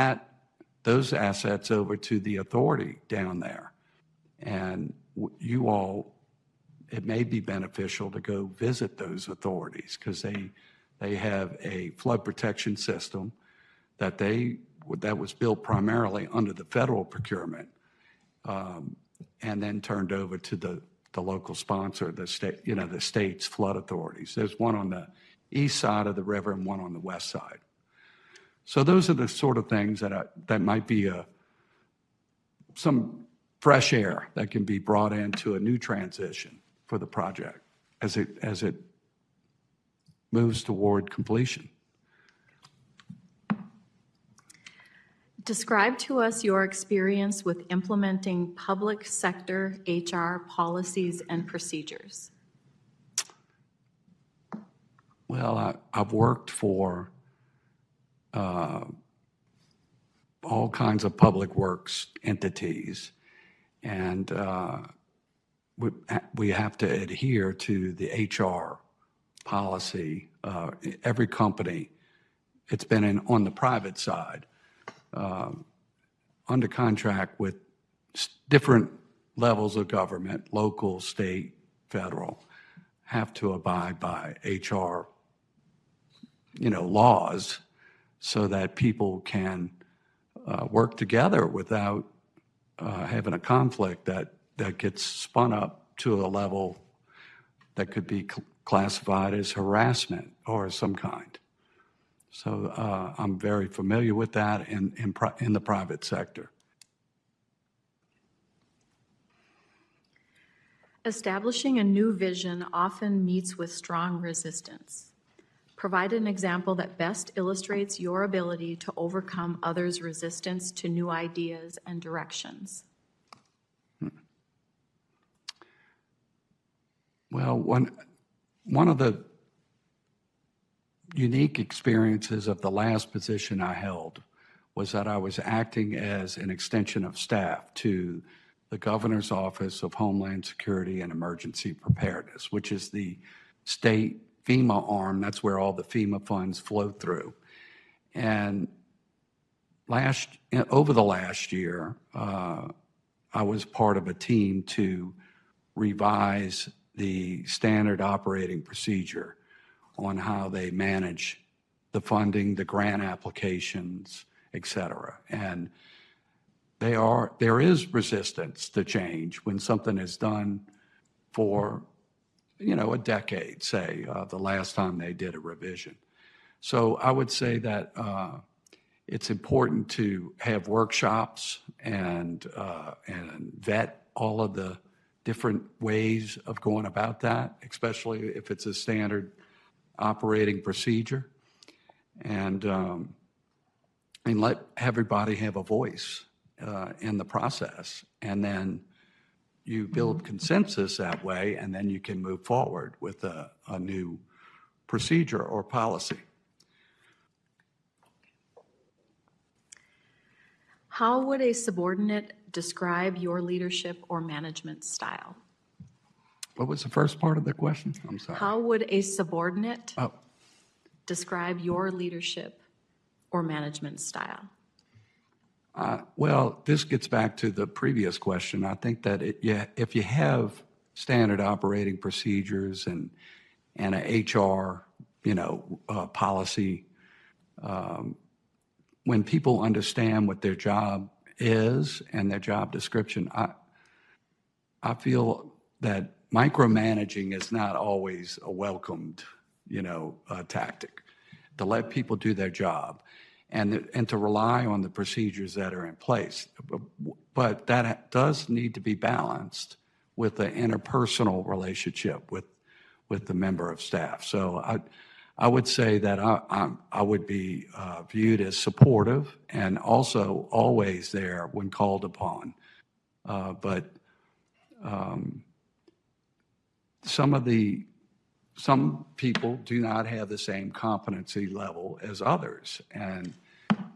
those assets over to the authority down there. And you all, it may be beneficial to go visit those authorities, because they have a flood protection system that was built primarily under the federal procurement, and then turned over to the local sponsor, the state, the state's flood authorities. There's one on the east side of the river and one on the west side. So those are the sort of things that might be some fresh air that can be brought into a new transition for the project as it moves toward completion. Describe to us your experience with implementing public sector HR policies and procedures. Well, I've worked for all kinds of public works entities, and we have to adhere to the HR policy. Every company, it's been on the private side, under contract with different levels of government, local, state, federal, have to abide by HR, laws, so that people can work together without having a conflict that gets spun up to a level that could be classified as harassment or some kind. So I'm very familiar with that in the private sector. Establishing a new vision often meets with strong resistance. Provide an example that best illustrates your ability to overcome others' resistance to new ideas and directions. Well, one of the unique experiences of the last position I held was that I was acting as an extension of staff to the Governor's Office of Homeland Security and Emergency Preparedness, which is the state FEMA arm. That's where all the FEMA funds flow through. And over the last year, I was part of a team to revise the standard operating procedure on how they manage the funding, the grant applications, et cetera. And there is resistance to change when something is done for, a decade, say, the last time they did a revision. So I would say that it's important to have workshops and vet all of the different ways of going about that, especially if it's a standard operating procedure, and let everybody have a voice in the process. And then you build consensus that way, and then you can move forward with a new procedure or policy. How would a subordinate describe your leadership or management style? What was the first part of the question? I'm sorry. How would a subordinate describe your leadership or management style? Well, this gets back to the previous question. I think that if you have standard operating procedures and an HR, policy, when people understand what their job is and their job description, I feel that micromanaging is not always a welcomed, tactic. To let people do their job and to rely on the procedures that are in place. But that does need to be balanced with the interpersonal relationship with the member of staff. So I would say that I would be viewed as supportive and also always there when called upon. But some people do not have the same competency level as others, and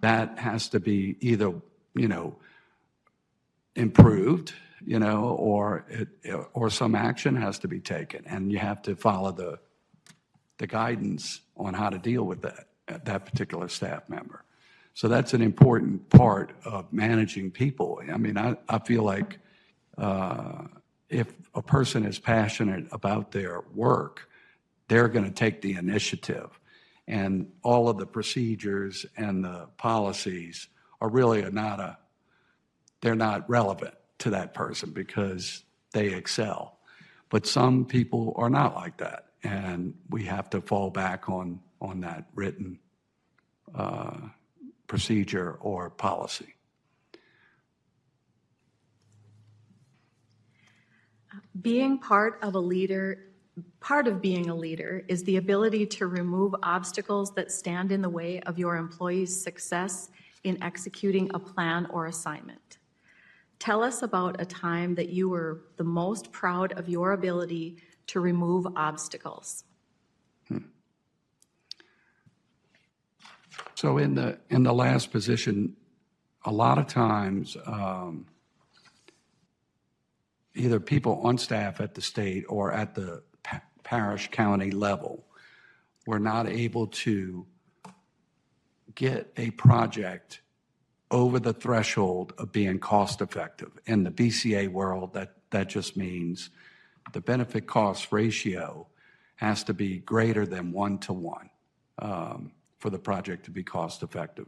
that has to be either, improved, or some action has to be taken, and you have to follow the guidance on how to deal with that particular staff member. So that's an important part of managing people. I mean, I feel like if a person is passionate about their work, they're going to take the initiative. And all of the procedures and the policies are really they're not relevant to that person because they excel. But some people are not like that, and we have to fall back on that written procedure or policy. Being part of being a leader is the ability to remove obstacles that stand in the way of your employees' success in executing a plan or assignment. Tell us about a time that you were the most proud of your ability to remove obstacles. So in the last position, a lot of times, either people on staff at the state or at the parish county level were not able to get a project over the threshold of being cost effective. In the BCA world, that just means the benefit cost ratio has to be greater than 1-to-1 for the project to be cost effective.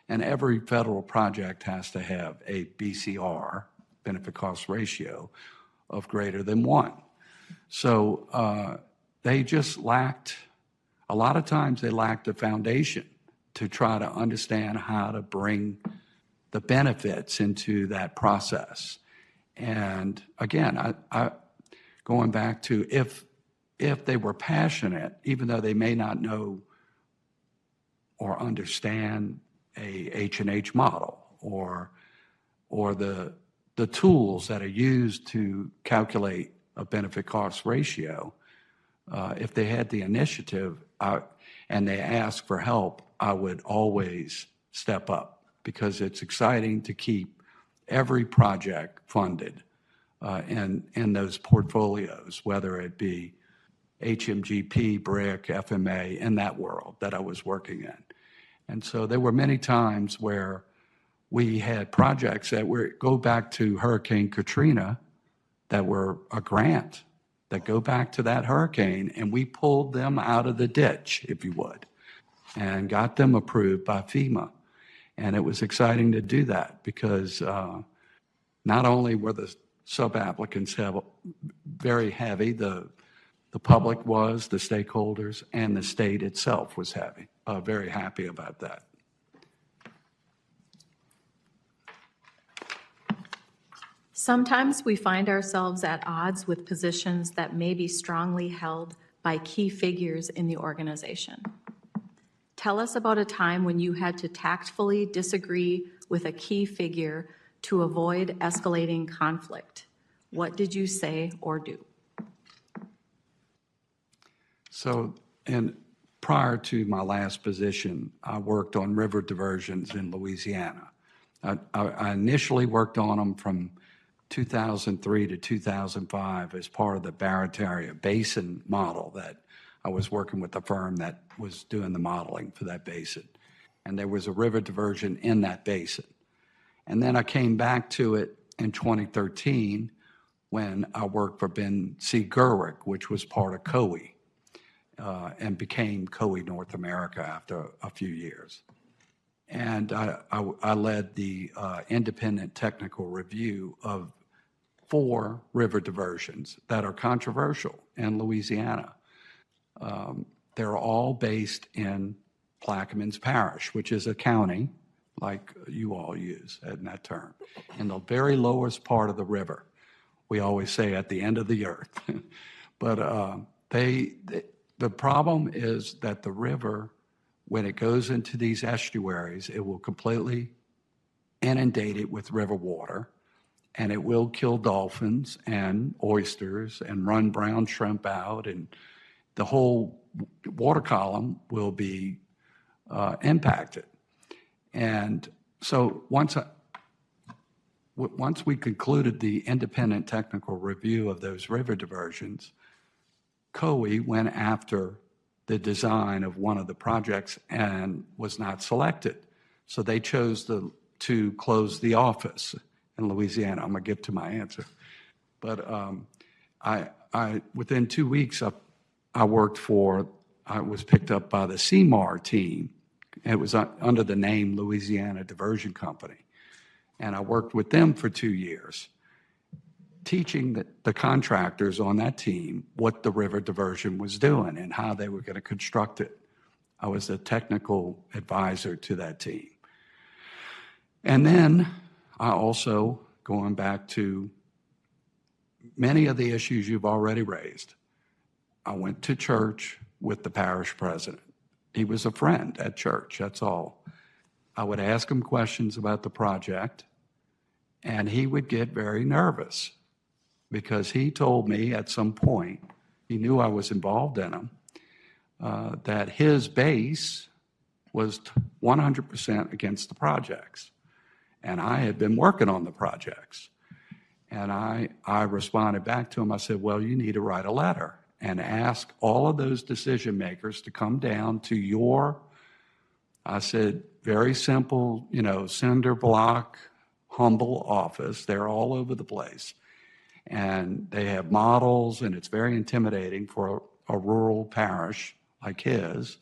And every federal project has to have a BCR, benefit cost ratio, of greater than 1. So they just lacked, a lot of times they lacked a foundation to try to understand how to bring the benefits into that process. And again, I going back to if they were passionate, even though they may not know or understand a H&H model or the tools that are used to calculate a benefit cost ratio, if they had the initiative and they asked for help, I would always step up because it's exciting to keep every project funded in those portfolios, whether it be HMGP, BRIC, FMA, in that world that I was working in. And so there were many times where we had projects that go back to Hurricane Katrina that were a grant that go back to that hurricane, and we pulled them out of the ditch, if you would, and got them approved by FEMA. And it was exciting to do that because not only were the sub-applicants very heavy, the public was, the stakeholders, and the state itself was heavy. Very happy about that. Sometimes we find ourselves at odds with positions that may be strongly held by key figures in the organization. Tell us about a time when you had to tactfully disagree with a key figure to avoid escalating conflict. What did you say or do? So, prior to my last position, I worked on river diversions in Louisiana. I initially worked on them from 2003 to 2005 as part of the Barataria Basin model that I was working with a firm that was doing the modeling for that basin. And there was a river diversion in that basin. And then I came back to it in 2013 when I worked for Ben C. Gerwick, which was part of COE, and became COE North America after a few years. And I led the independent technical review of 4 river diversions that are controversial in Louisiana. They're all based in Plaquemines Parish, which is a county like you all use in that term, in the very lowest part of the river. We always say at the end of the earth. But the problem is that the river, when it goes into these estuaries, it will completely inundate it with river water, and it will kill dolphins and oysters and run brown shrimp out, and the whole water column will be impacted. And so once we concluded the independent technical review of those river diversions, COE went after the design of one of the projects and was not selected. So they chose to close the office in Louisiana. I'm going to get to my answer. But within 2 weeks, I was picked up by the CMAR team. It was under the name Louisiana Diversion Company. And I worked with them for 2 years, teaching the contractors on that team what the river diversion was doing and how they were going to construct it. I was a technical advisor to that team. And then I also, going back to many of the issues you've already raised, I went to church with the parish president. He was a friend at church, that's all. I would ask him questions about the project, and he would get very nervous because he told me at some point, he knew I was involved in them, that his base was 100% against the projects. And I had been working on the projects. And I responded back to him, I said, well, you need to write a letter and ask all of those decision makers to come down to your, I said, very simple, cinder block, humble office. They're all over the place. And they have models, and it's very intimidating for a rural parish like his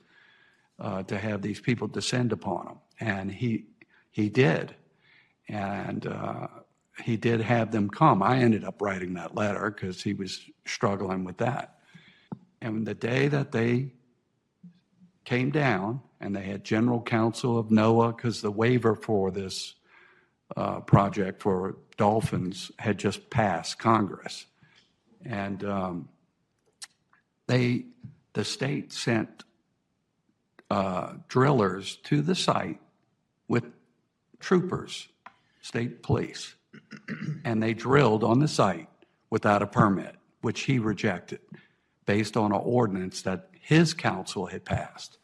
to have these people descend upon them. And he did. And he did have them come. I ended up writing that letter because he was struggling with that. And the day that they came down, and they had general counsel of NOAA, because the waiver for this project for dolphins had just passed Congress. And the state sent drillers to the site with troopers, state police, and they drilled on the site without a permit, which he rejected based on an ordinance that his council had passed.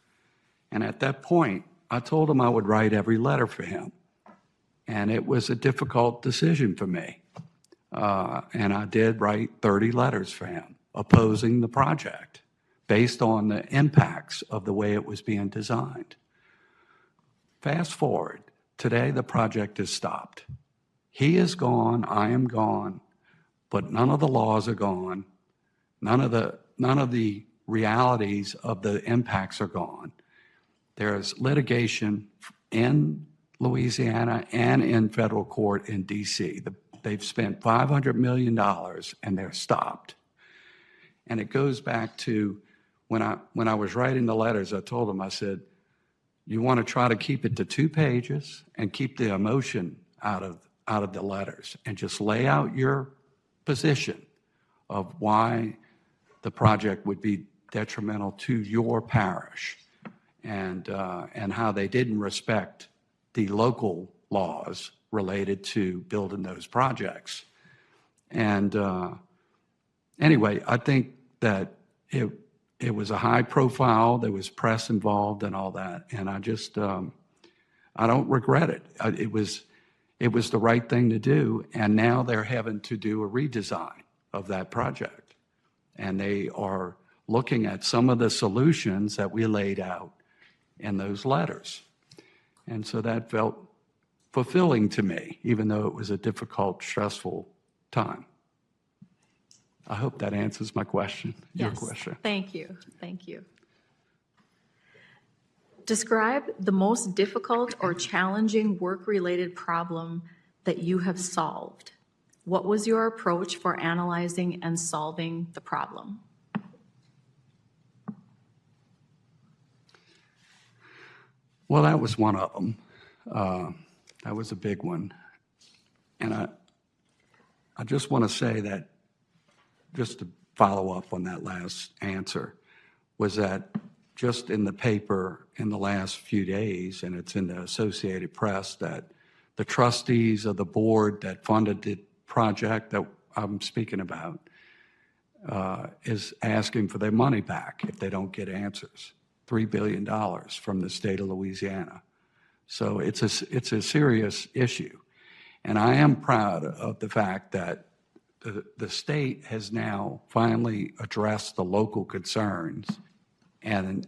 And at that point, I told him I would write every letter for him. And it was a difficult decision for me. And I did write 30 letters for him opposing the project based on the impacts of the way it was being designed. Fast forward, today the project is stopped. He is gone, I am gone, but none of the laws are gone. None of the realities of the impacts are gone. There's litigation in Louisiana and in federal court in DC. They've spent $500 million and they're stopped. And it goes back to when I was writing the letters, I told them, I said, you want to try to keep it to 2 pages and keep the emotion out of the letters and just lay out your position of why the project would be detrimental to your parish and how they didn't respect the local laws related to building those projects. And anyway, I think that it was a high profile, there was press involved and all that, and I just, I don't regret it. It was the right thing to do, and now they're having to do a redesign of that project. And they are looking at some of the solutions that we laid out in those letters. And so that felt fulfilling to me, even though it was a difficult, stressful time. I hope that answers my question, your question. Thank you. Thank you. Describe the most difficult or challenging work-related problem that you have solved. What was your approach for analyzing and solving the problem? Well, that was one of them. That was a big one. And I just want to say that, just to follow up on that last answer, was that just in the paper in the last few days, and it's in the Associated Press, that the trustees of the board that funded the project that I'm speaking about is asking for their money back if they don't get answers. $3 billion from the state of Louisiana. So it's a serious issue. And I am proud of the fact that the state has now finally addressed the local concerns, and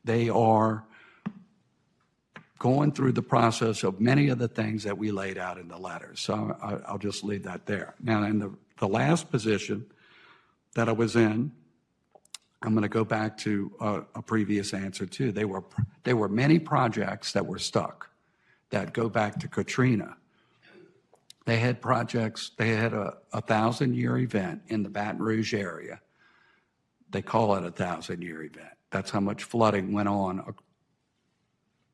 they are going through the process of many of the things that we laid out in the letters. So I'll just leave that there. Now, in the last position that I was in, I'm going to go back to a previous answer too. There were many projects that were stuck that go back to Katrina. They had projects, they had a 1,000-year event in the Baton Rouge area. They call it a 1,000-year event. That's how much flooding went on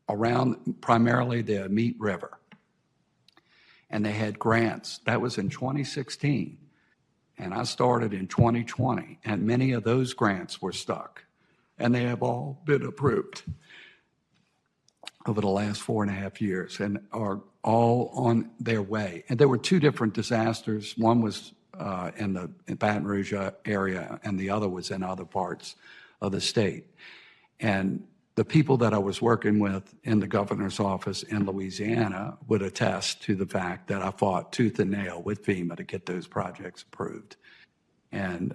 around primarily the Meat River. And they had grants. That was in 2016. And I started in 2020, and many of those grants were stuck. And they have all been approved over the last 4.5 years and are all on their way. And there were 2 different disasters. One was in the Baton Rouge area, and the other was in other parts of the state. And the people that I was working with in the governor's office in Louisiana would attest to the fact that I fought tooth and nail with FEMA to get those projects approved. And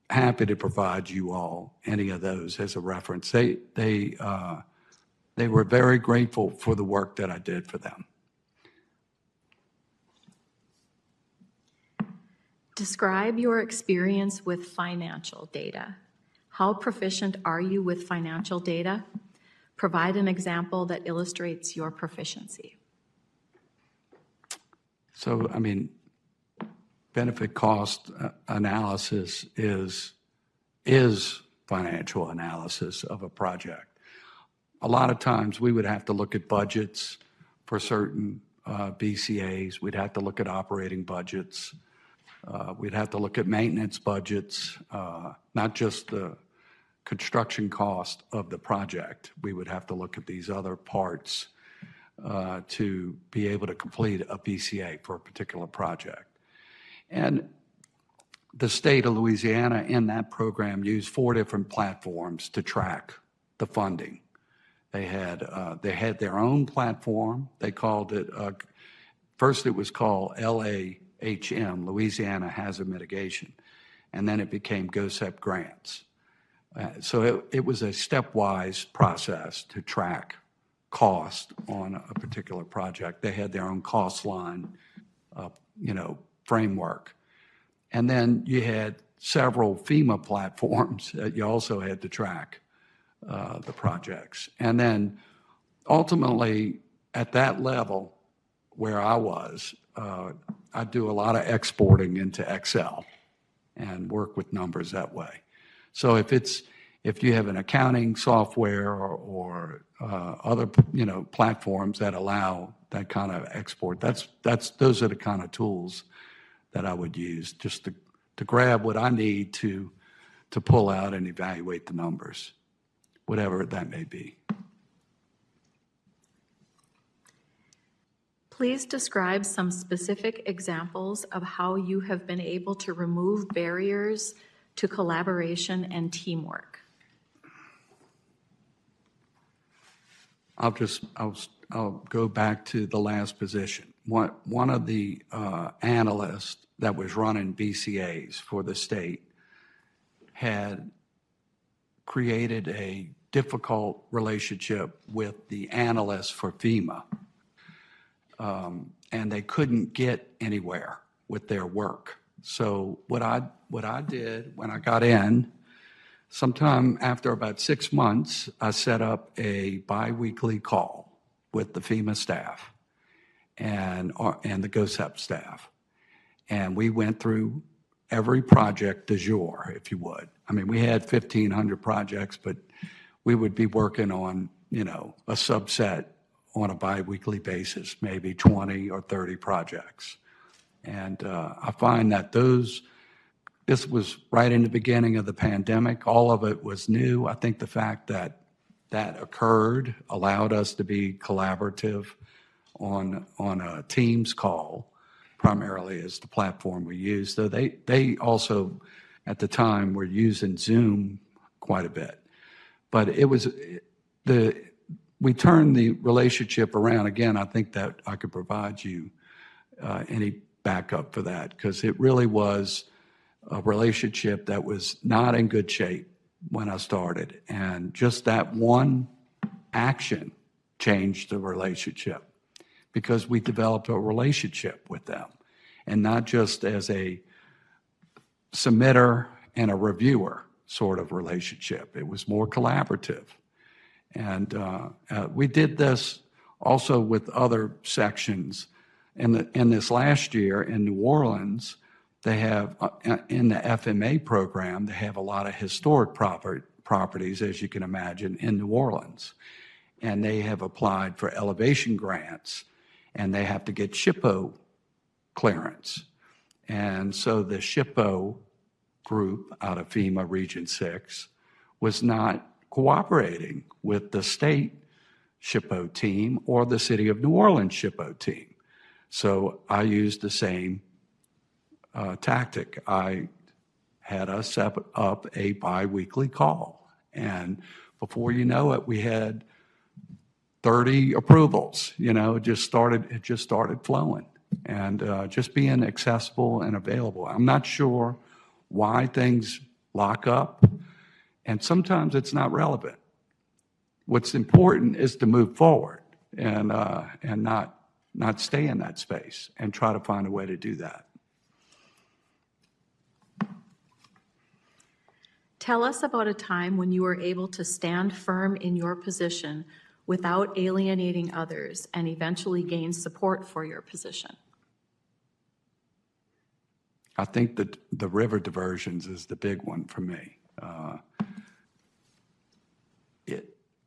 happy to provide you all any of those as a reference. They were very grateful for the work that I did for them. Describe your experience with financial data. How proficient are you with financial data? Provide an example that illustrates your proficiency. So, I mean, benefit cost analysis is financial analysis of a project. A lot of times we would have to look at budgets for certain BCAs. We'd have to look at operating budgets. We'd have to look at maintenance budgets, not just the construction cost of the project. We would have to look at these other parts to be able to complete a BCA for a particular project. And the state of Louisiana in that program used 4 different platforms to track the funding. They had their own platform. They called it, first it was called LAHM, Louisiana Hazard Mitigation, and then it became GOSEP grants. So it was a stepwise process to track cost on a particular project. They had their own cost line, framework. And then you had several FEMA platforms that you also had to track the projects. And then ultimately, at that level where I was, I do a lot of exporting into Excel and work with numbers that way. So if you have an accounting software or other platforms that allow that kind of export, those are the kind of tools that I would use just to grab what I need to pull out and evaluate the numbers, whatever that may be. Please describe some specific examples of how you have been able to remove barriers to collaboration and teamwork. I'll go back to the last position. One of the analysts that was running BCAs for the state had created a difficult relationship with the analysts for FEMA. And they couldn't get anywhere with their work. So what I did when I got in, sometime after about 6 months, I set up a biweekly call with the FEMA staff and the GOSEP staff. And we went through every project du jour, if you would. I mean, we had 1,500 projects, but we would be working on, a subset on a biweekly basis, maybe 20 or 30 projects. And I find that this was right in the beginning of the pandemic. All of it was new. I think the fact that that occurred allowed us to be collaborative on a Teams call, primarily as the platform we use. So they also, at the time, were using Zoom quite a bit. But we turned the relationship around. Again, I think that I could provide you any backup for that, because it really was a relationship that was not in good shape when I started. And just that one action changed the relationship, because we developed a relationship with them, and not just as a submitter and a reviewer sort of relationship. It was more collaborative. And we did this also with other sections. In this last year in New Orleans, they have, in the FMA program, they have a lot of historic properties, as you can imagine, in New Orleans. And they have applied for elevation grants, and they have to get SHPO clearance. And so the SHPO group out of FEMA Region 6 was not cooperating with the state SHPO team or the City of New Orleans SHPO team. So I used the same tactic. I had us set up a biweekly call, and before you know it, we had 30 approvals. It just started flowing, and just being accessible and available. I'm not sure why things lock up, and sometimes it's not relevant. What's important is to move forward and not stay in that space, and try to find a way to do that. Tell us about a time when you were able to stand firm in your position without alienating others and eventually gain support for your position. I think that the river diversions is the big one for me.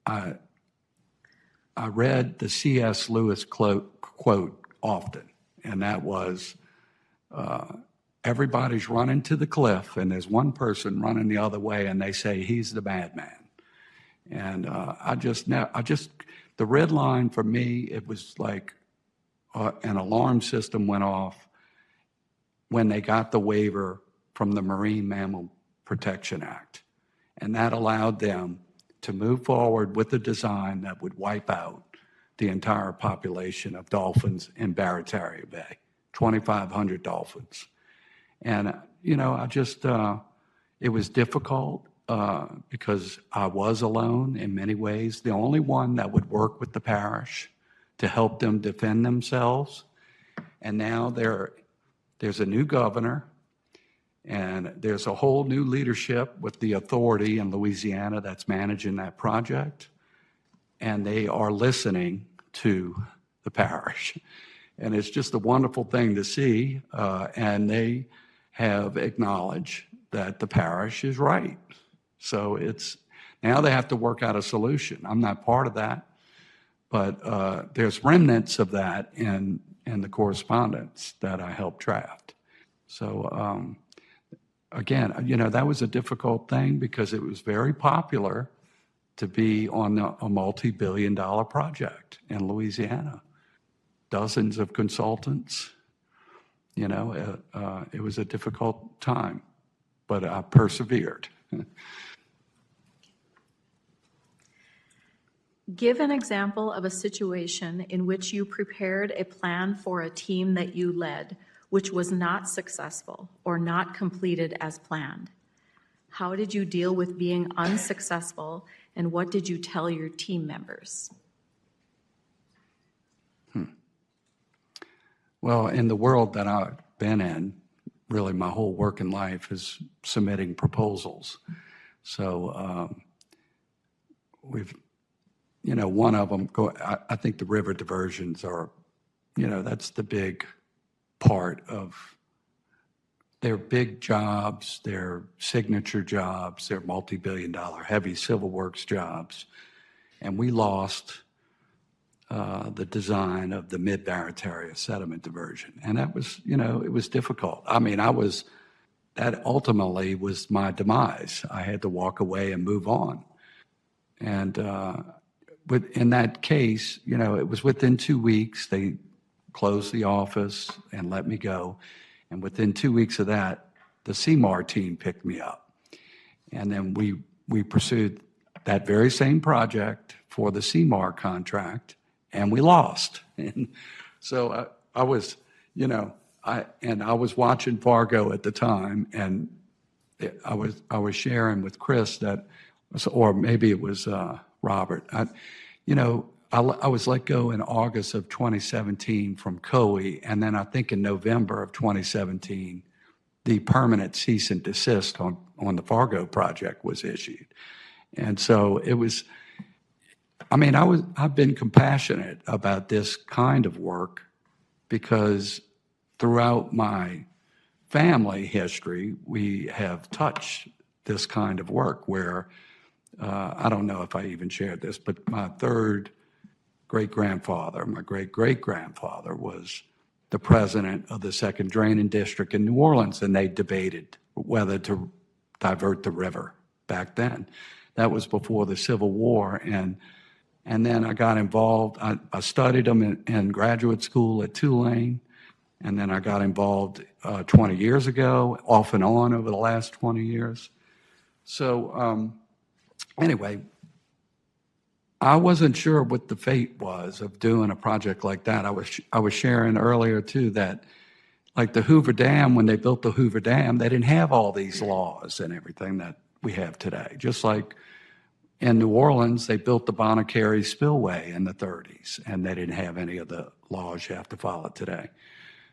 I read the C.S. Lewis quote often, and that was, everybody's running to the cliff, and there's one person running the other way, and they say he's the madman. And the red line for me, it was like an alarm system went off when they got the waiver from the Marine Mammal Protection Act. And that allowed them to move forward with a design that would wipe out the entire population of dolphins in Barataria Bay, 2,500 dolphins. And, it was difficult because I was alone in many ways, the only one that would work with the parish to help them defend themselves. And now there's a new governor, And there's a whole new leadership with the authority in Louisiana that's managing that project. And they are listening to the parish. And it's just a wonderful thing to see. And they have acknowledged that the parish is right. So now they have to work out a solution. I'm not part of that, but there's remnants of that in the correspondence that I helped draft. So again, that was a difficult thing because it was very popular to be on a multi-billion-dollar project in Louisiana. Dozens of consultants. It was a difficult time, but I persevered. Give an example of a situation in which you prepared a plan for a team that you led, which was not successful or not completed as planned. How did you deal with being unsuccessful, and what did you tell your team members? Well, in the world that I've been in, really my whole working life is submitting proposals. So we've, one of them, I think the river diversions are, that's the big part of, they're big jobs, they're signature jobs, they're multi-billion-dollar heavy civil works jobs. And we lost the design of the mid-Barataria sediment diversion. And that was, it was difficult. I mean, that ultimately was my demise. I had to walk away and move on. And in that case, it was within 2 weeks, they closed the office and let me go. And within 2 weeks of that, the CMAR team picked me up. And then we pursued that very same project for the CMAR contract, and we lost. And so I was, I was watching Fargo at the time, and I was sharing with Chris that, or maybe it was Robert. I was let go in August of 2017 from COE, and then I think in November of 2017, the permanent cease and desist on the Fargo project was issued. And so it was, I've been compassionate about this kind of work because throughout my family history, we have touched this kind of work where, I don't know if I even shared this, but my third great-grandfather, my great-great-grandfather was the president of the Second Draining District in New Orleans, and they debated whether to divert the river back then. That was before the Civil War, and then I got involved. I studied them in graduate school at Tulane, and then I got involved 20 years ago, off and on over the last 20 years. So anyway, I wasn't sure what the fate was of doing a project like that. I was sharing earlier too that like the Hoover Dam, when they built the Hoover Dam, they didn't have all these laws and everything that we have today. Just like in New Orleans, they built the Bonacary Spillway in the 30s, and they didn't have any of the laws you have to follow today.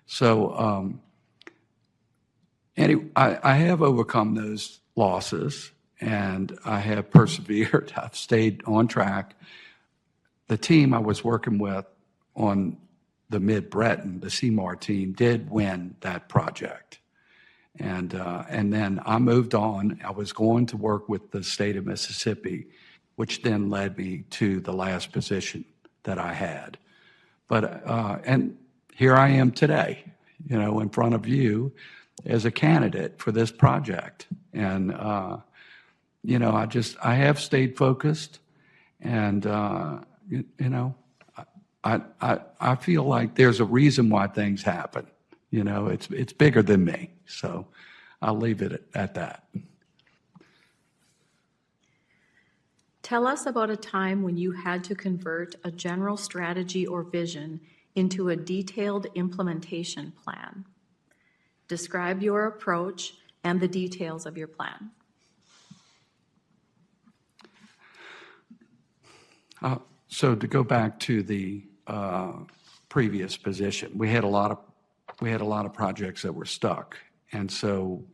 So anyway, I have overcome those losses, and I have persevered. I've stayed on track. The team I was working with on the Mid-Breton, the CMAR team, did win that project. And then I moved on. I was going to work with the state of Mississippi, which then led me to the last position that I had. But, and here I am today, in front of you as a candidate for this project. And, I have stayed focused, and, I feel like there's a reason why things happen. It's bigger than me. So I'll leave it at that. Tell us about a time when you had to convert a general strategy or vision into a detailed implementation plan. Describe your approach and the details of your plan. So to go back to the previous position, we had a lot of projects that were stuck, And so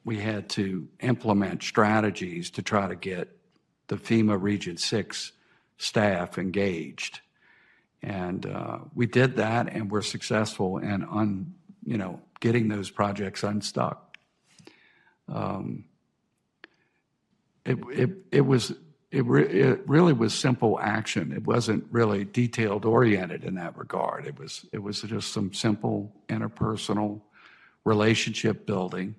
we had to implement strategies to try to get the FEMA Region 6 staff engaged. And we did that, and we're successful in getting those projects unstuck. It really was simple action. It wasn't really detailed oriented in that regard. It was just some simple interpersonal relationship building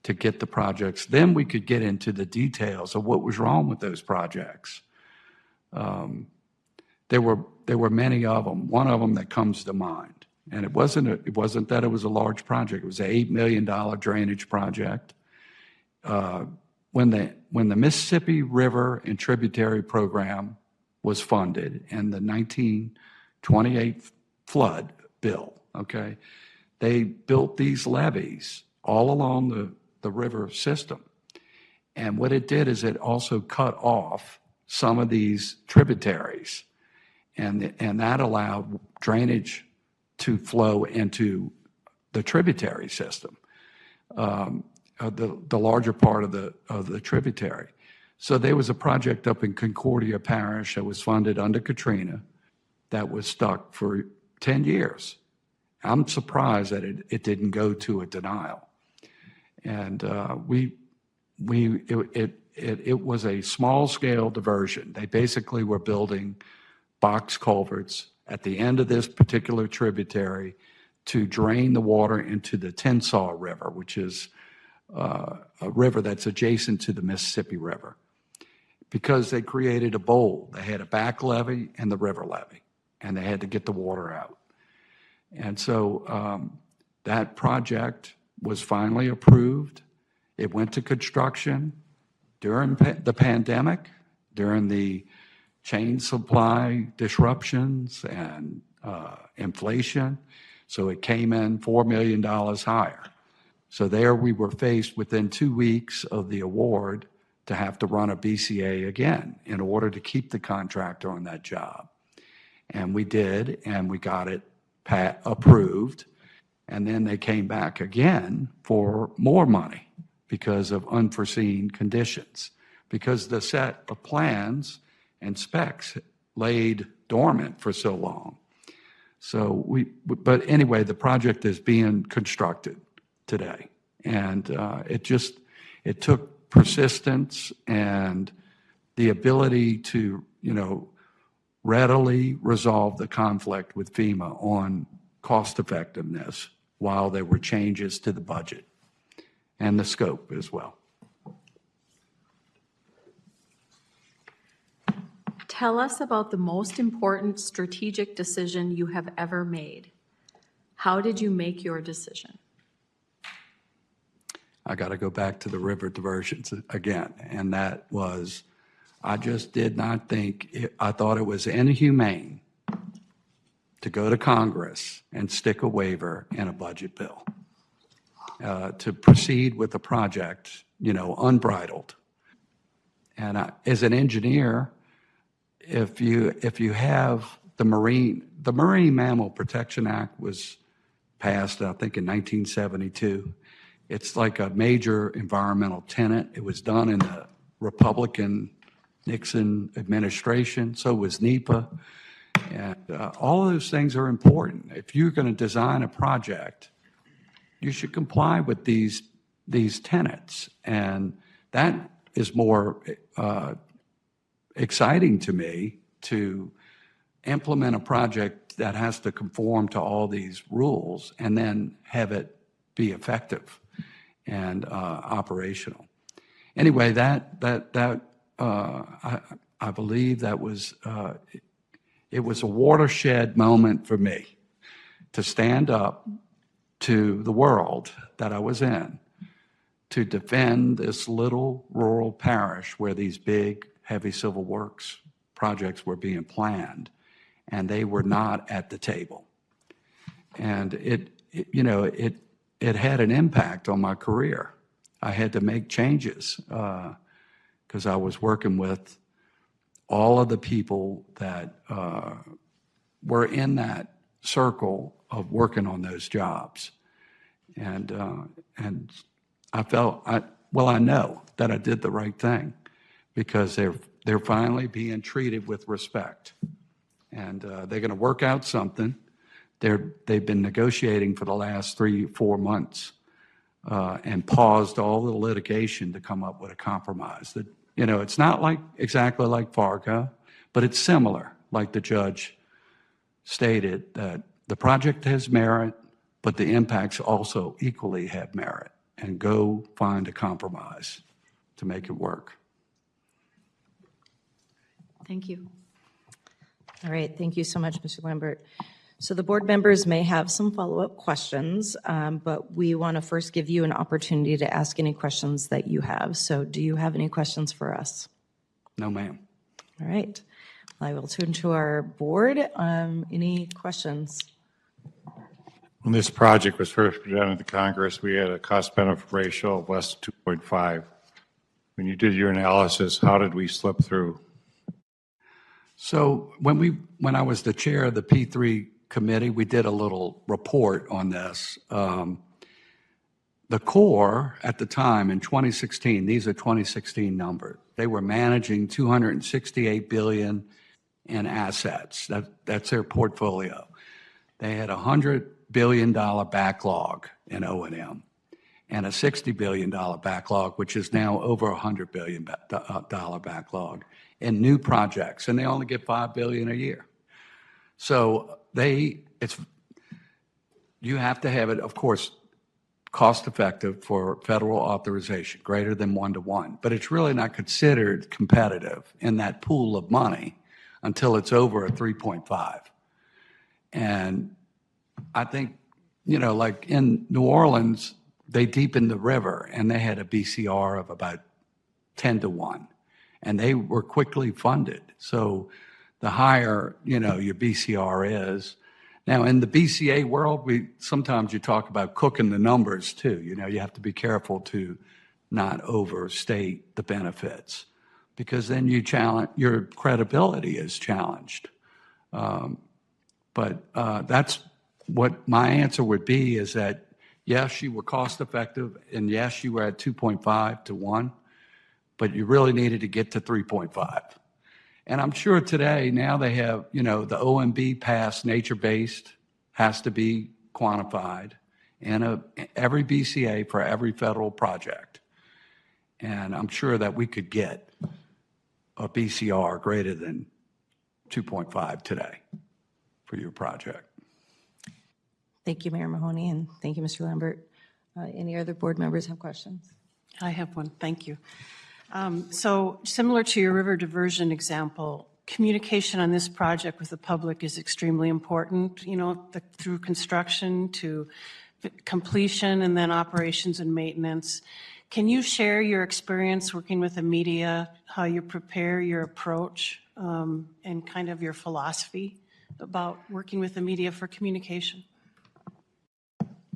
to get the projects. Then we could get into the details of what was wrong with those projects. There were many of them. One of them that comes to mind, and it wasn't that it was a large project. It was an $8 million drainage project. When the Mississippi River and Tributary Program was funded and the 1928 flood bill, okay, they built these levees all along the river system. And what it did is it also cut off some of these tributaries, and that allowed drainage to flow into the tributary system. The larger part of the tributary. So there was a project up in Concordia Parish that was funded under Katrina that was stuck for 10 years. I'm surprised that it didn't go to a denial. And it was a small scale diversion. They basically were building box culverts at the end of this particular tributary to drain the water into the Tensaw River, which is a river that's adjacent to the Mississippi River, because they created a bowl. They had a back levee and the river levee, and they had to get the water out. And so that project was finally approved. It went to construction during the pandemic, during the chain supply disruptions and inflation. So it came in $4 million higher. So there we were faced within 2 weeks of the award to have to run a BCA again in order to keep the contractor on that job. And we did, and we got it approved. And then they came back again for more money because of unforeseen conditions, because the set of plans and specs laid dormant for so long. So but anyway, the project is being constructed today. And it took persistence and the ability to, readily resolve the conflict with FEMA on cost effectiveness while there were changes to the budget and the scope as well. Tell us about the most important strategic decision you have ever made. How did you make your decision? I got to go back to the river diversions again. And that was, I just did not think, I thought it was inhumane to go to Congress and stick a waiver in a budget bill, to proceed with the project, unbridled. And as an engineer, if you have the Marine Mammal Protection Act was passed, I think in 1972. It's like a major environmental tenet. It was done in the Republican Nixon administration. So was NEPA. And all of those things are important. If you're going to design a project, you should comply with these tenets. And that is more exciting to me, to implement a project that has to conform to all these rules and then have it be effective and operational. Anyway, I believe that was it was a watershed moment for me to stand up to the world that I was in, to defend this little rural parish where these big, heavy civil works projects were being planned, and they were not at the table. And it had an impact on my career. I had to make changes because I was working with all of the people that were in that circle of working on those jobs. And I felt, I know that I did the right thing because they're finally being treated with respect. And they're going to work out something. They've been negotiating for the last 3-4 months and paused all the litigation to come up with a compromise. That, it's not exactly like Fargo, but it's similar, like the judge stated, that the project has merit, but the impacts also equally have merit, and go find a compromise to make it work. Thank you. All right, thank you so much, Mr. Lambert. So the board members may have some follow-up questions, but we want to first give you an opportunity to ask any questions that you have. So do you have any questions for us? No, ma'am. All right. I will turn to our board. Any questions? When this project was first presented to Congress, we had a cost-benefit ratio of less than 2.5. When you did your analysis, how did we slip through? So when I was the chair of the P3 committee, we did a little report on this. The Corps at the time in 2016, these are 2016 numbers, they were managing $268 billion in assets. That's their portfolio. They had a $100 billion backlog in O&M and a $60 billion backlog, which is now over a $100 billion backlog in new projects, and they only get $5 billion a year. So you have to have it, of course, cost effective for federal authorization, greater than 1-to-1, but it's really not considered competitive in that pool of money until it's over a 3.5. And I think, like in New Orleans, they deepened the river and they had a BCR of about 10-to-1, and they were quickly funded. So the higher, your BCR is. Now, in the BCA world, sometimes you talk about cooking the numbers too. You have to be careful to not overstate the benefits, because then your credibility is challenged. But that's what my answer would be, is that yes, you were cost effective, and yes, you were at 2.5-to-1, but you really needed to get to 3.5. And I'm sure today, now they have, the OMB pass nature-based has to be quantified in every BCA for every federal project. And I'm sure that we could get a BCR greater than 2.5 today for your project. Thank you, Mayor Mahoney, and thank you, Mr. Lambert. Any other board members have questions? I have one. Thank you. So similar to your river diversion example, communication on this project with the public is extremely important, through construction to completion and then operations and maintenance. Can you share your experience working with the media, how you prepare your approach, and kind of your philosophy about working with the media for communication?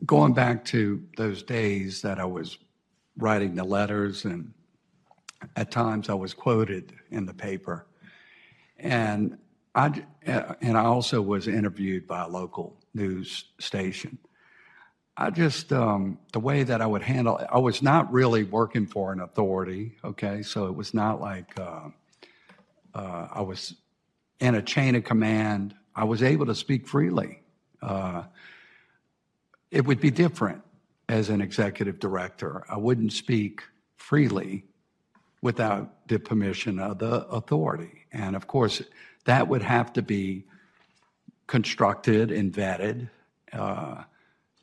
Going back to those days that I was writing the letters, and at times I was quoted in the paper, and I also was interviewed by a local news station. I just, the way that I would handle it, I was not really working for an authority, okay? So it was not like I was in a chain of command. I was able to speak freely. It would be different as an executive director. I wouldn't speak freely without the permission of the authority. And of course, that would have to be constructed and vetted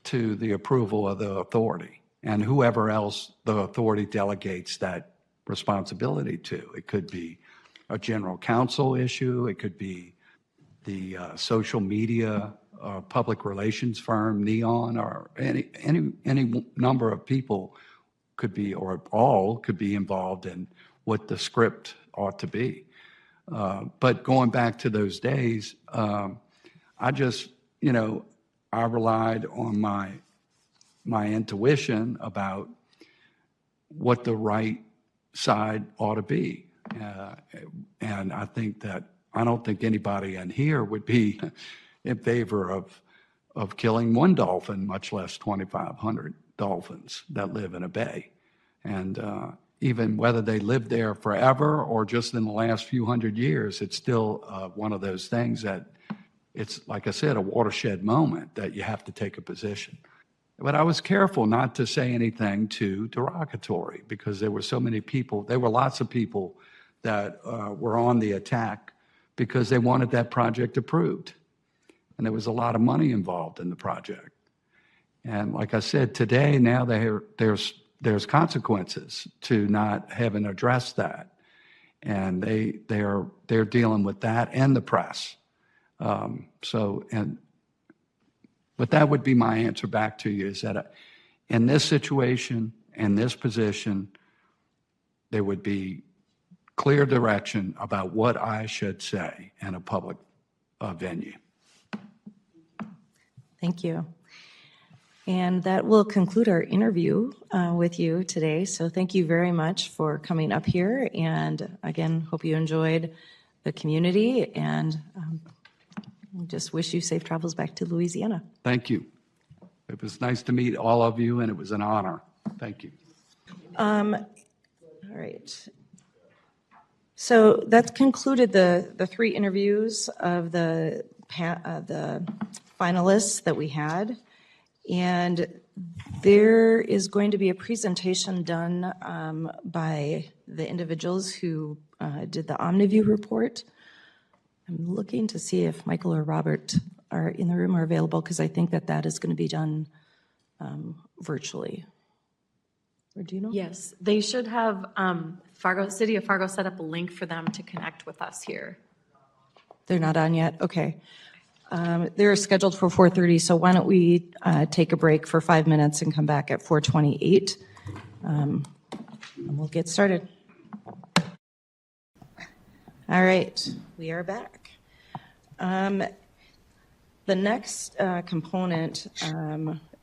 to the approval of the authority and whoever else the authority delegates that responsibility to. It could be a general counsel issue. It could be the social media public relations firm, Neon, or any number of people could be, or all could be involved in what the script ought to be. But going back to those days, I just, I relied on my intuition about what the right side ought to be. And I don't think anybody in here would be in favor of of killing one dolphin, much less 2,500 dolphins that live in a bay. And even whether they live there forever or just in the last few hundred years, it's still one of those things that it's, like I said, a watershed moment that you have to take a position. But I was careful not to say anything too derogatory because there were so many people, there were lots of people that were on the attack because they wanted that project approved. And there was a lot of money involved in the project. And like I said, today, now there's consequences to not having addressed that. And they're dealing with that and the press. But that would be my answer back to you, is that in this situation, in this position, there would be clear direction about what I should say in a public venue. Thank you. And that will conclude our interview with you today. So thank you very much for coming up here. And again, hope you enjoyed the community, and just wish you safe travels back to Louisiana. Thank you. It was nice to meet all of you, and it was an honor. Thank you. All right. So that concluded the three interviews of the finalists that we had. And there is going to be a presentation done by the individuals who did the OmniView report. I'm looking to see if Michael or Robert are in the room or available, because I think that is going to be done virtually. Or do you know? Yes, they should have City of Fargo set up a link for them to connect with us here. They're not on yet? Okay. They're scheduled for 4:30, so why don't we take a break for 5 minutes and come back at 4:28, and we'll get started. All right, we are back. The next component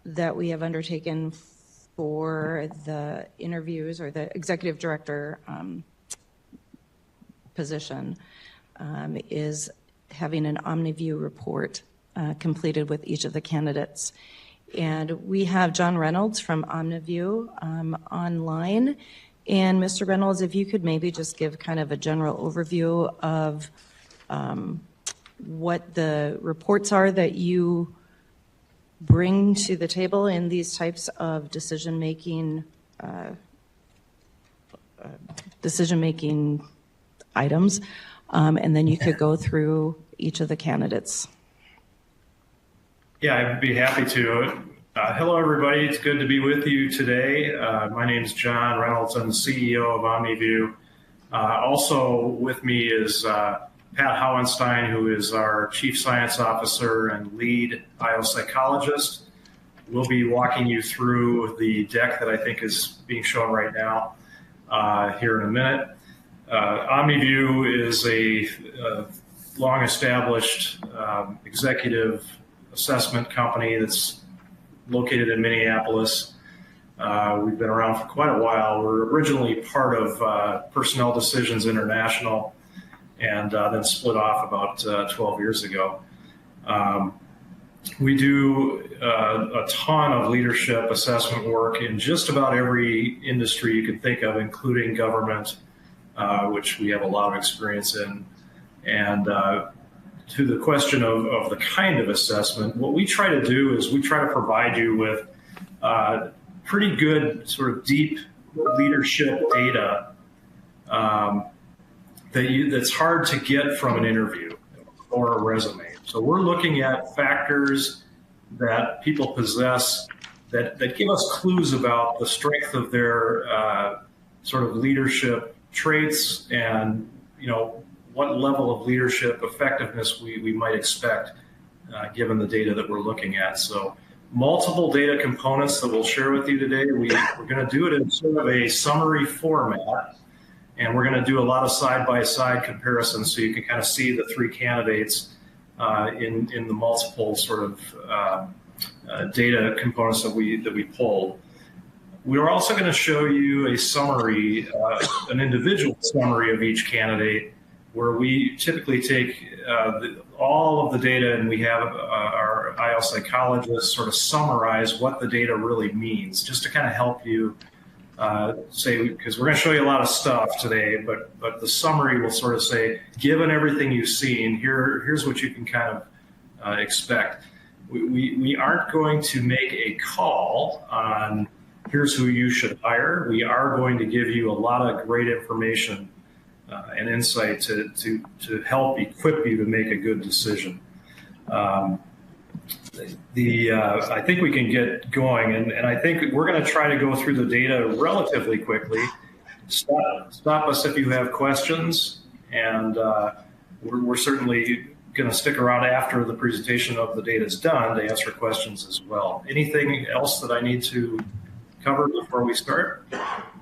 that we have undertaken for the interviews, or the executive director position, is having an OmniView report completed with each of the candidates. And we have John Reynolds from OmniView online. And Mr. Reynolds, if you could maybe just give kind of a general overview of what the reports are that you bring to the table in these types of decision-making items, and then you could go through each of the candidates. Yeah, I'd be happy to. Hello, everybody. It's good to be with you today. My name is John Reynolds. I'm the CEO of OmniView. Also with me is Pat Howenstein, who is our Chief Science Officer and lead biopsychologist. We'll be walking you through the deck that I think is being shown right now here in a minute. OmniView is a long-established executive assessment company that's located in Minneapolis. We've been around for quite a while. We're originally part of Personnel Decisions International, and then split off about 12 years ago. We do a ton of leadership assessment work in just about every industry you can think of, including government, which we have a lot of experience in. And to the question of the kind of assessment, what we try to do is we try to provide you with pretty good sort of deep leadership data that's hard to get from an interview or a resume. So we're looking at factors that people possess that give us clues about the strength of their sort of leadership traits, and what level of leadership effectiveness we might expect given the data that we're looking at. So multiple data components that we'll share with you today. We're going to do it in sort of a summary format, and we're going to do a lot of side-by-side comparisons so you can kind of see the three candidates in the multiple sort of data components that we pulled. We're also going to show you a summary, an individual summary of each candidate, where we typically take all of the data and we have our IL psychologists sort of summarize what the data really means, just to kind of help you say, because we're going to show you a lot of stuff today, but the summary will sort of say, given everything you've seen, here's what you can kind of expect. We aren't going to make a call on here's who you should hire. We are going to give you a lot of great information and insight to help equip you to make a good decision. I think we can get going, and I think we're going to try to go through the data relatively quickly. Stop us if you have questions, and we're certainly going to stick around after the presentation of the data is done to answer questions as well. Anything else that I need to cover before we start?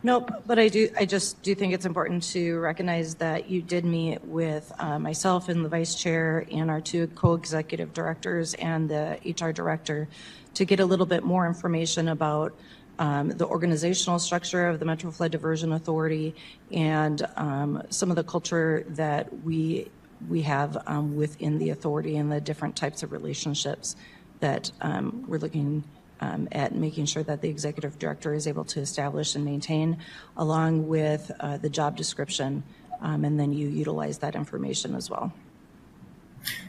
Nope, but I just do think it's important to recognize that you did meet with myself and the vice chair and our two co-executive directors and the HR director to get a little bit more information about the organizational structure of the Metro Flood Diversion Authority and some of the culture that we have within the authority and the different types of relationships that we're looking at making sure that the executive director is able to establish and maintain, along with the job description, and then you utilize that information as well.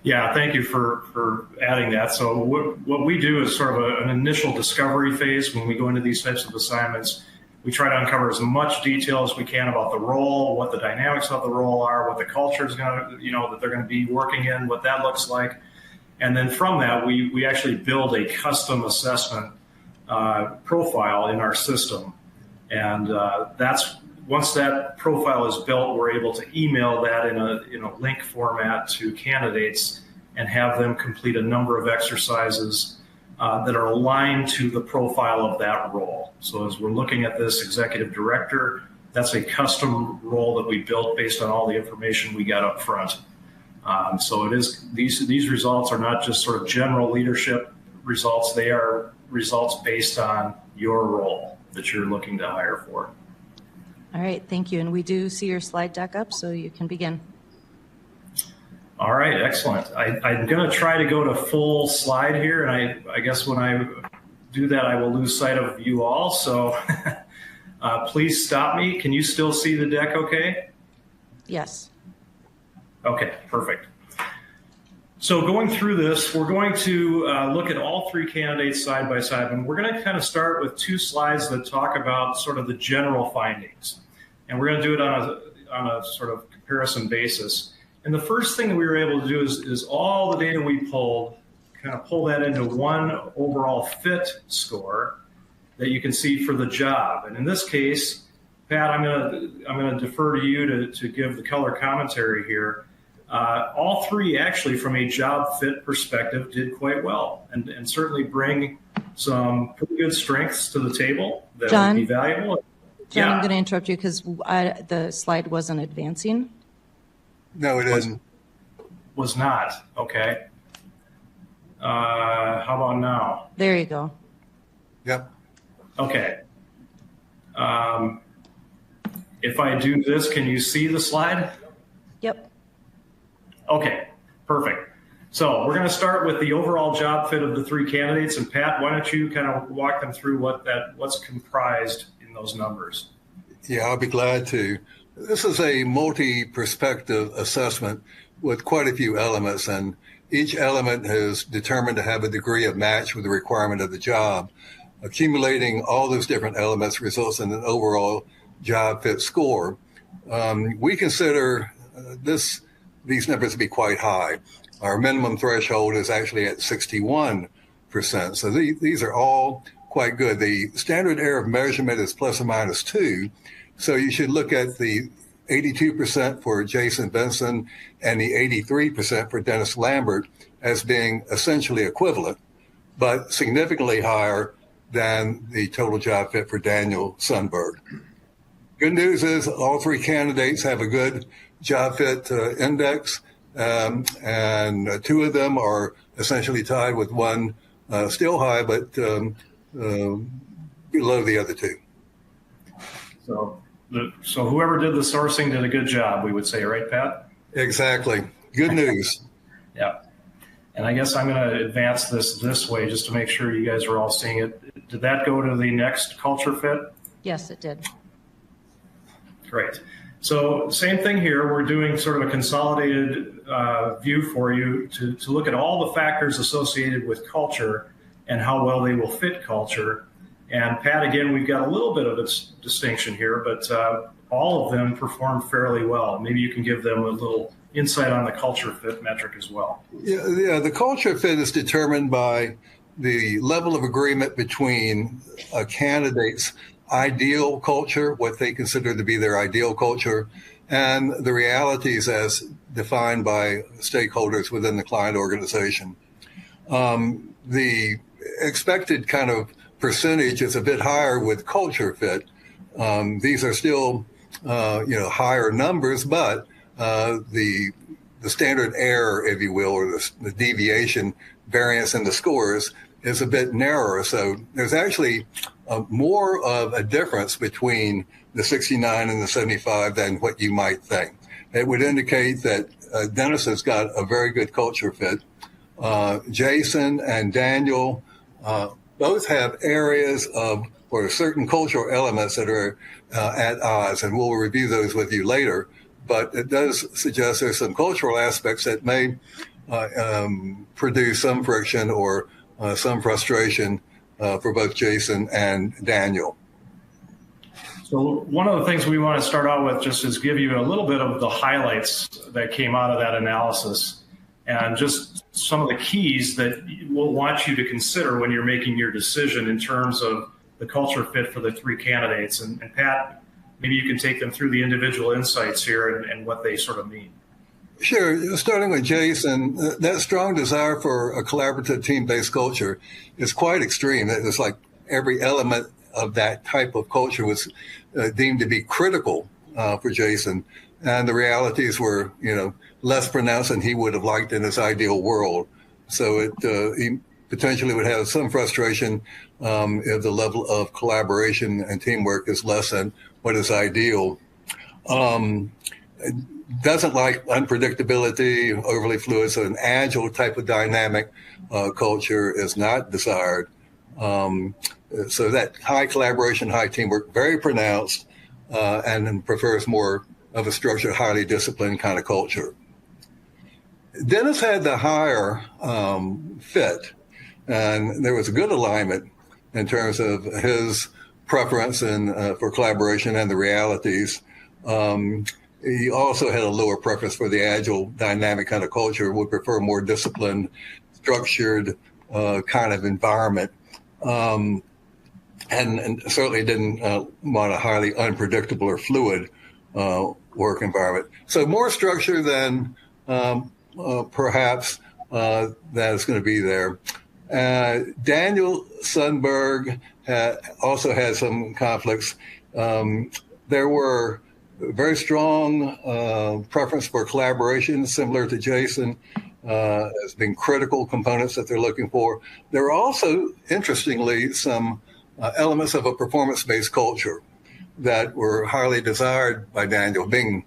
Yeah, thank you for adding that. So what we do is sort of an initial discovery phase when we go into these types of assignments. We try to uncover as much detail as we can about the role, what the dynamics of the role are, what the culture is going to, that they're going to be working in, what that looks like. And then from that, we actually build a custom assessment profile in our system. And once that profile is built, we're able to email that in a link format to candidates and have them complete a number of exercises that are aligned to the profile of that role. So as we're looking at this executive director, that's a custom role that we built based on all the information we got up front. So it is these results are not just sort of general leadership results. They are results based on your role that you're looking to hire for. All right, thank you. And we do see your slide deck up, so you can begin. All right, excellent. I'm going to try to go to full slide here, and I guess when I do that, I will lose sight of you all. So please stop me. Can you still see the deck okay? Yes. Okay, perfect. So going through this, we're going to look at all three candidates side by side, and we're going to kind of start with two slides that talk about sort of the general findings. And we're going to do it on a sort of comparison basis. And the first thing that we were able to do is all the data we pulled, kind of pull that into one overall fit score that you can see for the job. And in this case, Pat, I'm going to defer to you to give the color commentary here. All three actually, from a job fit perspective, did quite well and certainly bring some pretty good strengths to the table that would be valuable. John, I'm going to interrupt you because the slide wasn't advancing. No, it isn't. Was not. Okay. How about now? There you go. Yep. Okay. If I do this, can you see the slide? Yep. Okay, perfect. So we're going to start with the overall job fit of the three candidates. And Pat, why don't you kind of walk them through what's comprised in those numbers? Yeah, I'll be glad to. This is a multi-perspective assessment with quite a few elements, and each element is determined to have a degree of match with the requirement of the job. Accumulating all those different elements results in an overall job fit score. We consider these numbers to be quite high. Our minimum threshold is actually at 61%. So these are all quite good. The standard error of measurement is plus or minus 2. So you should look at the 82% for Jason Benson and the 83% for Dennis Lambert as being essentially equivalent, but significantly higher than the total job fit for Daniel Sundberg. Good news is all three candidates have a good job fit index, and two of them are essentially tied with one still high, but below the other two. So whoever did the sourcing did a good job, we would say, right, Pat? Exactly. Good news. Yeah. And I guess I'm going to advance this way just to make sure you guys are all seeing it. Did that go to the next culture fit? Yes, it did. Great. So same thing here. We're doing sort of a consolidated view for you to look at all the factors associated with culture and how well they will fit culture. And Pat, again, we've got a little bit of a distinction here, but all of them performed fairly well. Maybe you can give them a little insight on the culture fit metric as well. Yeah, the culture fit is determined by the level of agreement between a candidate's ideal culture, what they consider to be their ideal culture, and the realities as defined by stakeholders within the client organization. The expected kind of percentage is a bit higher with culture fit. These are still, higher numbers, but the standard error, if you will, or the deviation variance in the scores is a bit narrower. So there's actually more of a difference between the 69 and the 75 than what you might think. It would indicate that Dennis has got a very good culture fit. Jason and Daniel both have areas or certain cultural elements that are at odds, and we'll review those with you later. But it does suggest there's some cultural aspects that may produce some friction or some frustration for both Jason and Daniel. So one of the things we want to start out with just is give you a little bit of the highlights that came out of that analysis and just some of the keys that we'll want you to consider when you're making your decision in terms of the culture fit for the three candidates. And Pat, maybe you can take them through the individual insights here and what they sort of mean. Sure. Starting with Jason, that strong desire for a collaborative team-based culture is quite extreme. It's like every element of that type of culture was deemed to be critical for Jason. And the realities were, less pronounced than he would have liked in his ideal world. So he potentially would have some frustration if the level of collaboration and teamwork is less than what is ideal. Doesn't like unpredictability, overly fluid, so an agile type of dynamic culture is not desired. So that high collaboration, high teamwork, very pronounced, and then prefers more of a structured, highly disciplined kind of culture. Dennis had the higher fit, and there was a good alignment in terms of his preference for collaboration and the realities. He also had a lower preference for the agile, dynamic kind of culture, would prefer more disciplined, structured kind of environment, and certainly didn't want a highly unpredictable or fluid work environment. So more structure than perhaps that is going to be there. Daniel Sundberg also had some conflicts. There were very strong preference for collaboration, similar to Jason, as being critical components that they're looking for. There are also, interestingly, some elements of a performance-based culture that were highly desired by Daniel, being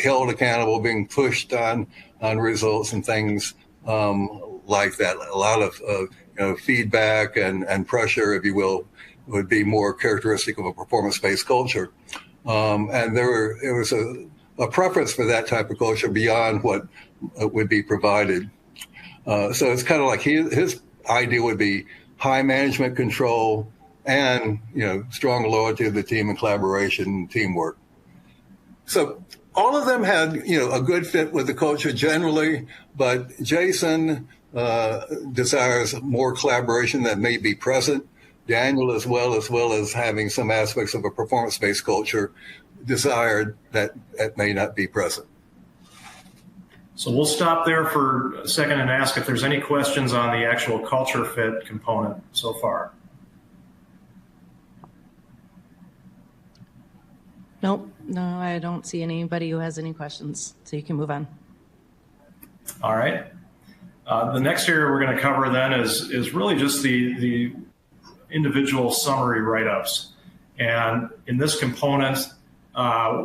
held accountable, being pushed on results and things like that. A lot of feedback and pressure, if you will, would be more characteristic of a performance-based culture. And there was a preference for that type of culture beyond what would be provided. So it's kind of like his idea would be high management control and strong loyalty of the team and collaboration and teamwork. So all of them had a good fit with the culture generally, but Jason desires more collaboration that may be present. Daniel, as well as having some aspects of a performance-based culture, desired that may not be present. So we'll stop there for a second and ask if there's any questions on the actual culture fit component so far. Nope, no, I don't see anybody who has any questions, so you can move on. All right. The next area we're going to cover then is really just the individual summary write-ups. And in this component,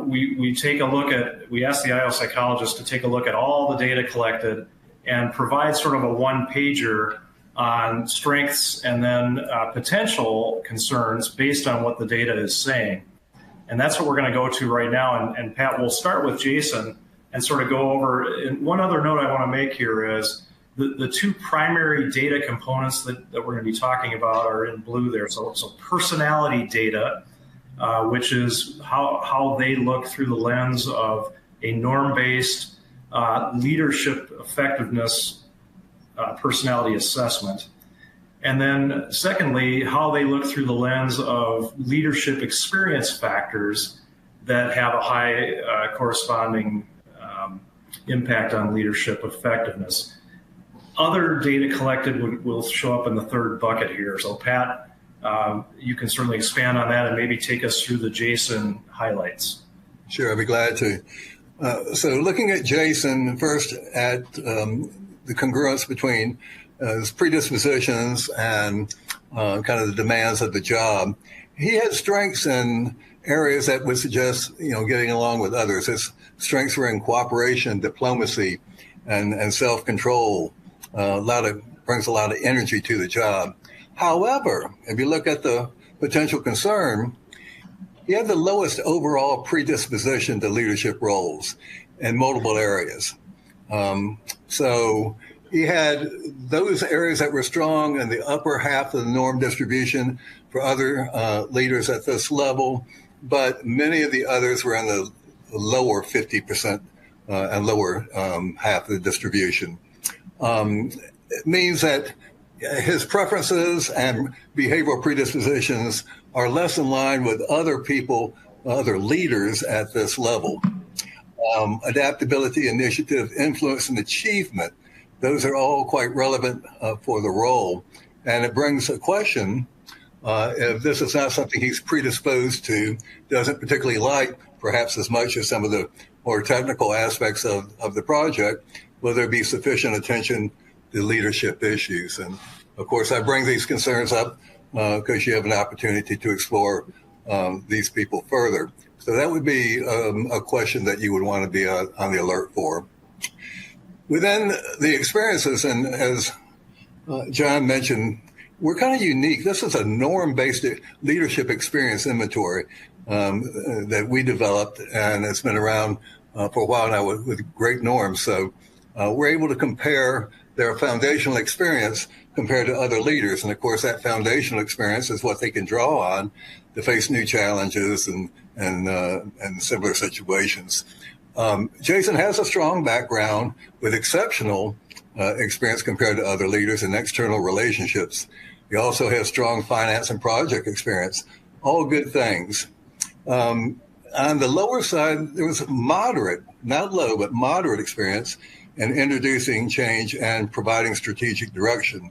we take a look at, we ask the IO psychologist to take a look at all the data collected and provide sort of a one-pager on strengths and then potential concerns based on what the data is saying. And that's what we're going to go to right now. And Pat, we'll start with Jason and sort of go over. And one other note I want to make here is the two primary data components that we're going to be talking about are in blue there. So personality data, which is how they look through the lens of a norm-based leadership effectiveness personality assessment. And then secondly, how they look through the lens of leadership experience factors that have a high corresponding impact on leadership effectiveness. Other data collected will show up in the third bucket here. So Pat, you can certainly expand on that and maybe take us through the Jason highlights. Sure, I'd be glad to. So looking at Jason, first at the congruence between his predispositions and kind of the demands of the job. He had strengths in areas that would suggest, getting along with others. His strengths were in cooperation, diplomacy, and self-control. Brings a lot of energy to the job. However, if you look at the potential concern, he had the lowest overall predisposition to leadership roles in multiple areas. So he had those areas that were strong in the upper half of the norm distribution for other leaders at this level, but many of the others were in the lower 50% and lower half of the distribution. It means that his preferences and behavioral predispositions are less in line with other people, other leaders at this level. Adaptability, initiative, influence, and achievement, those are all quite relevant for the role. And it brings a question, if this is not something he's predisposed to, doesn't particularly like, perhaps as much as some of the more technical aspects of the project, will there be sufficient attention to leadership issues? And of course, I bring these concerns up because you have an opportunity to explore these people further. So that would be a question that you would want to be on the alert for. Within the experiences, and as John mentioned, we're kind of unique. This is a norm-based leadership experience inventory that we developed, and it's been around for a while now with great norms. So we're able to compare their foundational experience compared to other leaders. And of course, that foundational experience is what they can draw on to face new challenges and similar situations. Jason has a strong background with exceptional experience compared to other leaders in external relationships. He also has strong finance and project experience, all good things. On the lower side, there was moderate, not low, but moderate experience in introducing change and providing strategic direction.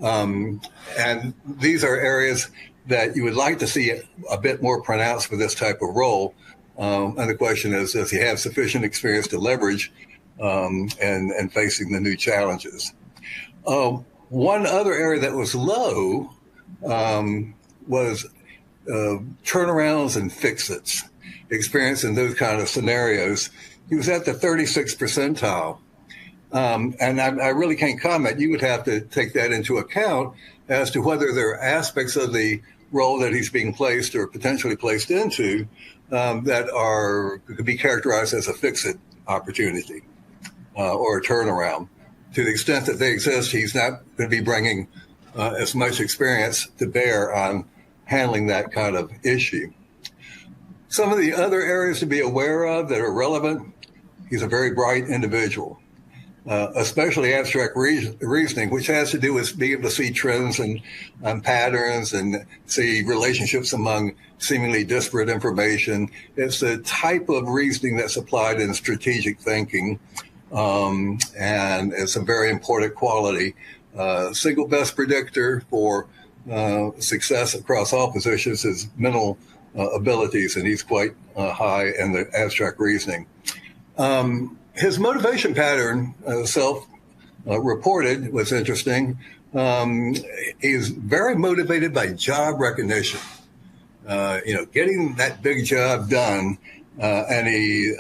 And these are areas that you would like to see a bit more pronounced for this type of role. And the question is, does he have sufficient experience to leverage and facing the new challenges? One other area that was low was turnarounds and fix-its, experience in those kind of scenarios. He was at the 36th percentile. And I really can't comment. You would have to take that into account as to whether there are aspects of the role that he's being placed or potentially placed into that could be characterized as a fix-it opportunity or a turnaround. To the extent that they exist, he's not going to be bringing as much experience to bear on handling that kind of issue. Some of the other areas to be aware of that are relevant, he's a very bright individual, especially abstract reasoning, which has to do with being able to see trends and patterns and see relationships among seemingly disparate information. It's the type of reasoning that's applied in strategic thinking, and it's a very important quality. Single best predictor for success across all positions is mental abilities, and he's quite high in the abstract reasoning. His motivation pattern, self-reported, was interesting. He's very motivated by job recognition. getting that big job done. And he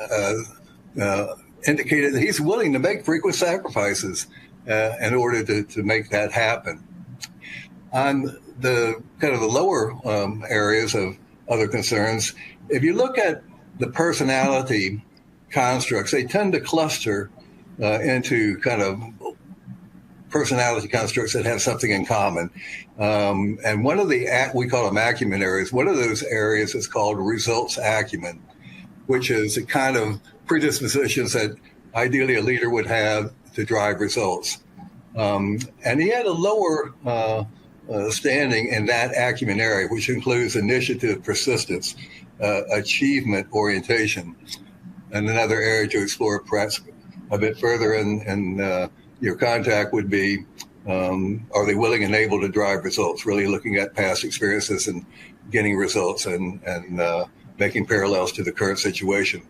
indicated that he's willing to make frequent sacrifices in order to make that happen. On the kind of the lower areas of other concerns, if you look at the personality constructs, they tend to cluster into kind of personality constructs that have something in common. And one of the, we call them acumen areas, one of those areas is called results acumen, which is the kind of predispositions that ideally a leader would have to drive results. And he had a lower standing in that acumen area, which includes initiative, persistence, achievement, orientation. And another area to explore perhaps a bit further in your contact would be, are they willing and able to drive results, really looking at past experiences and getting results and making parallels to the current situation.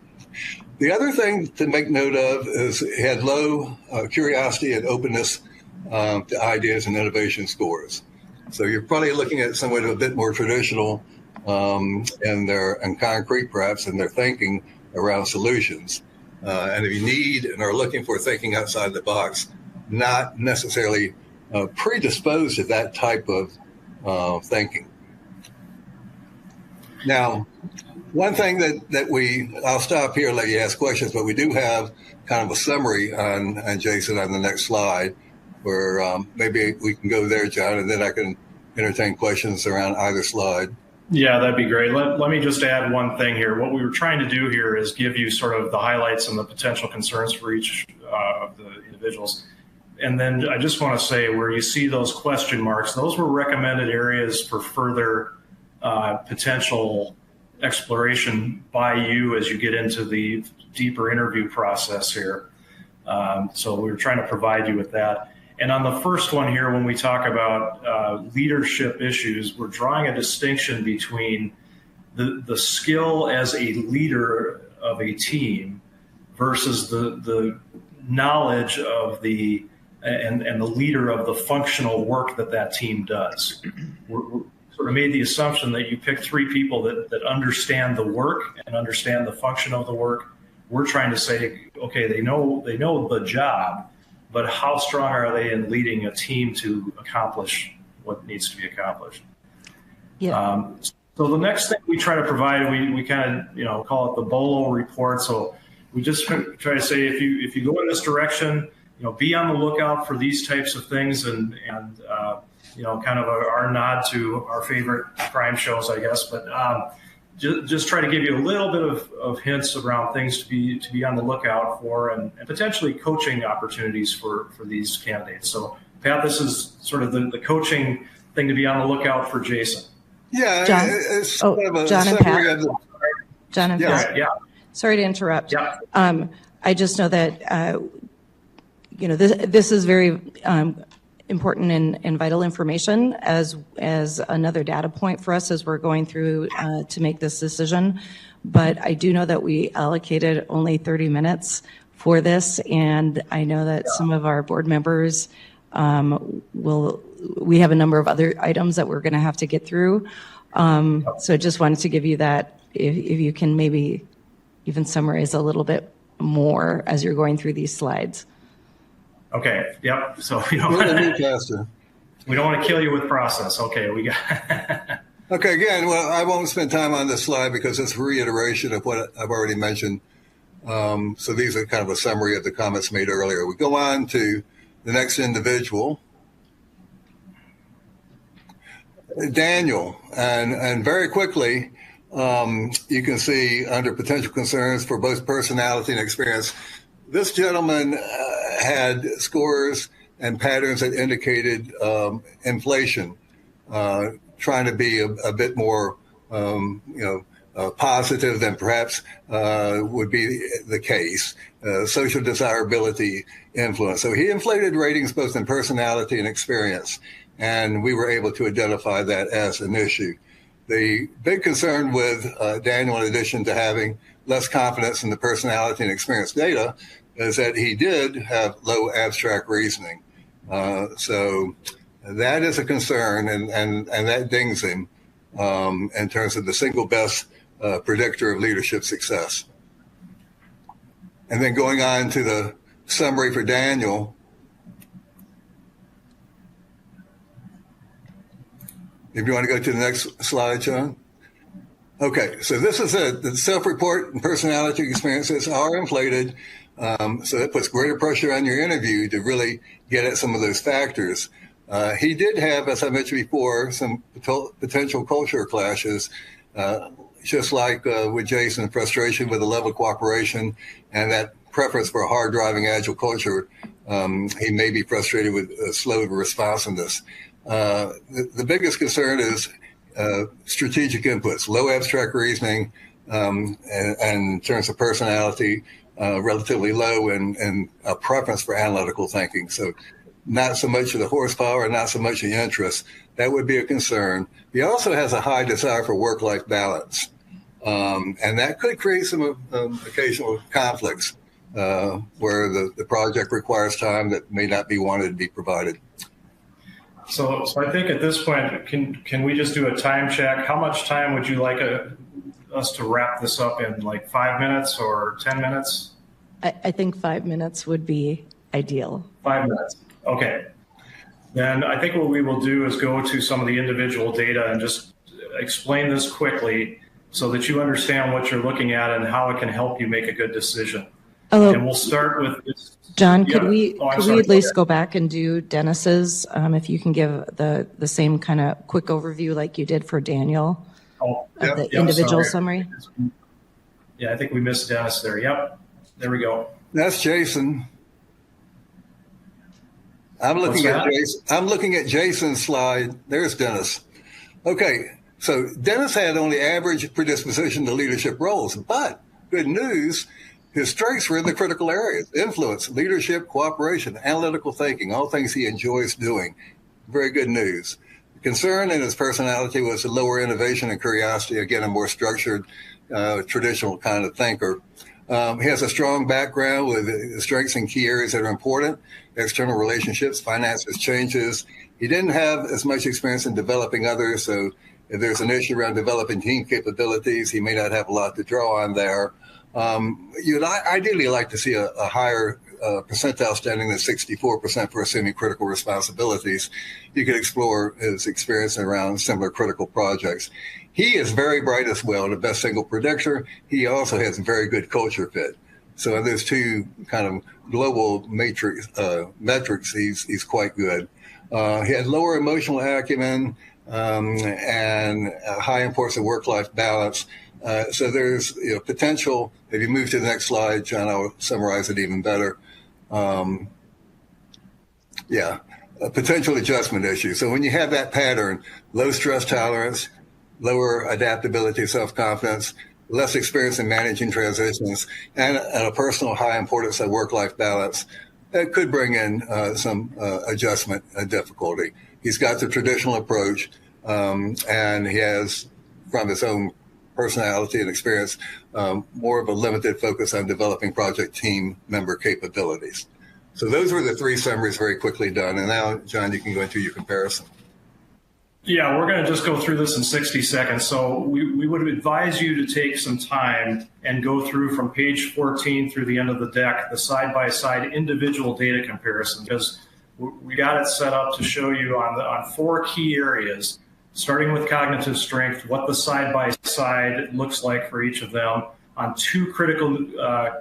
The other thing to make note of is he had low curiosity and openness to ideas and innovation scores. So you're probably looking at someone a bit more traditional and concrete perhaps in their thinking around solutions. And if you need and are looking for thinking outside the box, not necessarily predisposed to that type of thinking. Now, one thing that I'll stop here and let you ask questions, but we do have kind of a summary on Jason on the next slide, where maybe we can go there, John, and then I can entertain questions around either slide. Yeah, that'd be great. Let me just add one thing here. What we were trying to do here is give you sort of the highlights and the potential concerns for each of the individuals. And then I just want to say where you see those question marks, those were recommended areas for further potential exploration by you as you get into the deeper interview process here. So we were trying to provide you with that. And on the first one here, when we talk about leadership issues, we're drawing a distinction between the skill as a leader of a team versus the knowledge of and the leader of the functional work that team does. We're sort of made the assumption that you pick three people that understand the work and understand the function of the work. We're trying to say, okay, they know the job, but how strong are they in leading a team to accomplish what needs to be accomplished? Yeah. So the next thing we try to provide, we kind of call it the BOLO report. So we just try to say, if you go in this direction, be on the lookout for these types of things, and kind of our nod to our favorite crime shows, I guess. But just try to give you a little bit of hints around things to be on the lookout for, and potentially coaching opportunities for these candidates. So Pat, this is sort of the coaching thing to be on the lookout for Jason. Yeah, John? it's Oh, kind of a John and summary Pat. of the- John and Yeah. Pat. Yeah. Sorry to interrupt. Yeah. I just know that, this is very important and vital information as another data point for us as we're going through to make this decision. But I do know that we allocated only 30 minutes for this, and I know that some of our board members we have a number of other items that we're going to have to get through. So just wanted to give you that, if you can maybe even summarize a little bit more as you're going through these slides. Okay. Yep. So we Move faster. don't want to kill you with process. Okay. We got. Okay, again, well, I won't spend time on this slide because it's a reiteration of what I've already mentioned. So these are kind of a summary of the comments made earlier. We go on to the next individual, Daniel, and very quickly, you can see under potential concerns for both personality and experience, this gentleman had scores and patterns that indicated inflation, trying to be a bit more, positive than perhaps would be the case. Social desirability influence. So he inflated ratings both in personality and experience, and we were able to identify that as an issue. The big concern with Daniel, in addition to having less confidence in the personality and experience data, is that he did have low abstract reasoning. So that is a concern, and that dings him. in terms of the single best predictor of leadership success. And then going on to the summary for Daniel. If you want to go to the next slide, John. Okay, so this is it. The self-report and personality experiences are inflated. So that puts greater pressure on your interview to really get at some of those factors. He did have, as I mentioned before, some potential culture clashes, just like with Jason, frustration with the level of cooperation and that preference for a hard-driving, agile culture. He may be frustrated with slow responsiveness. The biggest concern is strategic inputs, low abstract reasoning, and in terms of personality, relatively low and a preference for analytical thinking. So not so much of the horsepower, not so much the interest. That would be a concern. He also has a high desire for work-life balance. And that could create some occasional conflicts where the project requires time that may not be wanted to be provided. So I think at this point, can we just do a time check? How much time would you like us to wrap this up in, like 5 minutes or 10 minutes? I think 5 minutes would be ideal. 5 minutes. Okay. Then I think what we will do is go to some of the individual data and just explain this quickly so that you understand what you're looking at and how it can help you make a good decision. And we'll start with this. John, could we at least go back and do Dennis's, if you can give the same kind of quick overview like you did for Daniel, the individual summary? Yeah, I think we missed Dennis there. Yep, there we go. That's Jason. I'm looking at Jason's slide. There's Dennis. Okay, so Dennis had only average predisposition to leadership roles, but good news, his strengths were in the critical areas: influence, leadership, cooperation, analytical thinking, all things he enjoys doing. Very good news. The concern in his personality was the lower innovation and curiosity, again, a more structured, traditional kind of thinker. He has a strong background with strengths in key areas that are important: external relationships, finances, changes. He didn't have as much experience in developing others, so if there's an issue around developing team capabilities, he may not have a lot to draw on there. You'd ideally like to see a higher percentile standing than 64% for assuming critical responsibilities. You could explore his experience around similar critical projects. He is very bright as well, the best single predictor. He also has very good culture fit. So in those two kind of global metrics, he's quite good. He had lower emotional acumen and high importance of work-life balance. So there's potential. If you move to the next slide, John, I'll summarize it even better. A potential adjustment issue. So when you have that pattern, low stress tolerance, lower adaptability, self-confidence, less experience in managing transitions, and a personal high importance of work-life balance, that could bring in some adjustment difficulty. He's got the traditional approach, and he has, from his own personality and experience, more of a limited focus on developing project team member capabilities. So those were the three summaries very quickly done. And now, John, you can go into your comparison. Yeah, we're going to just go through this in 60 seconds. So we would advise you to take some time and go through from page 14 through the end of the deck, the side-by-side individual data comparison, because we got it set up to show you on 4 key areas, starting with cognitive strength, what the side-by-side looks like for each of them, on 2 critical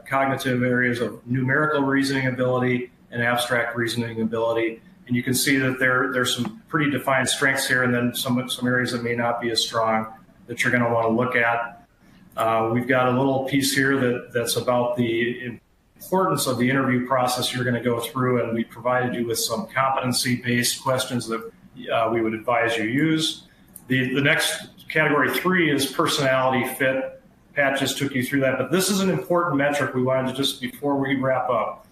cognitive areas of numerical reasoning ability and abstract reasoning ability. And you can see that there's some pretty defined strengths here, and then some areas that may not be as strong that you're going to want to look at. We've got a little piece here that's about the importance of the interview process you're going to go through, and we provided you with some competency-based questions that we would advise you use. The next category 3 is personality fit. Pat just took you through that, but this is an important metric we wanted to just, before we wrap up,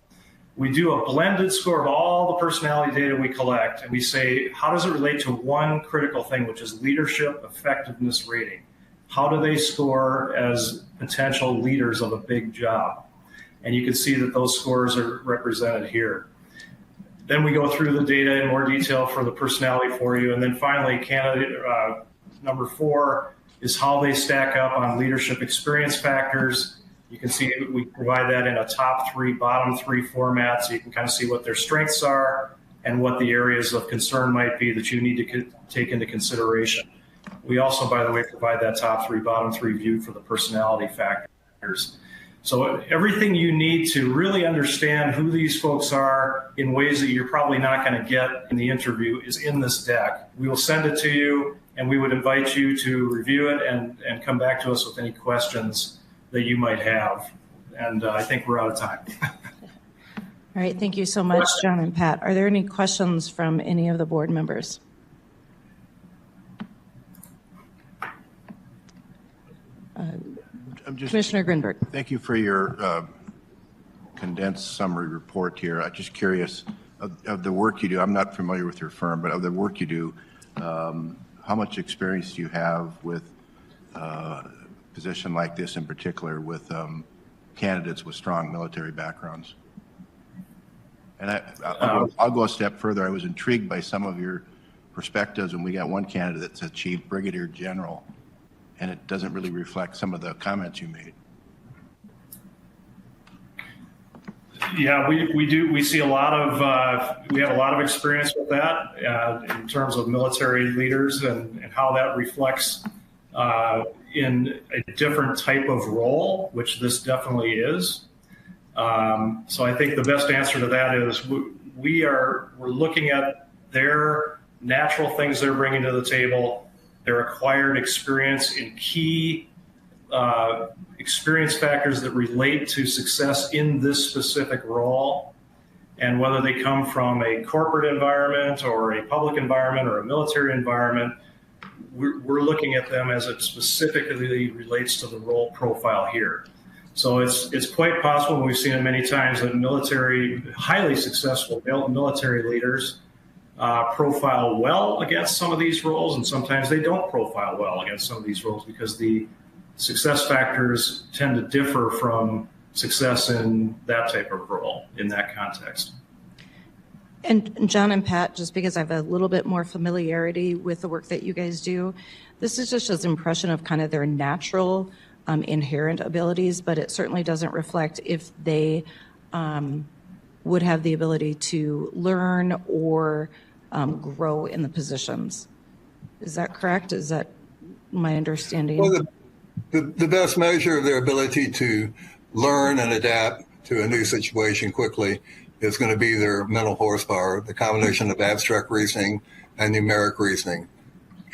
we do a blended score of all the personality data we collect, and we say, how does it relate to one critical thing, which is leadership effectiveness rating? How do they score as potential leaders of a big job? And you can see that those scores are represented here. Then we go through the data in more detail for the personality for you. And then finally, number 4 is how they stack up on leadership experience factors. You can see we provide that in a top 3, bottom 3 format, so you can kind of see what their strengths are and what the areas of concern might be that you need to take into consideration. We also, by the way, provide that top 3, bottom 3 view for the personality factors. So everything you need to really understand who these folks are in ways that you're probably not going to get in the interview is in this deck. We will send it to you, and we would invite you to review it and come back to us with any questions that you might have. And I think we're out of time. All right, thank you so much, John and Pat. Are there any questions from any of the board members? Commissioner Grinberg. Thank you for your condensed summary report here. I'm just curious of the work you do. I'm not familiar with your firm, but of the work you do, how much experience do you have with a position like this in particular with candidates with strong military backgrounds? And I'll go a step further. I was intrigued by some of your perspectives, and we got one candidate that's achieved brigadier general, and it doesn't really reflect some of the comments you made. Yeah, we do. We see a lot of, we have a lot of experience with that in terms of military leaders and how that reflects in a different type of role, which this definitely is. So I think the best answer to that is we're looking at their natural things they're bringing to the table, their acquired experience in key experience factors that relate to success in this specific role, and whether they come from a corporate environment or a public environment or a military environment, we're looking at them as it specifically relates to the role profile here. So it's quite possible, and we've seen it many times, that highly successful military leaders profile well against some of these roles, and sometimes they don't profile well against some of these roles because the success factors tend to differ from success in that type of role in that context. And John and Pat, just because I have a little bit more familiarity with the work that you guys do, this is just an impression of kind of their natural inherent abilities, but it certainly doesn't reflect if they would have the ability to learn or grow in the positions. Is that correct? Is that my understanding? Well, the best measure of their ability to learn and adapt to a new situation quickly is going to be their mental horsepower, the combination of abstract reasoning and numeric reasoning.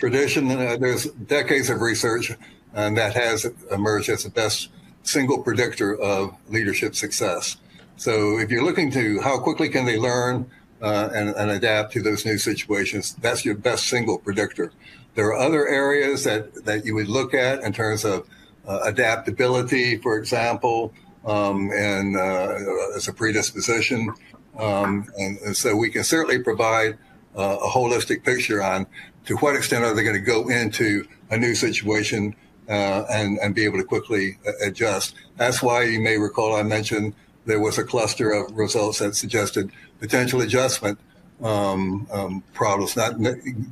There's decades of research that has emerged as the best single predictor of leadership success. So if you're looking to how quickly can they learn and adapt to those new situations, that's your best single predictor. There are other areas that you would look at in terms of adaptability, for example, and as a predisposition. And so we can certainly provide a holistic picture on to what extent are they going to go into a new situation and be able to quickly adjust. That's why you may recall I mentioned there was a cluster of results that suggested potential adjustment problems, not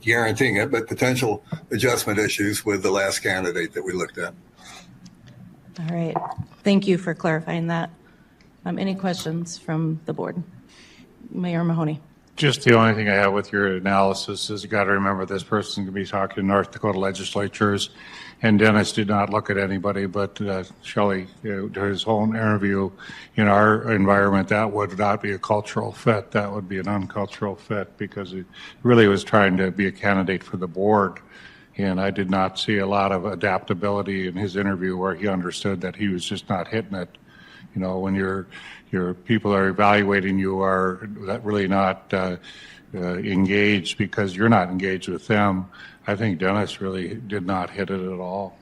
guaranteeing it, but potential adjustment issues with the last candidate that we looked at. All right. Thank you for clarifying that. Any questions from the board? Mayor Mahoney. Just the only thing I have with your analysis is you got to remember this person could be talking to North Dakota legislatures, and Dennis did not look at anybody but Shelley to his own interview. In our environment, that would not be a cultural fit. That would be an uncultural fit because he really was trying to be a candidate for the board. And I did not see a lot of adaptability in his interview where he understood that he was just not hitting it. You know, when your people are evaluating you are really not engaged because you're not engaged with them. I think Dennis really did not hit it at all.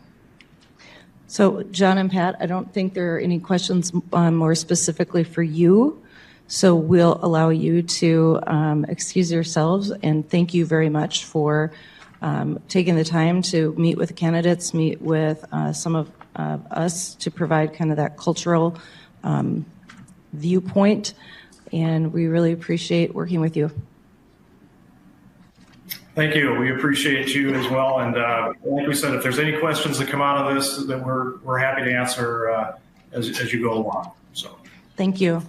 So John and Pat, I don't think there are any questions more specifically for you. So we'll allow you to excuse yourselves, and thank you very much for taking the time to meet with the candidates, meet with some of us to provide kind of that cultural viewpoint, and we really appreciate working with you. Thank you. We appreciate you as well. And like we said, if there's any questions that come out of this, then we're happy to answer as you go along. So Thank you.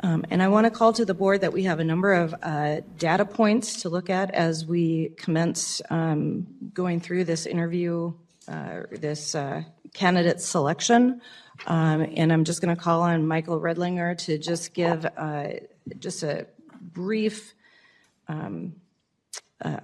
And I want to call to the board that we have a number of data points to look at as we commence going through this interview, this candidate selection. And I'm just going to call on Michael Redlinger to just give just a brief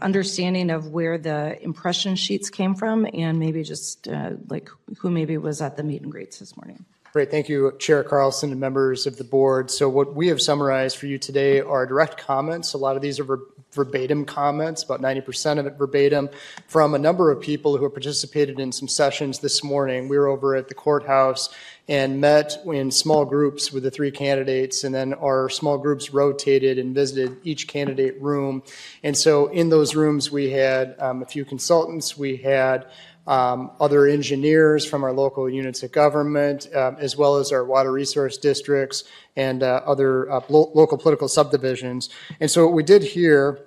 understanding of where the impression sheets came from and maybe just like who maybe was at the meet and greets this morning. Great. Thank you, Chair Carlson and members of the board. So what we have summarized for you today are direct comments. A lot of these are verbatim comments, about 90% of it verbatim, from a number of people who have participated in some sessions this morning. We were over at the courthouse and met in small groups with the three candidates, and then our small groups rotated and visited each candidate room. And so in those rooms, we had a few consultants, we had other engineers from our local units of government, as well as our water resource districts and other local political subdivisions. And so what we did here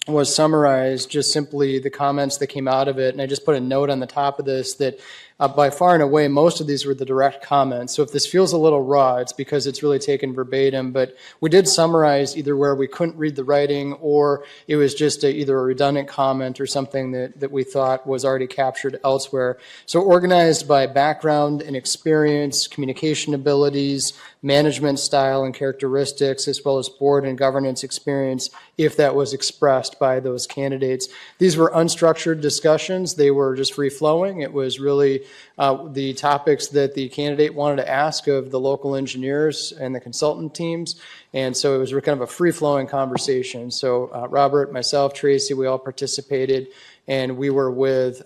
was summarize just simply the comments that came out of it. And I just put a note on the top of this that by far and away, most of these were the direct comments. So if this feels a little raw, it's because it's really taken verbatim. But we did summarize either where we couldn't read the writing or it was just either a redundant comment or something that we thought was already captured elsewhere. So organized by background and experience, communication abilities, management style and characteristics, as well as board and governance experience, if that was expressed by those candidates. These were unstructured discussions. They were just free-flowing. It was really the topics that the candidate wanted to ask of the local engineers and the consultant teams. And so it was kind of a free-flowing conversation. So Robert, myself, Tracy, we all participated, and we were with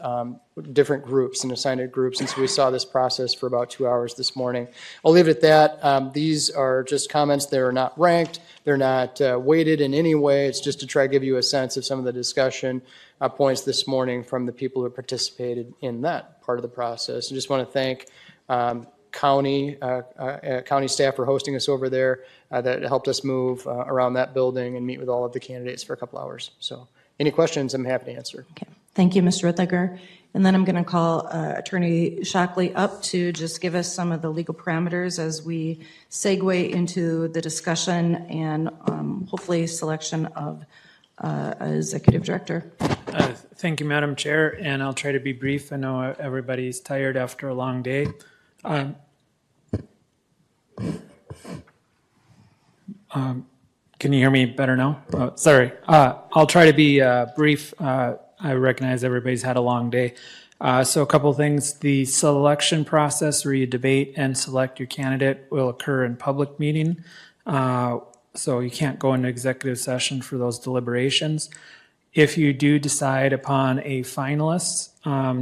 different groups and assigned groups. And so we saw this process for about 2 hours this morning. I'll leave it at that. These are just comments. They're not ranked. They're not weighted in any way. It's just to try to give you a sense of some of the discussion points this morning from the people who participated in that part of the process. I just want to thank county staff for hosting us over there that helped us move around that building and meet with all of the candidates for a couple hours. So any questions, I'm happy to answer. Okay. Thank you, Mr. Redlinger. And then I'm going to call Attorney Shockley up to just give us some of the legal parameters as we segue into the discussion and hopefully selection of an executive director. Thank you, Madam Chair, and I'll try to be brief. I know everybody's tired after a long day. Can you hear me better now? Sorry. I'll try to be brief. I recognize everybody's had a long day. So a couple things. The selection process where you debate and select your candidate will occur in public meeting. So you can't go into executive session for those deliberations. If you do decide upon a finalist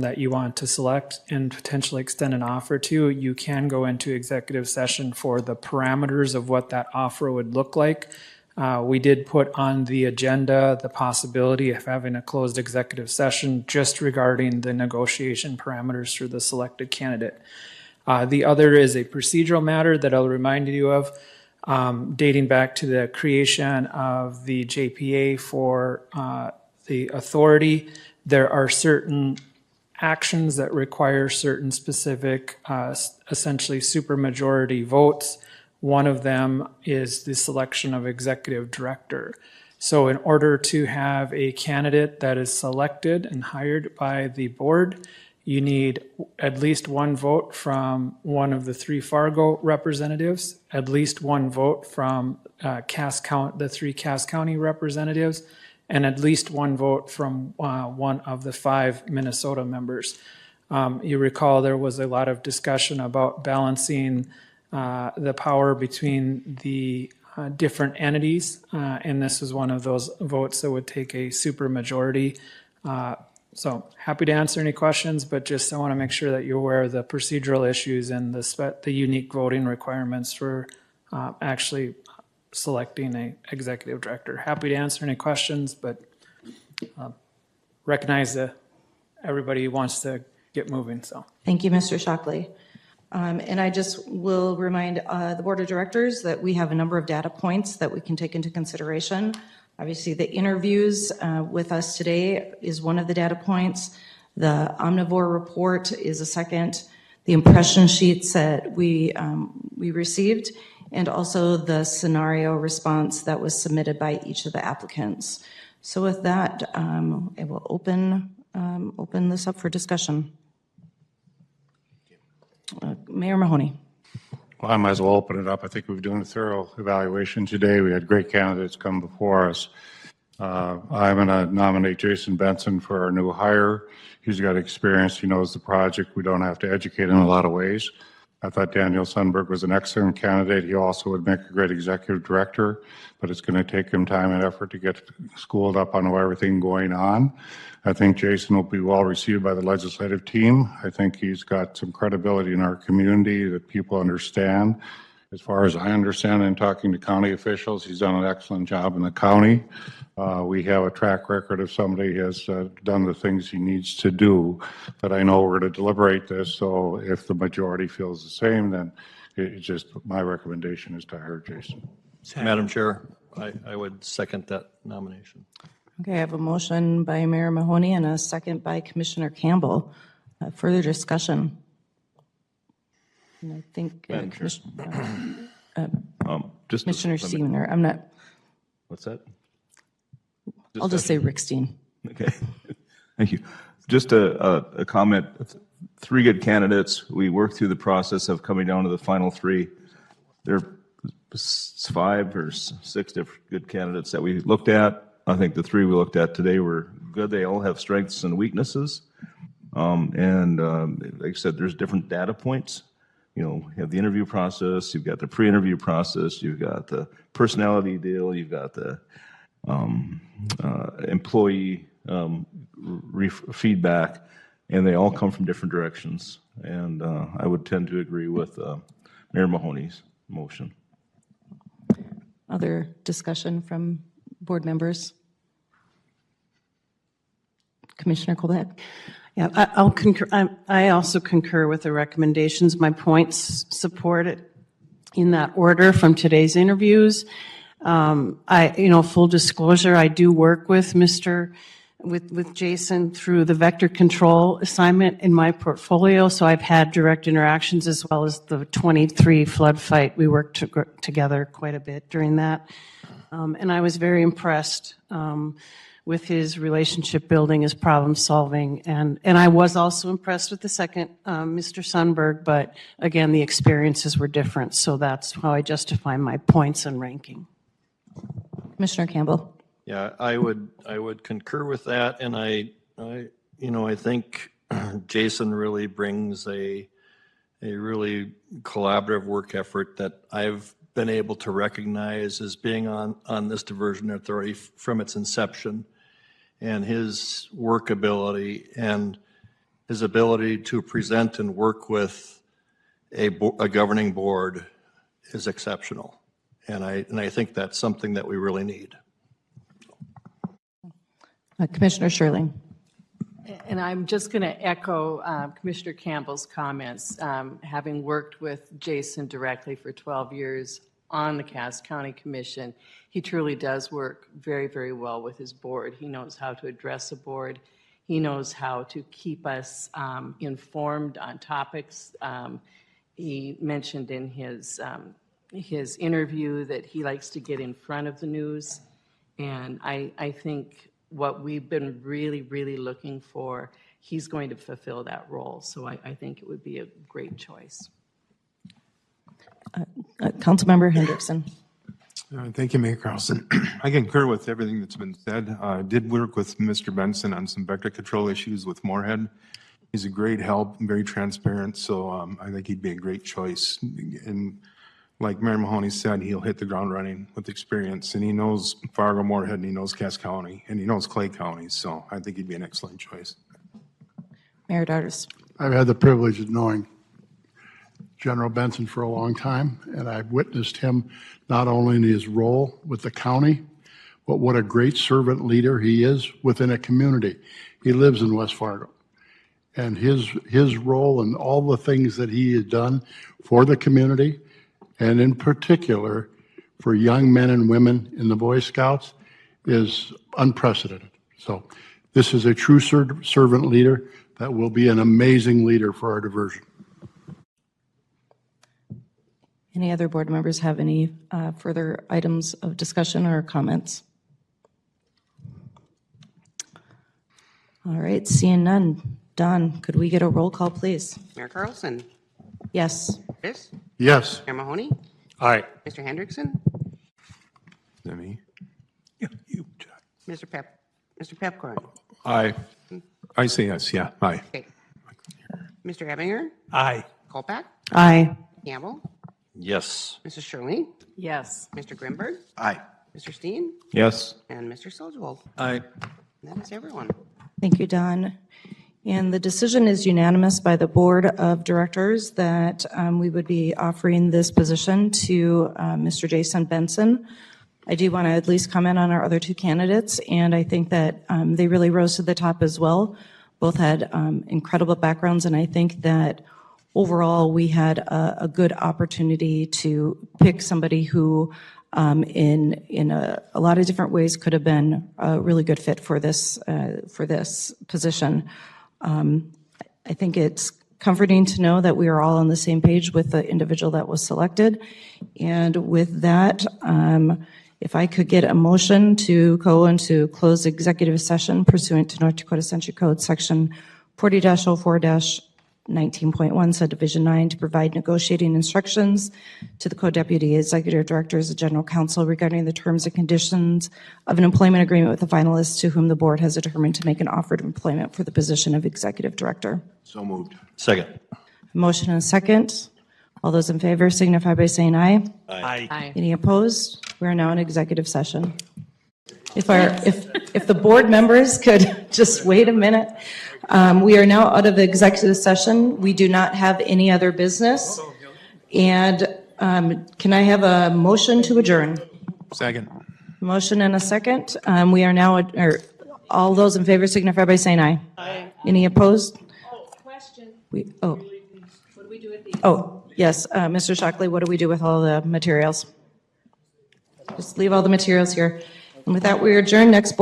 that you want to select and potentially extend an offer to, you can go into executive session for the parameters of what that offer would look like. We did put on the agenda the possibility of having a closed executive session just regarding the negotiation parameters for the selected candidate. The other is a procedural matter that I'll remind you of, dating back to the creation of the JPA for the authority. There are certain actions that require certain specific, essentially supermajority votes. One of them is the selection of executive director. So in order to have a candidate that is selected and hired by the board, you need at least one vote from one of the three Fargo representatives, at least one vote from the three Cass County representatives, and at least one vote from one of the 5 Minnesota members. You recall there was a lot of discussion about balancing the power between the different entities, and this is one of those votes that would take a supermajority. So happy to answer any questions, but just I want to make sure that you're aware of the procedural issues and the unique voting requirements for actually selecting an executive director. Happy to answer any questions, but recognize that everybody wants to get moving. So thank you, Mr. Shockley. And I just will remind the board of directors that we have a number of data points that we can take into consideration. Obviously, the interviews with us today is one of the data points. The omnivore report is a second. The impression sheets that we received, and also the scenario response that was submitted by each of the applicants. So with that, I will open this up for discussion. Mayor Mahoney. Well, I might as well open it up. I think we've done a thorough evaluation today. We had great candidates come before us. I'm going to nominate Jason Benson for our new hire. He's got experience. He knows the project. We don't have to educate him in a lot of ways. I thought Daniel Sundberg was an excellent candidate. He also would make a great executive director, but it's going to take him time and effort to get schooled up on everything going on. I think Jason will be well received by the legislative team. I think he's got some credibility in our community that people understand. As far as I understand in talking to county officials, he's done an excellent job in the county. We have a track record of somebody who has done the things he needs to do, but I know we're going to deliberate this, so if the majority feels the same, then it's just my recommendation is to hire Jason. Madam Chair, I would second that nomination. Okay, I have a motion by Mayor Mahoney and a second by Commissioner Campbell. Further discussion? And I think Commissioner Stevener, I'm not. What's that? I'll just say Rick Steen. Okay. Thank you. Just a comment. 3 good candidates. We worked through the process of coming down to the final 3. There are 5 or 6 different good candidates that we looked at. I think the 3 we looked at today were good. They all have strengths and weaknesses. Like I said, there's different data points. You have the interview process, you've got the pre-interview process, you've got the personality deal, you've got the employee feedback, and they all come from different directions. And I would tend to agree with Mayor Mahoney's motion. Other discussion from board members? Commissioner Colbeck? Yeah, I'll concur. I also concur with the recommendations. My points supported in that order from today's interviews. Full disclosure, I do work with Jason through the vector control assignment in my portfolio, so I've had direct interactions as well as the 23 flood fight. We worked together quite a bit during that, and I was very impressed with his relationship building, his problem solving, and I was also impressed with the second, Mr. Sundberg, but again, the experiences were different, so that's how I justify my points and ranking. Commissioner Campbell. Yeah, I would concur with that, and I think Jason really brings a really collaborative work effort that I've been able to recognize as being on this diversion authority from its inception, and his work ability and his ability to present and work with a governing board is exceptional, and I think that's something that we really need. Commissioner Sherling. And I'm just going to echo Commissioner Campbell's comments. Having worked with Jason directly for 12 years on the Cass County Commission, he truly does work very, very well with his board. He knows how to address a board. He knows how to keep us informed on topics. He mentioned in his interview that he likes to get in front of the news. And I think what we've been really, really looking for, he's going to fulfill that role. So I think it would be a great choice. Councilmember Hendrickson. Thank you, Mayor Carlson. I concur with everything that's been said. I did work with Mr. Benson on some vector control issues with Moorhead. He's a great help, very transparent, so I think he'd be a great choice. And like Mayor Mahoney said, he'll hit the ground running with experience, and he knows Fargo-Moorhead, and he knows Cass County, and he knows Clay County, so I think he'd be an excellent choice. Mayor Dartis. I've had the privilege of knowing General Benson for a long time, and I've witnessed him not only in his role with the county, but what a great servant leader he is within a community. He lives in West Fargo, and his role and all the things that he has done for the community, and in particular for young men and women in the Boy Scouts, is unprecedented. So this is a true servant leader that will be an amazing leader for our diversion. Any other board members have any further items of discussion or comments? All right, seeing none. Don, could we get a roll call, please? Mayor Carlson. Yes. Chris. Yes. Mayor Mahoney. Aye. Mr. Hendrickson. Is that me? Mr. Pepcorn. Aye. I say yes, yeah, aye. Okay. Mr. Ebinger. Aye. Kolpak. Aye. Campbell. Yes. Mrs. Shirley. Yes. Mr. Grimberg. Aye. Mr. Steen. Yes. And Mr. Soljwold. Aye. And that is everyone. Thank you, Don. And the decision is unanimous by the Board of Directors that we would be offering this position to Mr. Jason Benson. I do want to at least comment on our other two candidates, and I think that they really rose to the top as well. Both had incredible backgrounds, and I think that overall we had a good opportunity to pick somebody who in a lot of different ways could have been a really good fit for this position. I think it's comforting to know that we are all on the same page with the individual that was selected. And with that, if I could get a motion to go into closed executive session pursuant to North Dakota Century Code Section 40-04-19.1, subdivision 9, to provide negotiating instructions to the co-deputy executive directors and general counsel regarding the terms and conditions of an employment agreement with the finalists to whom the board has determined to make an offer of employment for the position of executive director. So moved. Second. Motion and a second. All those in favor signify by saying aye. Aye. Aye. Any opposed? We are now in executive session. If the board members could just wait a minute. We are now out of executive session. We do not have any other business. And can I have a motion to adjourn? Second. Motion and a second. We are now, all those in favor signify by saying aye. Aye. Any opposed? Question. Oh, What do we do with the? yes, Mr. Shockley, what do we do with all the materials? Just leave all the materials here. And with that, we adjourn. Next board